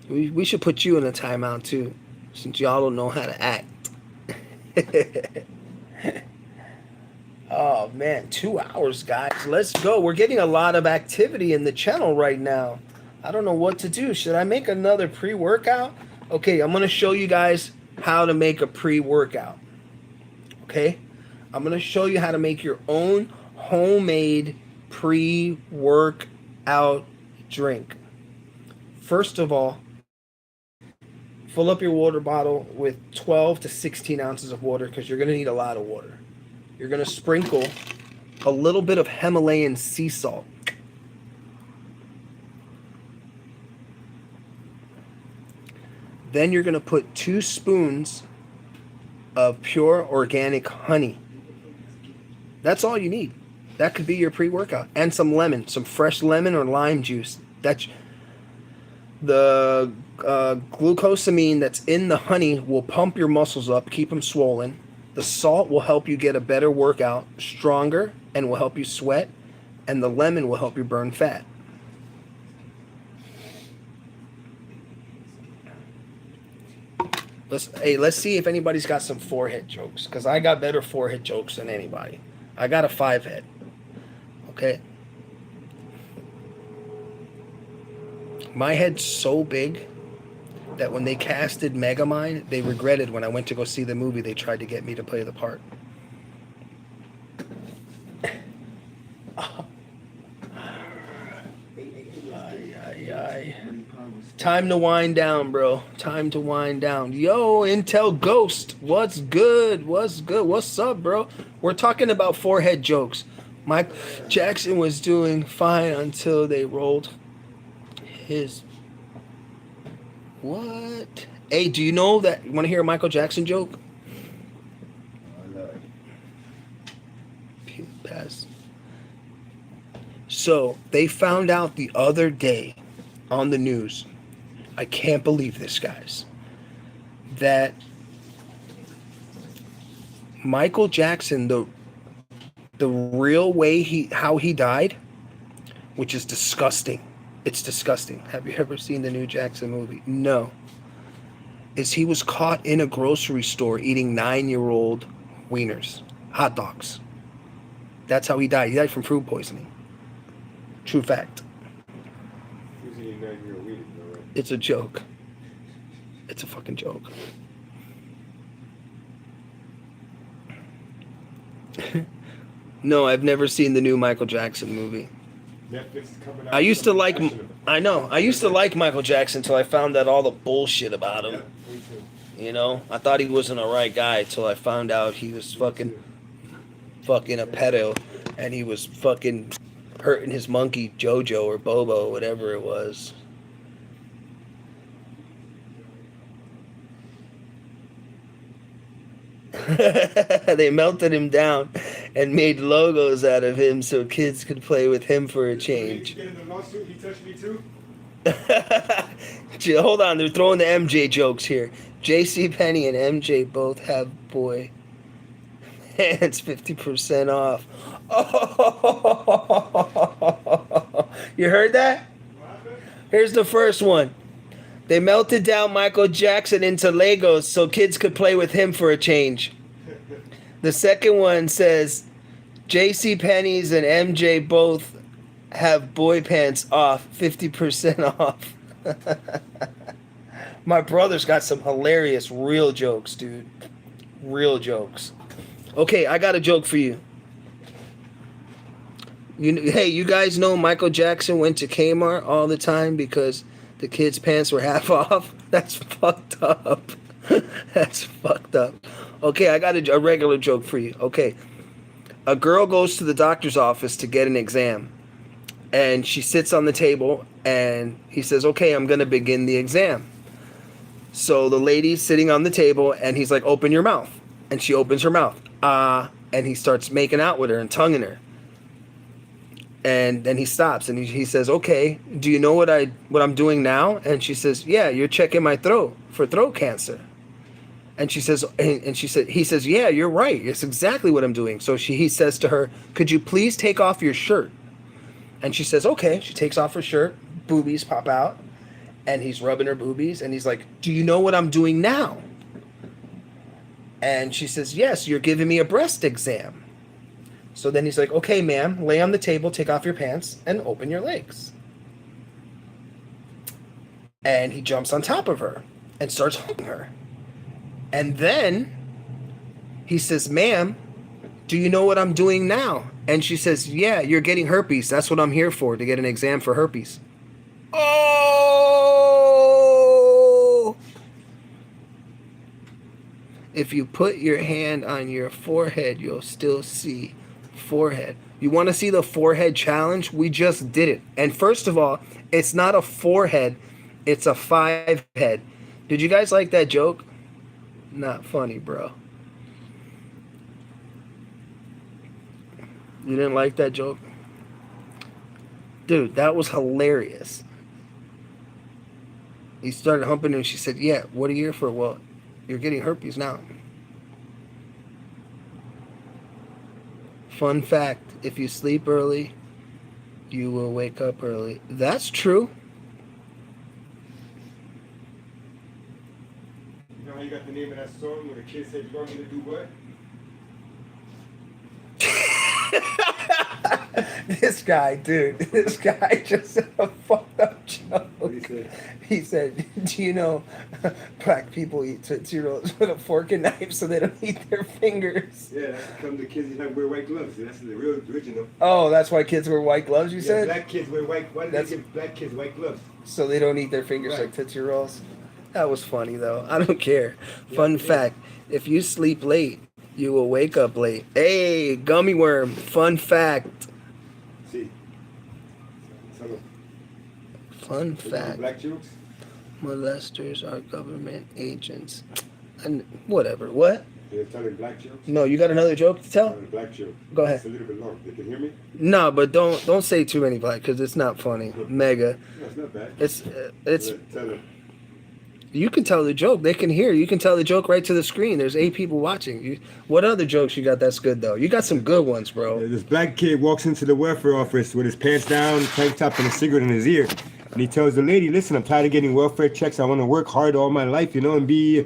We should put you in a timeout too, since y'all don't know how to act. Oh man, 2 hours, guys. Let's go. We're getting a lot of activity in the channel right now. I don't know what to do. Should I make another pre-workout? Okay, I'm going to show you guys how to make a pre-workout. Okay? I'm going to show you how to make your own homemade pre-workout drink. First of all, fill up your water bottle with 12 to 16 ounces of water because you're going to need a lot of water. You're going to sprinkle a little bit of Himalayan sea salt. Then you're going to put 2 spoons of pure organic honey. That's all you need. That could be your pre-workout. And some lemon, some fresh lemon or lime juice. That's the glucosamine that's in the honey will pump your muscles up, keep them swollen. The salt will help you get a better workout, stronger, and will help you sweat. And the lemon will help you burn fat. Let's see if anybody's got some forehead jokes, because I got better forehead jokes than anybody. I got a 5 head. Okay. My head's so big that when they casted Megamind, they regretted when I went to go see the movie, they tried to get me to play the part. Time to wind down, bro. Time to wind down. Yo, Intel Ghost. What's good? What's good? What's up, bro? We're talking about forehead jokes. Mike Jackson was doing fine until they rolled his... What? Hey, do you know that... You want to hear a Michael Jackson joke? Pass. So, they found out the other day on the news... I can't believe this, guys, that Michael Jackson, the real way how he died, which is disgusting. It's disgusting. Have you ever seen the new Jackson movie? No. Is he was caught in a grocery store eating 9-year-old wieners, hot dogs. That's how he died. He died from food poisoning. True fact. It's a joke. It's a fucking joke. No, I've never seen the new Michael Jackson movie. Netflix is coming out. I used to like Michael Jackson until I found out all the bullshit about him. Yeah, me too. You know, I thought he wasn't a right guy until I found out he was fucking a pedo, and he was fucking hurting his monkey Jojo or Bobo, whatever it was. They melted him down and made logos out of him so kids could play with him for a change. Did you get in the lawsuit? He touched me too? Hold on, they're throwing the MJ jokes here. JC Penney and MJ both have boy hands 50% off. Oh, you heard that? Here's the first one. They melted down Michael Jackson into Legos so kids could play with him for a change. The second one says JC Penney's and MJ both have boy pants off, 50% off. My brother's got some hilarious real jokes, dude. Real jokes. Okay, I got a joke for you. Hey, you guys know Michael Jackson went to Kmart all the time because the kids' pants were half off? That's fucked up. That's fucked up. Okay, I got a regular joke for you. Okay. A girl goes to the doctor's office to get an exam. And she sits on the table and he says, okay, I'm going to begin the exam. So the lady's sitting on the table and he's like, open your mouth. And she opens her mouth. And he starts making out with her and tonguing her. And then he stops and he says, okay, do you know what I'm doing now? And she says, yeah, you're checking my throat for throat cancer. And he says, yeah, you're right. It's exactly what I'm doing. So he says to her, could you please take off your shirt? And she says, okay. She takes off her shirt, boobies pop out, and he's rubbing her boobies, and he's like, do you know what I'm doing now? And she says, yes, you're giving me a breast exam. So then he's like, okay, ma'am, lay on the table, take off your pants, and open your legs. And he jumps on top of her and starts humping her. And then he says, ma'am, do you know what I'm doing now? And she says, yeah, you're getting herpes. That's what I'm here for, to get an exam for herpes. Oh! If you put your hand on your forehead, you'll still see forehead. You want to see the forehead challenge? We just did it. And first of all, it's not a forehead, it's a 5 head. Did you guys like that joke? Not funny, bro. You didn't like that joke? Dude, that was hilarious. He started humping her and she said, yeah, what are you here for? Well, you're getting herpes now. Fun fact, if you sleep early, you will wake up early. That's true. You know how you got the name of that song where the kid said, you want me to do what? This guy just said a fucked up joke. What he said? He said, do you know black people eat Tootsie Rolls with a fork and knife so they don't eat their fingers? Yeah, that's come the kids that wear white gloves. That's the real original. Oh, that's why kids wear white gloves, you said? Black kids wear white. Why do they give black kids white gloves? So they don't eat their fingers Right. like Tootsie Rolls? That was funny, though. I don't care. Fun fact, if you sleep late, you will wake up late. Hey, gummy worm. Fun fact. See. Fun fact. Black jokes? Molesters are government agents. And whatever. What? They're telling black jokes? No, you got another joke to tell? Black joke. Go ahead. It's a little bit long. They can hear me? No, but don't say too many black because it's not funny. Mega. No, it's not bad. It's Tell them. you can tell the joke. They can hear. You can tell the joke right to the screen. There's 8 people watching. What other jokes you got that's good though? You got some good ones, bro. This black kid walks into the welfare office with his pants down, tank top, and a cigarette in his ear. And he tells the lady, listen, I'm tired of getting welfare checks. I want to work hard all my life, and be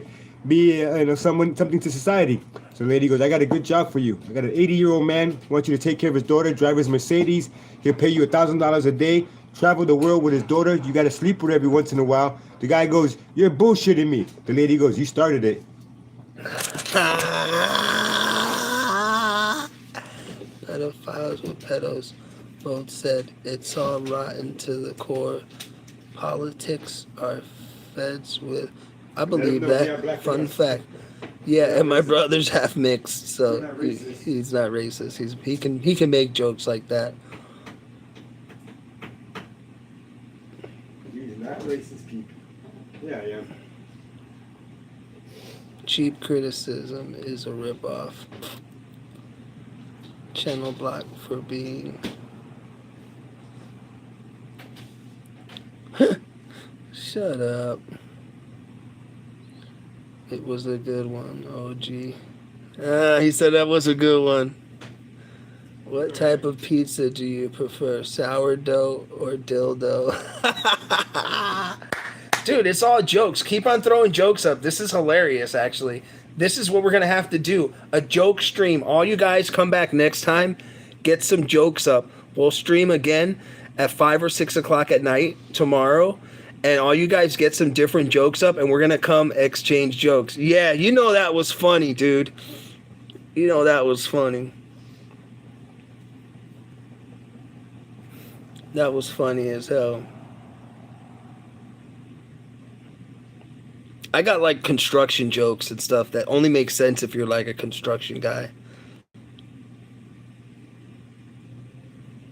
something to society. So the lady goes, I got a good job for you. I got an 80-year-old man, wants you to take care of his daughter, drive his Mercedes. He'll pay you $1,000 a day, travel the world with his daughter. You got to sleep with her every once in a while. The guy goes, you're bullshitting me. The lady goes, you started it. Pedophiles with pedos both said it's all rotten to the core. Politics are feds with. I believe that. Fun fact. Yeah, and my brother's half mixed, so he's not racist. He can make jokes like that. He's not racist, people. Yeah, I am. Cheap criticism is a ripoff. Channel block for being Shut up. It was a good one, OG. He said that was a good one. What type of pizza do you prefer, sourdough or dildo? Dude, it's all jokes. Keep on throwing jokes up. This is hilarious, actually. This is what we're going to have to do. A joke stream. All you guys come back next time. Get some jokes up. We'll stream again at 5 or 6 o'clock at night tomorrow. And all you guys get some different jokes up. And we're going to come exchange jokes. Yeah, you know that was funny, dude. You know that was funny. That was funny as hell. I got like construction jokes and stuff that only make sense if you're like a construction guy.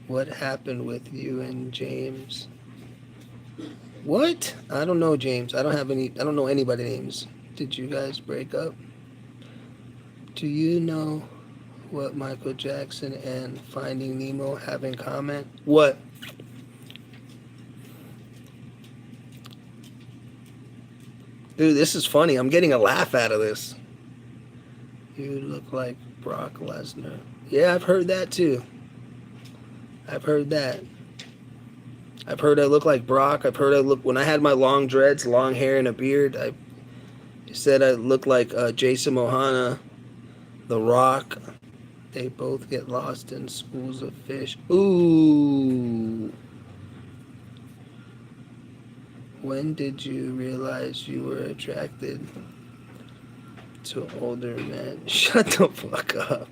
What happened with you and James? What? I don't know, James. I don't know anybody's names. Did you guys break up? Do you know what Michael Jackson and Finding Nemo have in common? What? Dude, this is funny. I'm getting a laugh out of this. You look like Brock Lesnar. Yeah, I've heard that too. I've heard that. I've heard I look like Brock. I've heard I look, when I had my long dreads, long hair, and a beard, I said I look like Jason Mohana, The Rock. They both get lost in schools of fish. Ooh. When did you realize you were attracted to older men? Shut the fuck up.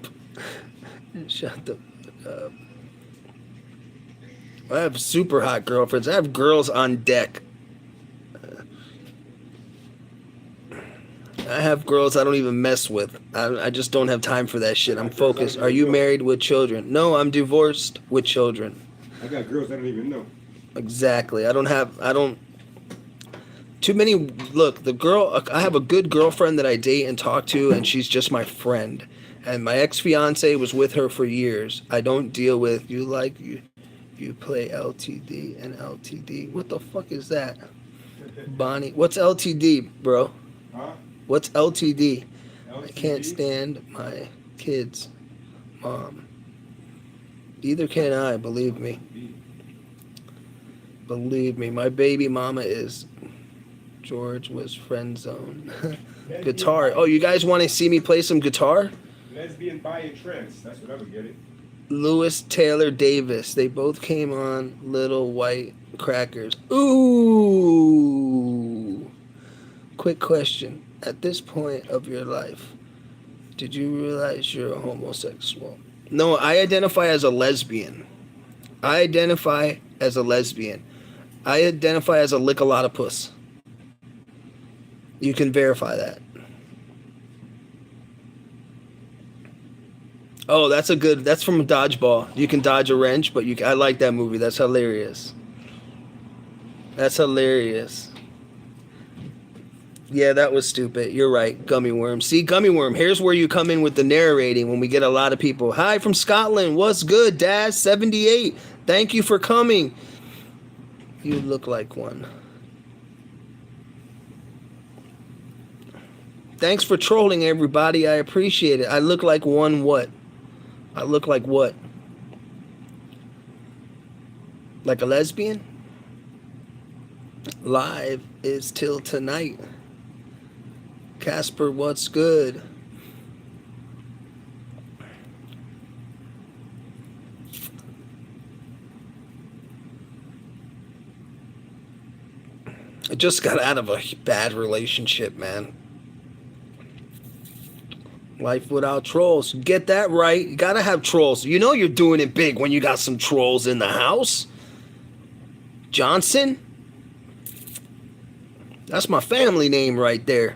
Shut the fuck up. I have super hot girlfriends. I have girls on deck. I have girls I don't even mess with. I just don't have time for that shit. I'm focused. Are you married with children? No, I'm divorced with children. I got girls I don't even know. Exactly. I don't too many. Look, I have a good girlfriend that I date and talk to, and she's just my friend. And my ex-fiance was with her for years. I don't deal with you play LTD and LTD. What the fuck is that? Bonnie, what's LTD, bro? Huh? What's LTD? LTD? I can't stand my kids, mom. Either can I, believe me. Believe me, my baby mama is. George was friend zone. Guitar. Oh, you guys want to see me play some guitar? Lesbian, bi, and trans. That's what I would get it. Lewis Taylor Davis. They both came on Little White Crackers. Ooh. Quick question. At this point of your life, did you realize you're a homosexual? No, I identify as a lesbian. I identify as a lesbian. I identify as a lick-a-lot-of-puss. You can verify that. Oh, that's from Dodgeball. You can dodge a wrench, but I like that movie. That's hilarious. That's hilarious. Yeah, that was stupid. You're right. Gummy Worm. See, Gummy Worm, here's where you come in with the narrating when we get a lot of people. Hi from Scotland. What's good, Daz? 78. Thank you for coming. You look like one. Thanks for trolling, everybody. I appreciate it. I look like one what? I look like what? Like a lesbian? Live is till tonight. Casper, what's good? I just got out of a bad relationship, man. Life without trolls. Get that right. You gotta have trolls. You know you're doing it big when you got some trolls in the house. Johnson? That's my family name right there.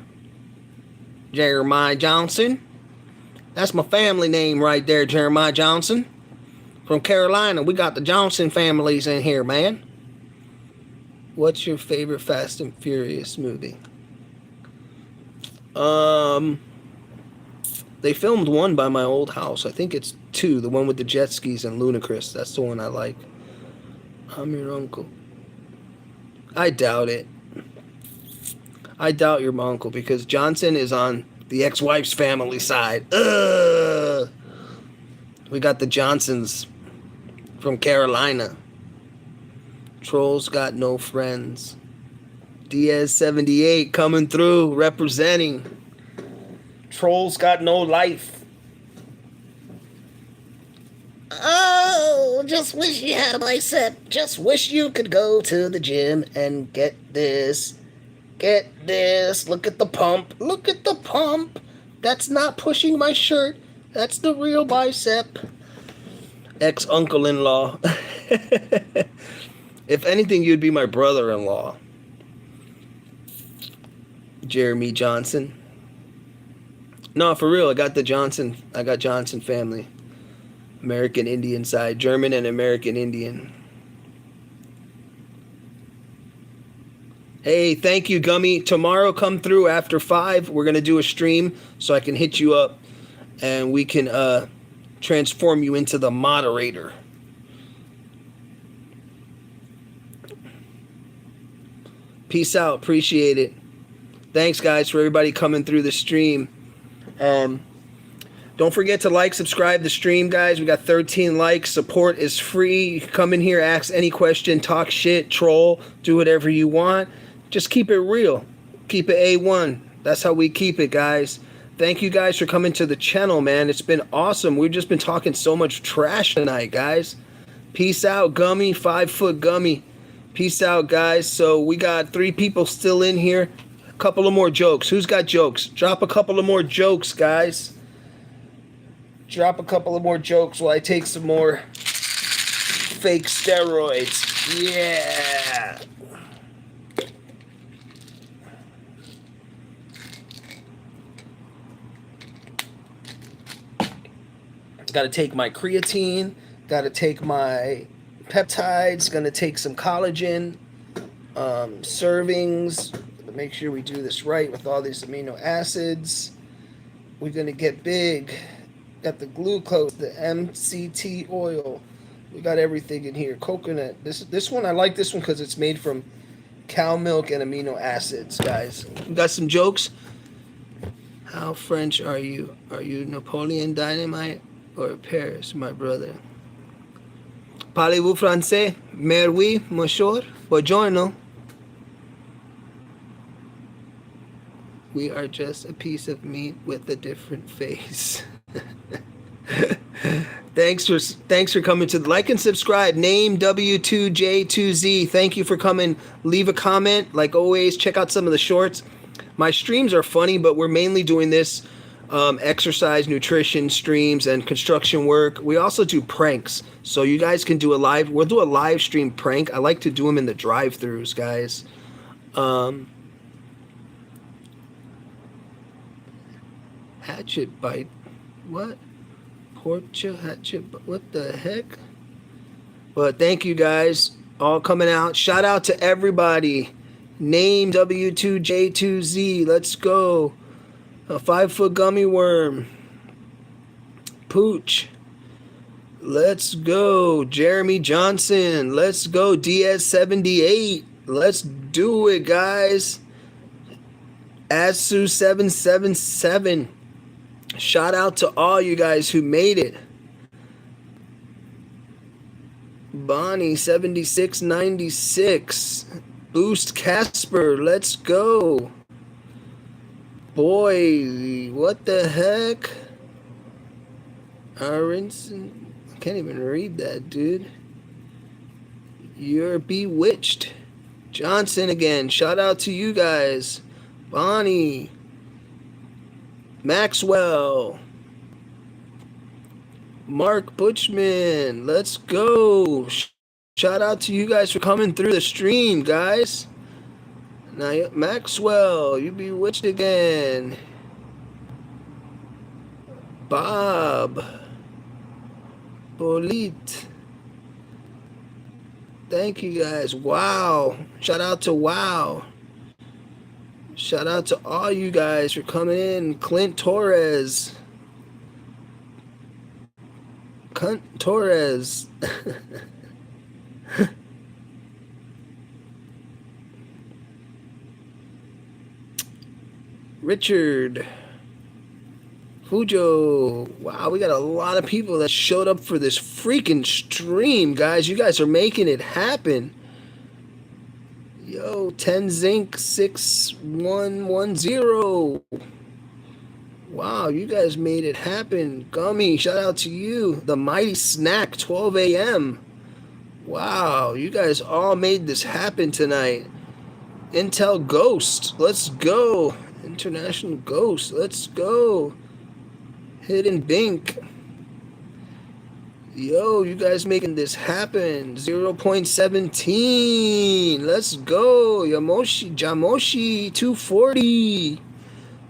Jeremiah Johnson. That's my family name right there, Jeremiah Johnson. From Carolina, we got the Johnson families in here, man. What's your favorite Fast and Furious movie? They filmed one by my old house. I think it's 2, the one with the jet skis and Ludacris. That's the one I like. I'm your uncle. I doubt it. I doubt you're my uncle because Johnson is on the ex-wife's family side. Ugh. We got the Johnsons from Carolina. Trolls got no friends. Diaz 78 coming through, representing. Trolls got no life. Oh, just wish you had a bicep. Just wish you could go to the gym and get this. Get this. Look at the pump. Look at the pump. That's not pushing my shirt. That's the real bicep. Ex-uncle-in-law. If anything, you'd be my brother-in-law. Jeremy Johnson. No, for real, I got Johnson family. American Indian side. German and American Indian. Hey, thank you, Gummy. Tomorrow come through after 5. We're going to do a stream so I can hit you up and we can transform you into the moderator. Peace out. Appreciate it. Thanks, guys, for everybody coming through the stream. Don't forget to like, subscribe the stream, guys. We got 13 likes. Support is free. You can come in here, ask any question, talk shit, troll, do whatever you want. Just keep it real. Keep it A1. That's how we keep it, guys. Thank you guys for coming to the channel, man. It's been awesome. We've just been talking so much trash tonight, guys. Peace out, Gummy. 5 foot Gummy. Peace out, guys. So we got 3 people still in here. A couple of more jokes. Who's got jokes? Drop a couple of more jokes, guys. Drop a couple of more jokes while I take some more fake steroids. Yeah. Got to take my creatine. Got to take my peptides. Going to take some collagen. Servings. Make sure we do this right with all these amino acids. We're going to get big. Got the glucose, the MCT oil. We got everything in here. Coconut. This one, I like this one because it's made from cow milk and amino acids, guys. We got some jokes. How French are you? Are you Napoleon Dynamite or Paris, my brother? Parlez-vous français? Mais oui, monsieur. Buongiorno. We are just a piece of meat with a different face. Thanks for coming to the like and subscribe. Name W2J2Z. Thank you for coming. Leave a comment. Like always, check out some of the shorts. My streams are funny, but we're mainly doing this exercise, nutrition streams, and construction work. We also do pranks, so you guys can do we'll do a live stream prank. I like to do them in the drive-thrus, guys. Hatchet bite. What? Portia hatchet. What the heck? But thank you guys. All coming out. Shout out to everybody. Name W2J2Z. Let's go. A 5 foot gummy worm. Pooch. Let's go. Jeremy Johnson. Let's go. DS78. Let's do it, guys. Asu777. Shout out to all you guys who made it. Bonnie 7696. Boost Casper. Let's go. Boy, what the heck? Aronson. I can't even read that, dude. You're bewitched. Johnson again. Shout out to you guys. Bonnie. Maxwell. Mark Butchman. Let's go. Shout out to you guys for coming through the stream, guys. Now, Maxwell, you bewitched again. Bob. Bolit. Thank you guys. Wow. Shout out to Wow. Shout out to all you guys for coming in. Clint Torres. Cunt Torres. Richard, Fujo. Wow, we got a lot of people that showed up for this freaking stream, guys. You guys are making it happen. Yo, 10 Zinc 6110. Wow, you guys made it happen. Gummy, shout out to you. The Mighty Snack, 12 a.m. Wow, you guys all made this happen tonight. Intel Ghost, let's go. International Ghost, let's go. Hidden Bink. Yo, you guys making this happen. 0.17. Let's go. Jamoshi 240.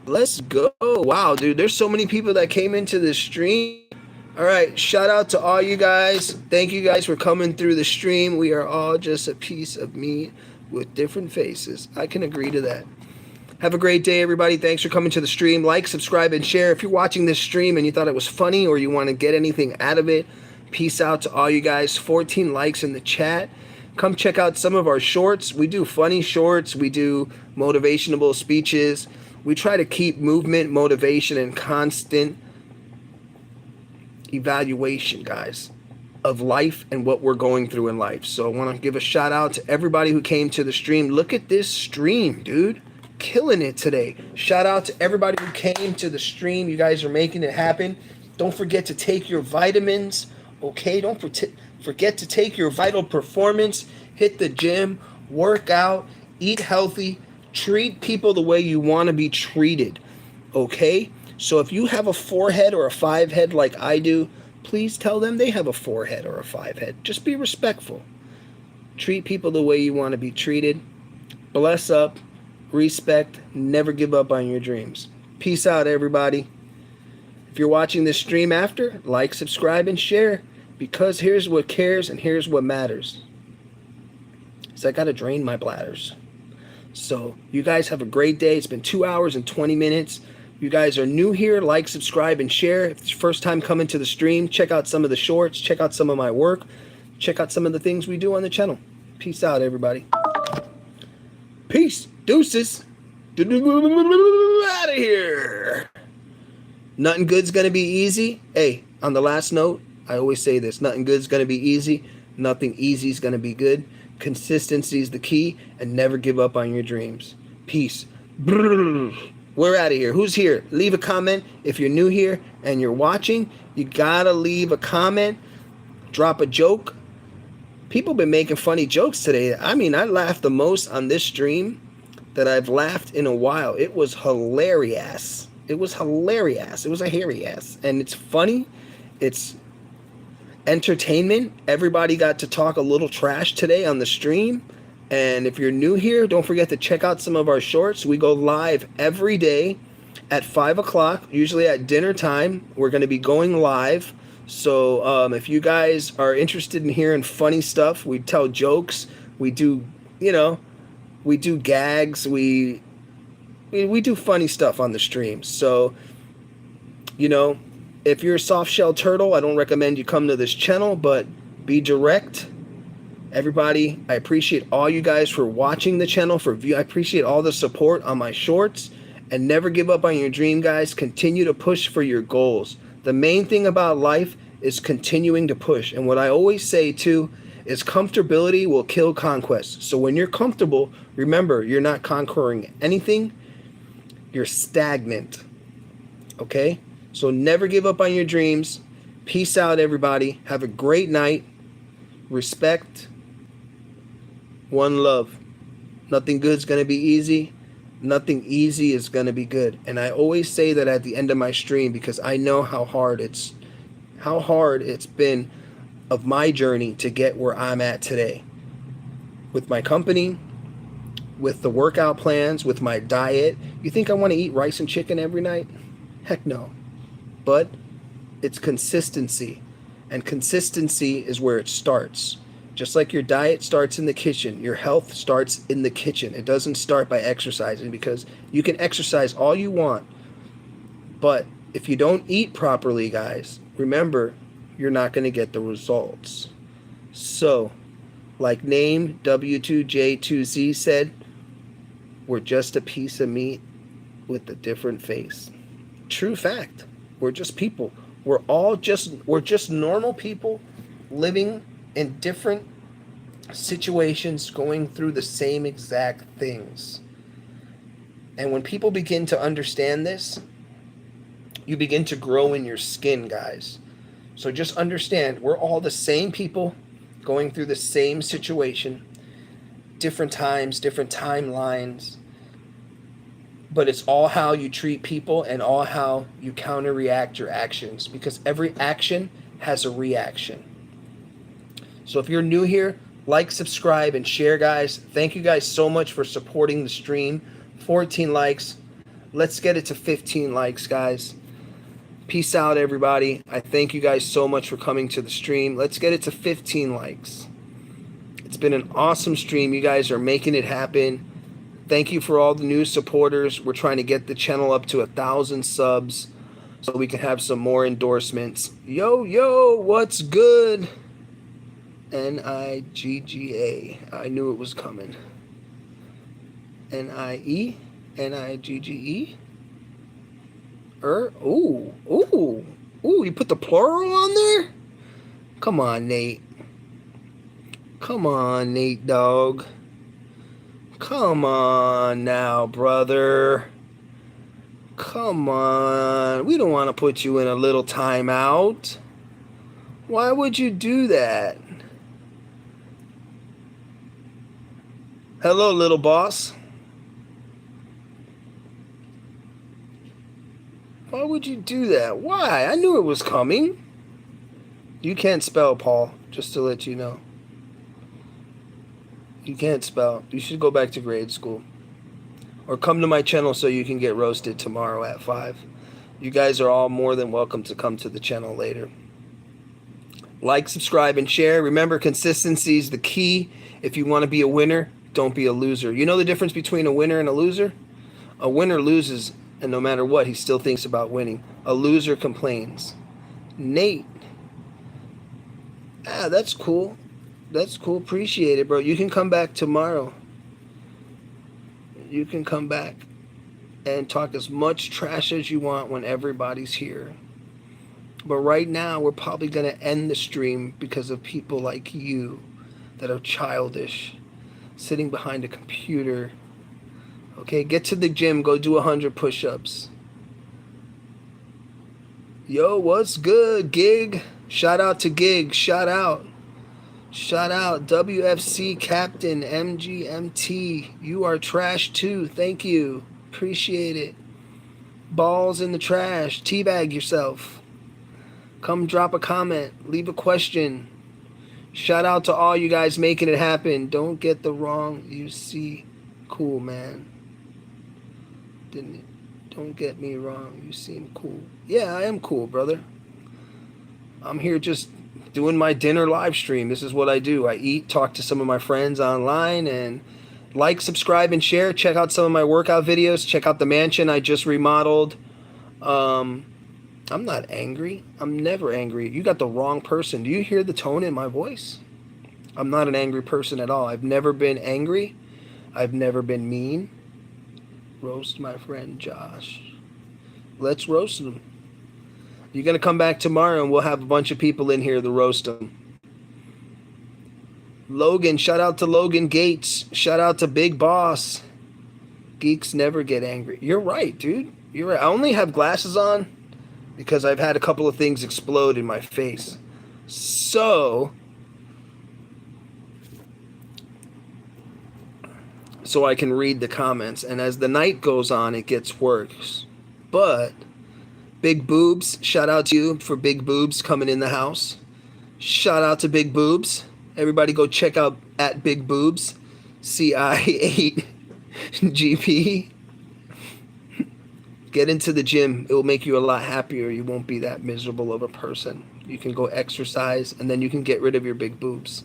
Let's go. Wow, dude, there's so many people that came into the stream. All right, shout out to all you guys. Thank you guys for coming through the stream. We are all just a piece of meat with different faces. I can agree to that. Have a great day, everybody. Thanks for coming to the stream. Like, subscribe, and share. If you're watching this stream and you thought it was funny or you want to get anything out of it, peace out to all you guys. 14 likes in the chat. Come check out some of our shorts. We do funny shorts. We do motivational speeches. We try to keep movement, motivation, and constant evaluation, guys, of life and what we're going through in life. So I want to give a shout out to everybody who came to the stream. Look at this stream, dude. Killing it today. Shout out to everybody who came to the stream. You guys are making it happen. Don't forget to take your vitamins, okay? Don't forget to take your vital performance. Hit the gym, work out, eat healthy, treat people the way you want to be treated, okay? So if you have a 4-head or a 5-head like I do, please tell them they have a 4-head or a 5-head. Just be respectful. Treat people the way you want to be treated. Bless up, respect, never give up on your dreams. Peace out, everybody. If you're watching this stream after, like, subscribe, and share, because here's what cares and here's what matters. So I got to drain my bladders. So you guys have a great day. It's been 2 hours and 20 minutes. You guys are new here. Like, subscribe, and share. If it's your first time coming to the stream, check out some of the shorts. Check out some of my work. Check out some of the things we do on the channel. Peace out, everybody. Peace. Deuces. Out of here. Nothing good's going to be easy. Hey, on the last note, I always say this. Nothing good's going to be easy. Nothing easy's going to be good. Consistency is the key, and never give up on your dreams. Peace. We're out of here. Who's here? Leave a comment. If you're new here and you're watching, you gotta leave a comment. Drop a joke. People been making funny jokes today. I mean, I laughed the most on this stream that I've laughed in a while. It was hilarious. It was hilarious. It was a hairy ass. And it's funny. It's entertainment. Everybody got to talk a little trash today on the stream. And if you're new here, don't forget to check out some of our shorts. We go live every day at 5 o'clock, usually at dinner time. We're going to be going live. So if you guys are interested in hearing funny stuff, we tell jokes. We do, we do gags. We do funny stuff on the stream. So, if you're a soft shell turtle, I don't recommend you come to this channel, but be direct. Everybody, I appreciate all you guys for watching the channel, I appreciate all the support on my shorts, and never give up on your dream, guys. Continue to push for your goals. The main thing about life is continuing to push. And what I always say too is comfortability will kill conquest. So when you're comfortable, remember, you're not conquering anything. You're stagnant. Okay? So never give up on your dreams. Peace out, everybody. Have a great night. Respect. One love. Nothing good's going to be easy. Nothing easy is going to be good. And I always say that at the end of my stream because I know how hard it's been of my journey to get where I'm at today. With my company, with the workout plans, with my diet. You think I want to eat rice and chicken every night? Heck no. But it's consistency. And consistency is where it starts. Just like your diet starts in the kitchen, your health starts in the kitchen. It doesn't start by exercising, because you can exercise all you want. But if you don't eat properly, guys, remember, you're not going to get the results. So, like name W2J2Z said, we're just a piece of meat with a different face. True fact. We're just people. We're just normal people living in different situations, going through the same exact things. And when people begin to understand this, you begin to grow in your skin, guys. So just understand, we're all the same people going through the same situation, different times, different timelines, but it's all how you treat people and all how you counter react your actions, because every action has a reaction. So if you're new here, like, subscribe, and share, guys. Thank you guys so much for supporting the stream. 14 likes. Let's get it to 15 likes, guys. Peace out, everybody. I thank you guys so much for coming to the stream. Let's get it to 15 likes. It's been an awesome stream. You guys are making it happen. Thank you for all the new supporters. We're trying to get the channel up to 1,000 subs so we can have some more endorsements. Yo, what's good? Nigga. I knew it was coming. Niegge. Ooh, you put the plural on there? Come on, Nate. Come on, Nate, dog. Come on now, brother. Come on. We don't want to put you in a little timeout. Why would you do that? Hello, little boss. Why would you do that? Why? I knew it was coming. You can't spell, Paul, just to let you know. You can't spell. You should go back to grade school. Or come to my channel so you can get roasted tomorrow at 5. You guys are all more than welcome to come to the channel later. Like, subscribe, and share. Remember, consistency is the key. If you want to be a winner, don't be a loser. You know the difference between a winner and a loser? A winner loses, and no matter what, he still thinks about winning. A loser complains. Nate. That's cool. That's cool. Appreciate it, bro. You can come back tomorrow. You can come back and talk as much trash as you want when everybody's here. But right now, we're probably going to end the stream because of people like you that are childish, sitting behind a computer. Okay, get to the gym. Go do 100 push-ups. Yo, what's good, Gig? Shout out to Gig. Shout out. Shout out. WFC Captain MGMT. You are trash too. Thank you. Appreciate it. Balls in the trash. Teabag yourself. Come drop a comment. Leave a question. Shout out to all you guys making it happen. Don't get the wrong. You see. Cool, man. Don't get me wrong. You seem cool. Yeah, I am cool, brother. I'm here just doing my dinner live stream. This is what I do. I eat, talk to some of my friends online, and like, subscribe, and share. Check out some of my workout videos. Check out the mansion I just remodeled. I'm not angry. I'm never angry. You got the wrong person. Do you hear the tone in my voice? I'm not an angry person at all. I've never been angry. I've never been mean. Roast my friend Josh. Let's roast him. You're going to come back tomorrow and we'll have a bunch of people in here to roast him. Logan, shout out to Logan Gates. Shout out to Big Boss. Geeks never get angry. You're right, dude. You're right. I only have glasses on because I've had a couple of things explode in my face. So I can read the comments. And as the night goes on, it gets worse. But Big Boobs, shout out to you for Big Boobs coming in the house. Shout out to Big Boobs. Everybody go check out at Big Boobs, CI8GP. Get into the gym. It will make you a lot happier. You won't be that miserable of a person. You can go exercise, and then you can get rid of your big boobs.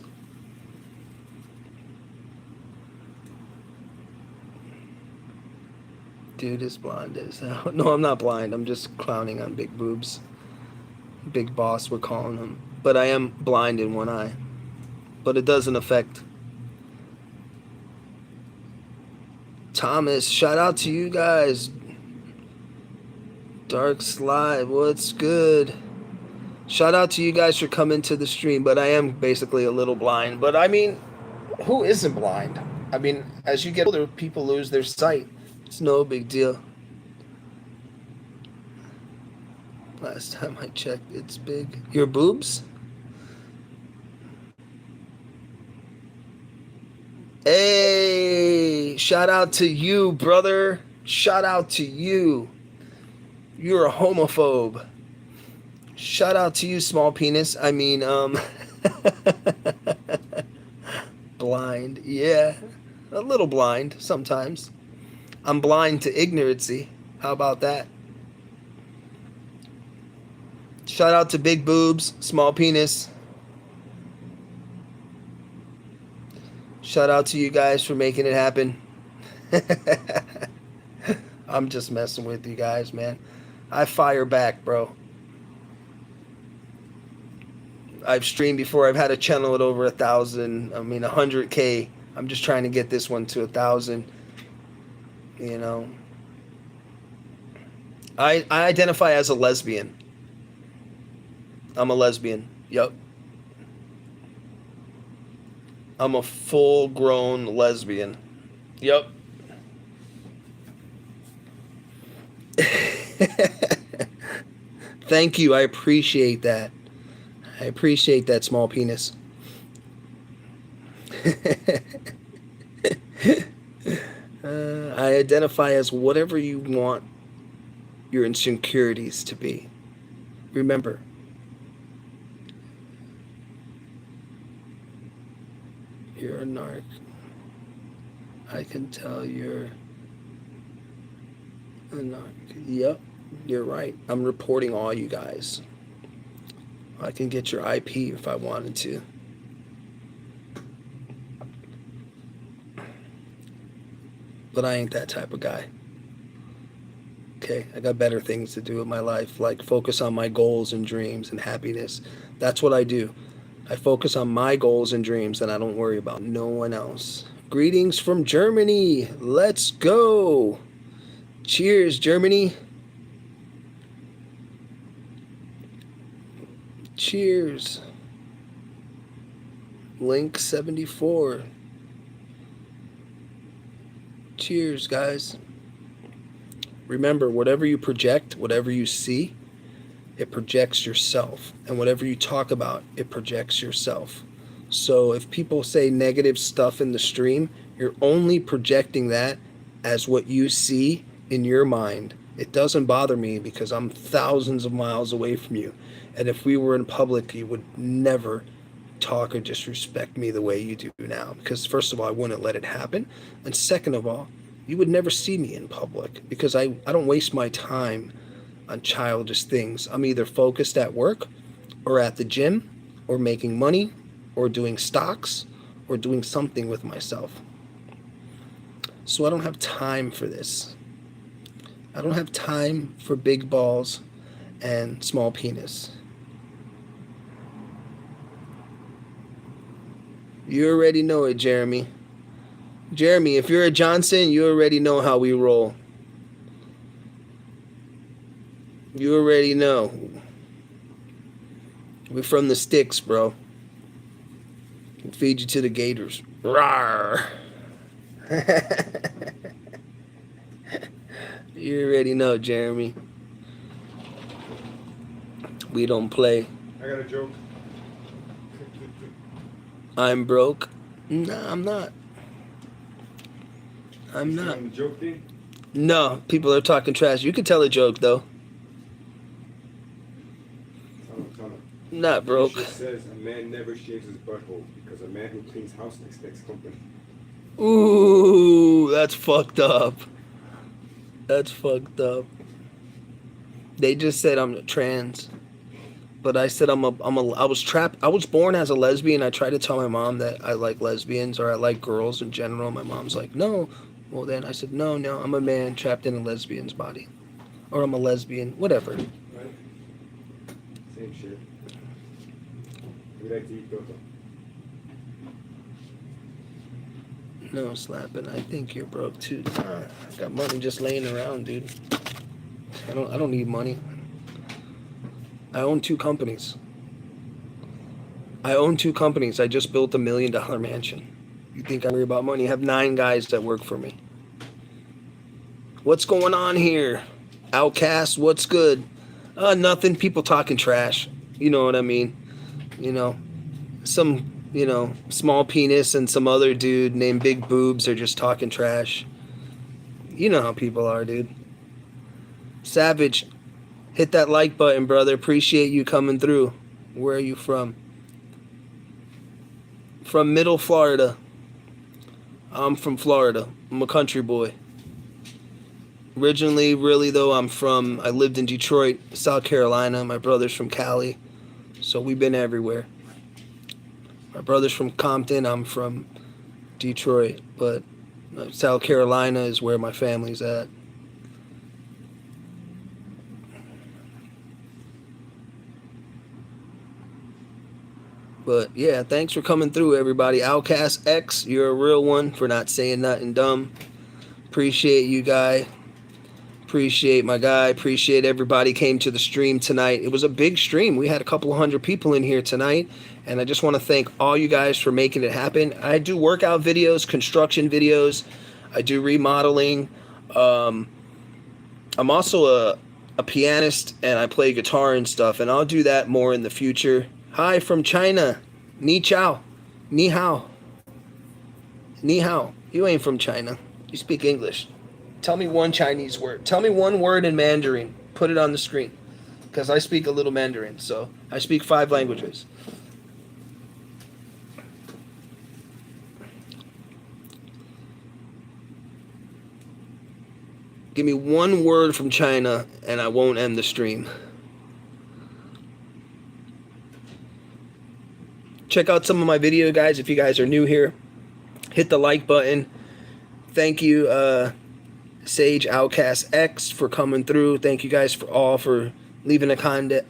Dude is blind as hell. No, I'm not blind. I'm just clowning on Big Boobs. Big Boss, we're calling him. But I am blind in one eye. But it doesn't affect. Thomas, shout out to you guys. Dark Slide, what's good? Shout out to you guys for coming to the stream, but I am basically a little blind. But I mean, who isn't blind? I mean, as you get older, people lose their sight. It's no big deal. Last time I checked, it's big. Your boobs? Hey, shout out to you, brother. Shout out to you. You're a homophobe. Shout out to you, small penis. I mean, blind. Yeah, a little blind sometimes. I'm blind to ignorancy. How about that? Shout out to big boobs, small penis. Shout out to you guys for making it happen. I'm just messing with you guys, man. I fire back, bro. I've streamed before. I've had a channel at over 1,000. I mean, 100K. I'm just trying to get this one to 1,000. You know. I identify as a lesbian. I'm a lesbian. Yup. I'm a full-grown lesbian. Yup. Thank you. I appreciate that. I appreciate that, small penis. I identify as whatever you want your insecurities to be. Remember, you're a narc. I can tell you're a narc. Yep, you're right. I'm reporting all you guys. I can get your IP if I wanted to. But I ain't that type of guy. Okay, I got better things to do with my life, like focus on my goals and dreams and happiness. That's what I do. I focus on my goals and dreams and I don't worry about no one else. Greetings from Germany. Let's go. Cheers, Germany. Cheers. Link 74. Cheers, guys. Remember, whatever you project, whatever you see, it projects yourself. And whatever you talk about, it projects yourself. So if people say negative stuff in the stream, you're only projecting that as what you see in your mind. It doesn't bother me because I'm thousands of miles away from you. And if we were in public, you would never talk or disrespect me the way you do now. Because first of all, I wouldn't let it happen. And second of all, you would never see me in public because I don't waste my time on childish things. I'm either focused at work or at the gym or making money or doing stocks or doing something with myself. So I don't have time for this. I don't have time for big balls and small penis. You already know it, Jeremy. Jeremy, if you're a Johnson, you already know how we roll. You already know. We're from the sticks, bro. We'll feed you to the gators. Rawr. You already know, Jeremy. We don't play. I got a joke. I'm broke. Nah, I'm not. I'm not. On the joke thing? No, people are talking trash. You can tell a joke, though. Tell him. Not broke. It says a man never shaves his butthole because a man who cleans house expects company. Ooh, that's fucked up. That's fucked up. They just said I'm trans. But I said I was trapped. I was born as a lesbian. I tried to tell my mom that I like lesbians or I like girls in general. My mom's like, no. Well, then I said, no, I'm a man trapped in a lesbian's body. Or I'm a lesbian, whatever. Right? Same shit. We like to eat dodo. No, slapping. I think you're broke too. I got money just laying around, dude. I don't need money. I own 2 companies. I just built $1 million mansion. You think I worry about money? I have 9 guys that work for me. What's going on here? Outcast, what's good? Nothing. People talking trash. You know what I mean? You know, some, small penis and some other dude named Big Boobs are just talking trash. You know how people are, dude. Savage, hit that like button, brother. Appreciate you coming through. Where are you from? From Middle Florida. I'm from Florida. I'm a country boy. Originally, really though, I lived in Detroit, South Carolina. My brother's from Cali. So we've been everywhere. My brother's from Compton. I'm from Detroit. But South Carolina is where my family's at. But yeah, thanks for coming through, everybody. Outcast X, you're a real one for not saying nothing dumb. Appreciate you, guy. Appreciate my guy. Appreciate everybody came to the stream tonight. It was a big stream. We had a couple of 100 people in here tonight. And I just want to thank all you guys for making it happen. I do workout videos, construction videos. I do remodeling. I'm also a pianist, and I play guitar and stuff. And I'll do that more in the future. Hi from China. Ni chao. Ni hao. Ni hao. You ain't from China. You speak English. Tell me one Chinese word. Tell me one word in Mandarin. Put it on the screen. Because I speak a little Mandarin. So I speak 5 languages. Give me one word from China and I won't end the stream. Check out some of my video, guys. If you guys are new here, hit the like button. Thank you, Sage Outcast X, for coming through. Thank you guys for leaving a comment,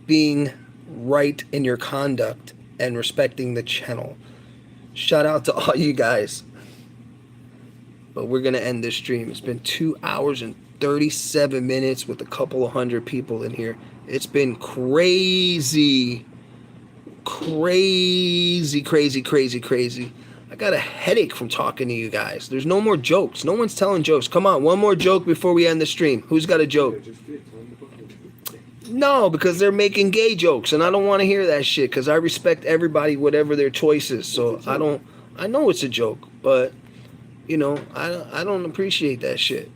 being right in your conduct and respecting the channel. Shout out to all you guys. But we're gonna end this stream. It's been 2 hours and 37 minutes with a couple of 100 people in here. It's been crazy. Crazy. I got a headache from talking to you guys. There's no more jokes. No one's telling jokes. Come on, one more joke before we end the stream. Who's got a joke? No, because they're making gay jokes, and I don't want to hear that shit, because I respect everybody, whatever their choice is. So I know it's a joke, but, I don't appreciate that shit.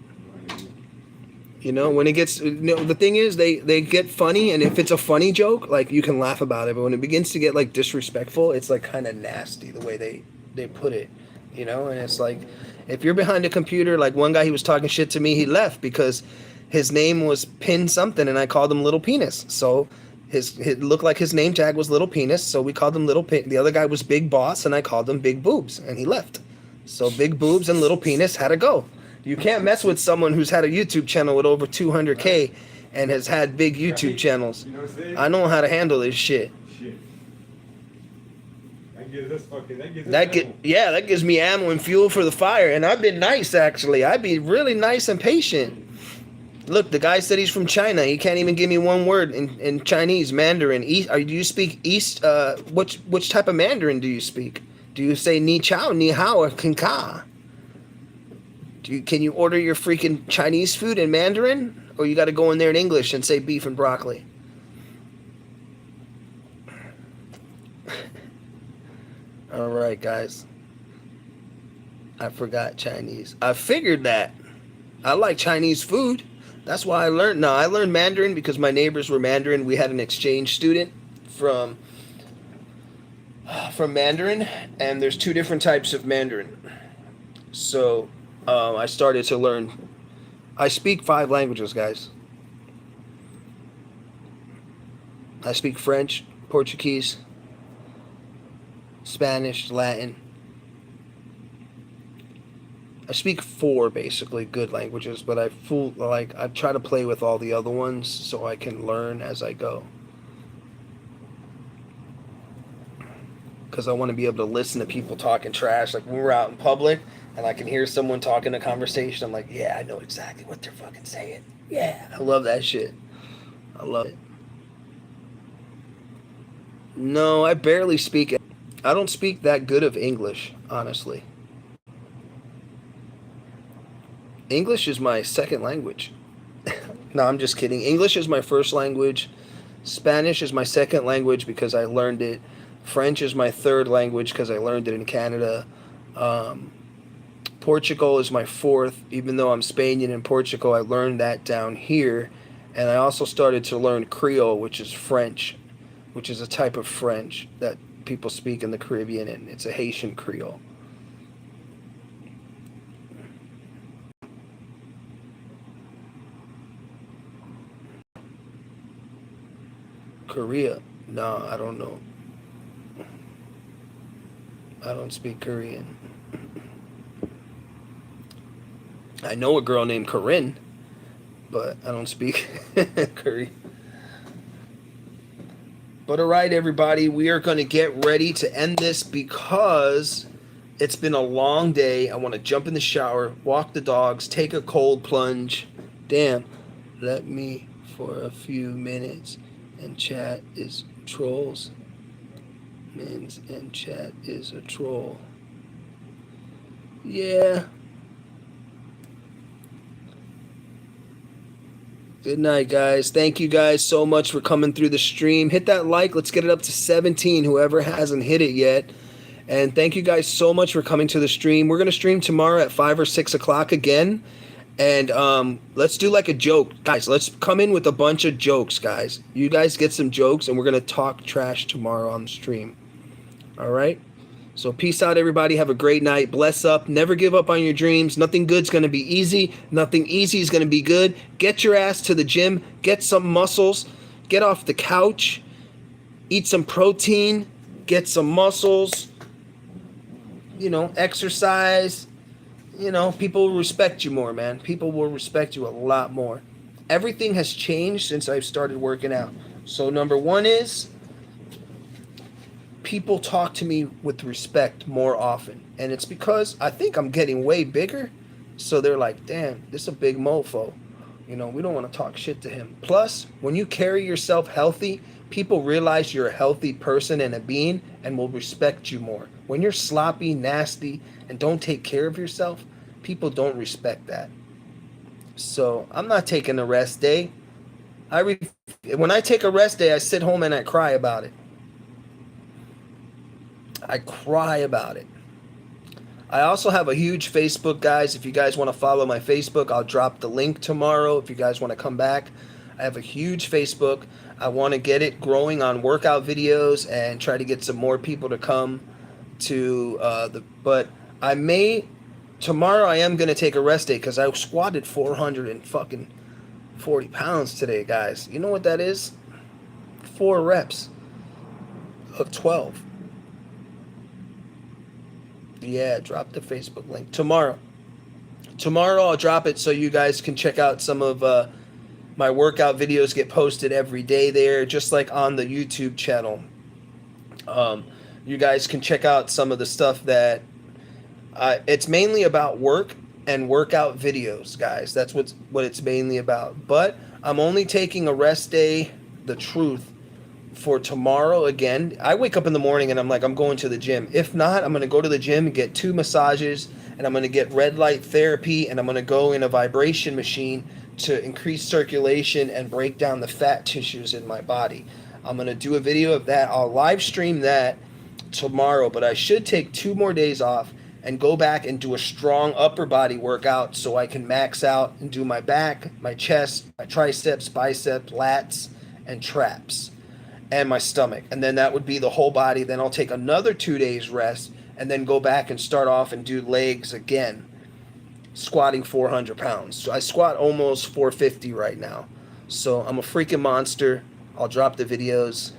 When it gets, the thing is, they get funny, and if it's a funny joke, like, you can laugh about it, but when it begins to get, like, disrespectful, it's, like, kind of nasty the way they put it, and it's like, if you're behind a computer, like, one guy, he was talking shit to me, he left because his name was Pin something, and I called him Little Penis, so it looked like his name tag was Little Penis, so we called him Little Pin. The other guy was Big Boss, and I called him Big Boobs, and he left. So Big Boobs and Little Penis had to go. You can't mess with someone who's had a YouTube channel with over 200K and has had big YouTube channels. I know how to handle this shit. That gives me ammo and fuel for the fire. And I've been nice, actually. I'd be really nice and patient. Look, the guy said he's from China. He can't even give me one word in Chinese, Mandarin. Do you speak East? Which type of Mandarin do you speak? Do you say ni chao, ni hao, or kin ka? Can you order your freaking Chinese food in Mandarin? Or you got to go in there in English and say beef and broccoli? All right, guys. I forgot Chinese. I figured that. I like Chinese food. That's why I learned. No, I learned Mandarin because my neighbors were Mandarin. We had an exchange student from Mandarin, and there's 2 different types of Mandarin. So I started to learn. I speak 5 languages, guys. I speak French, Portuguese, Spanish, Latin. I speak 4 basically good languages, but I try to play with all the other ones so I can learn as I go. because I want to be able to listen to people talking trash. Like when we're out in public and I can hear someone talking a conversation, I'm like, yeah, I know exactly what they're fucking saying. Yeah, I love that shit. I love it. No, I barely speak it. I don't speak that good of English, honestly. English is my second language. No, I'm just kidding. English is my first language. Spanish is my second language because I learned it. French is my third language because I learned it in Canada. Um, Portugal is my fourth, even though I'm Spaniard in Portugal. I learned that down here. And I also started to learn Creole, which is French, which is a type of French that people speak in the Caribbean, and it's a Haitian Creole. Korea? No, I don't know. I don't speak Korean. I know a girl named Corinne, but I don't speak Korean. But all right, everybody, we are going to get ready to end this because it's been a long day. I want to jump in the shower, walk the dogs, take a cold plunge. Damn, let me for a few minutes. And chat is trolls. Men's and chat is a troll. Yeah. Good night, guys. Thank you guys so much for coming through the stream. Hit that like. Let's get it up to 17, whoever hasn't hit it yet. And thank you guys so much for coming to the stream. We're going to stream tomorrow at 5 or 6 o'clock again. And let's do like a joke. Guys, let's come in with a bunch of jokes, guys. You guys get some jokes, and we're going to talk trash tomorrow on the stream. All right? So peace out, everybody. Have a great night. Bless up. Never give up on your dreams. Nothing good's going to be easy. Nothing easy is going to be good. Get your ass to the gym. Get some muscles. Get off the couch. Eat some protein. Get some muscles. You know, exercise. You know, people will respect you more, man. People will respect you a lot more. Everything has changed since I've started working out. So number one is people talk to me with respect more often. And it's because I think I'm getting way bigger. So they're like, damn, this is a big mofo. You know, we don't want to talk shit to him. Plus, when you carry yourself healthy, people realize you're a healthy person and a being and will respect you more. When you're sloppy, nasty, and don't take care of yourself, people don't respect that. So I'm not taking a rest day. When I take a rest day, I sit home and I cry about it. I cry about it. I also have a huge Facebook, guys. If you guys want to follow my Facebook, I'll drop the link tomorrow. If you guys want to come back, I have a huge Facebook. I want to get it growing on workout videos and try to get some more people to come to but I may tomorrow. I am going to take a rest day because I squatted 440 pounds today, guys. You know what that is? 4 reps of 12. Yeah, drop the Facebook link tomorrow. Tomorrow I'll drop it so you guys can check out some of my workout videos. Get posted every day there, just like on the YouTube channel. You guys can check out some of the stuff that it's mainly about work and workout videos, guys. That's what it's mainly about. But I'm only taking a rest day, the truth, for tomorrow again. I wake up in the morning and I'm like, I'm going to the gym. If not, I'm going to go to the gym and get 2 massages, and I'm going to get red light therapy, and I'm going to go in a vibration machine to increase circulation and break down the fat tissues in my body. I'm going to do a video of that. I'll live stream that tomorrow, but I should take 2 more days off and go back and do a strong upper body workout so I can max out and do my back, my chest, my triceps, biceps, lats, and traps, and my stomach. And then that would be the whole body. Then I'll take another 2 days rest and then go back and start off and do legs again, squatting 400 pounds. So I squat almost 450 right now. So I'm a freaking monster. I'll drop the videos.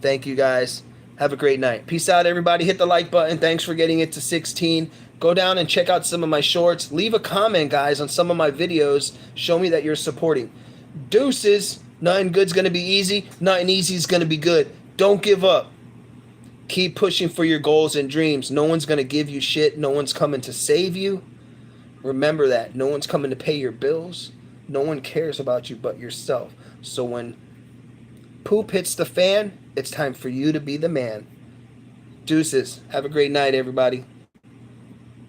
Thank you guys. Have a great night. Peace out, everybody. Hit the like button. Thanks for getting it to 16. Go down and check out some of my shorts. Leave a comment, guys, on some of my videos. Show me that you're supporting. Deuces. Nothing good's going to be easy. Nothing easy is going to be good. Don't give up. Keep pushing for your goals and dreams. No one's going to give you shit. No one's coming to save you. Remember that. No one's coming to pay your bills. No one cares about you but yourself. So when poop hits the fan, it's time for you to be the man. Deuces. Have a great night, everybody.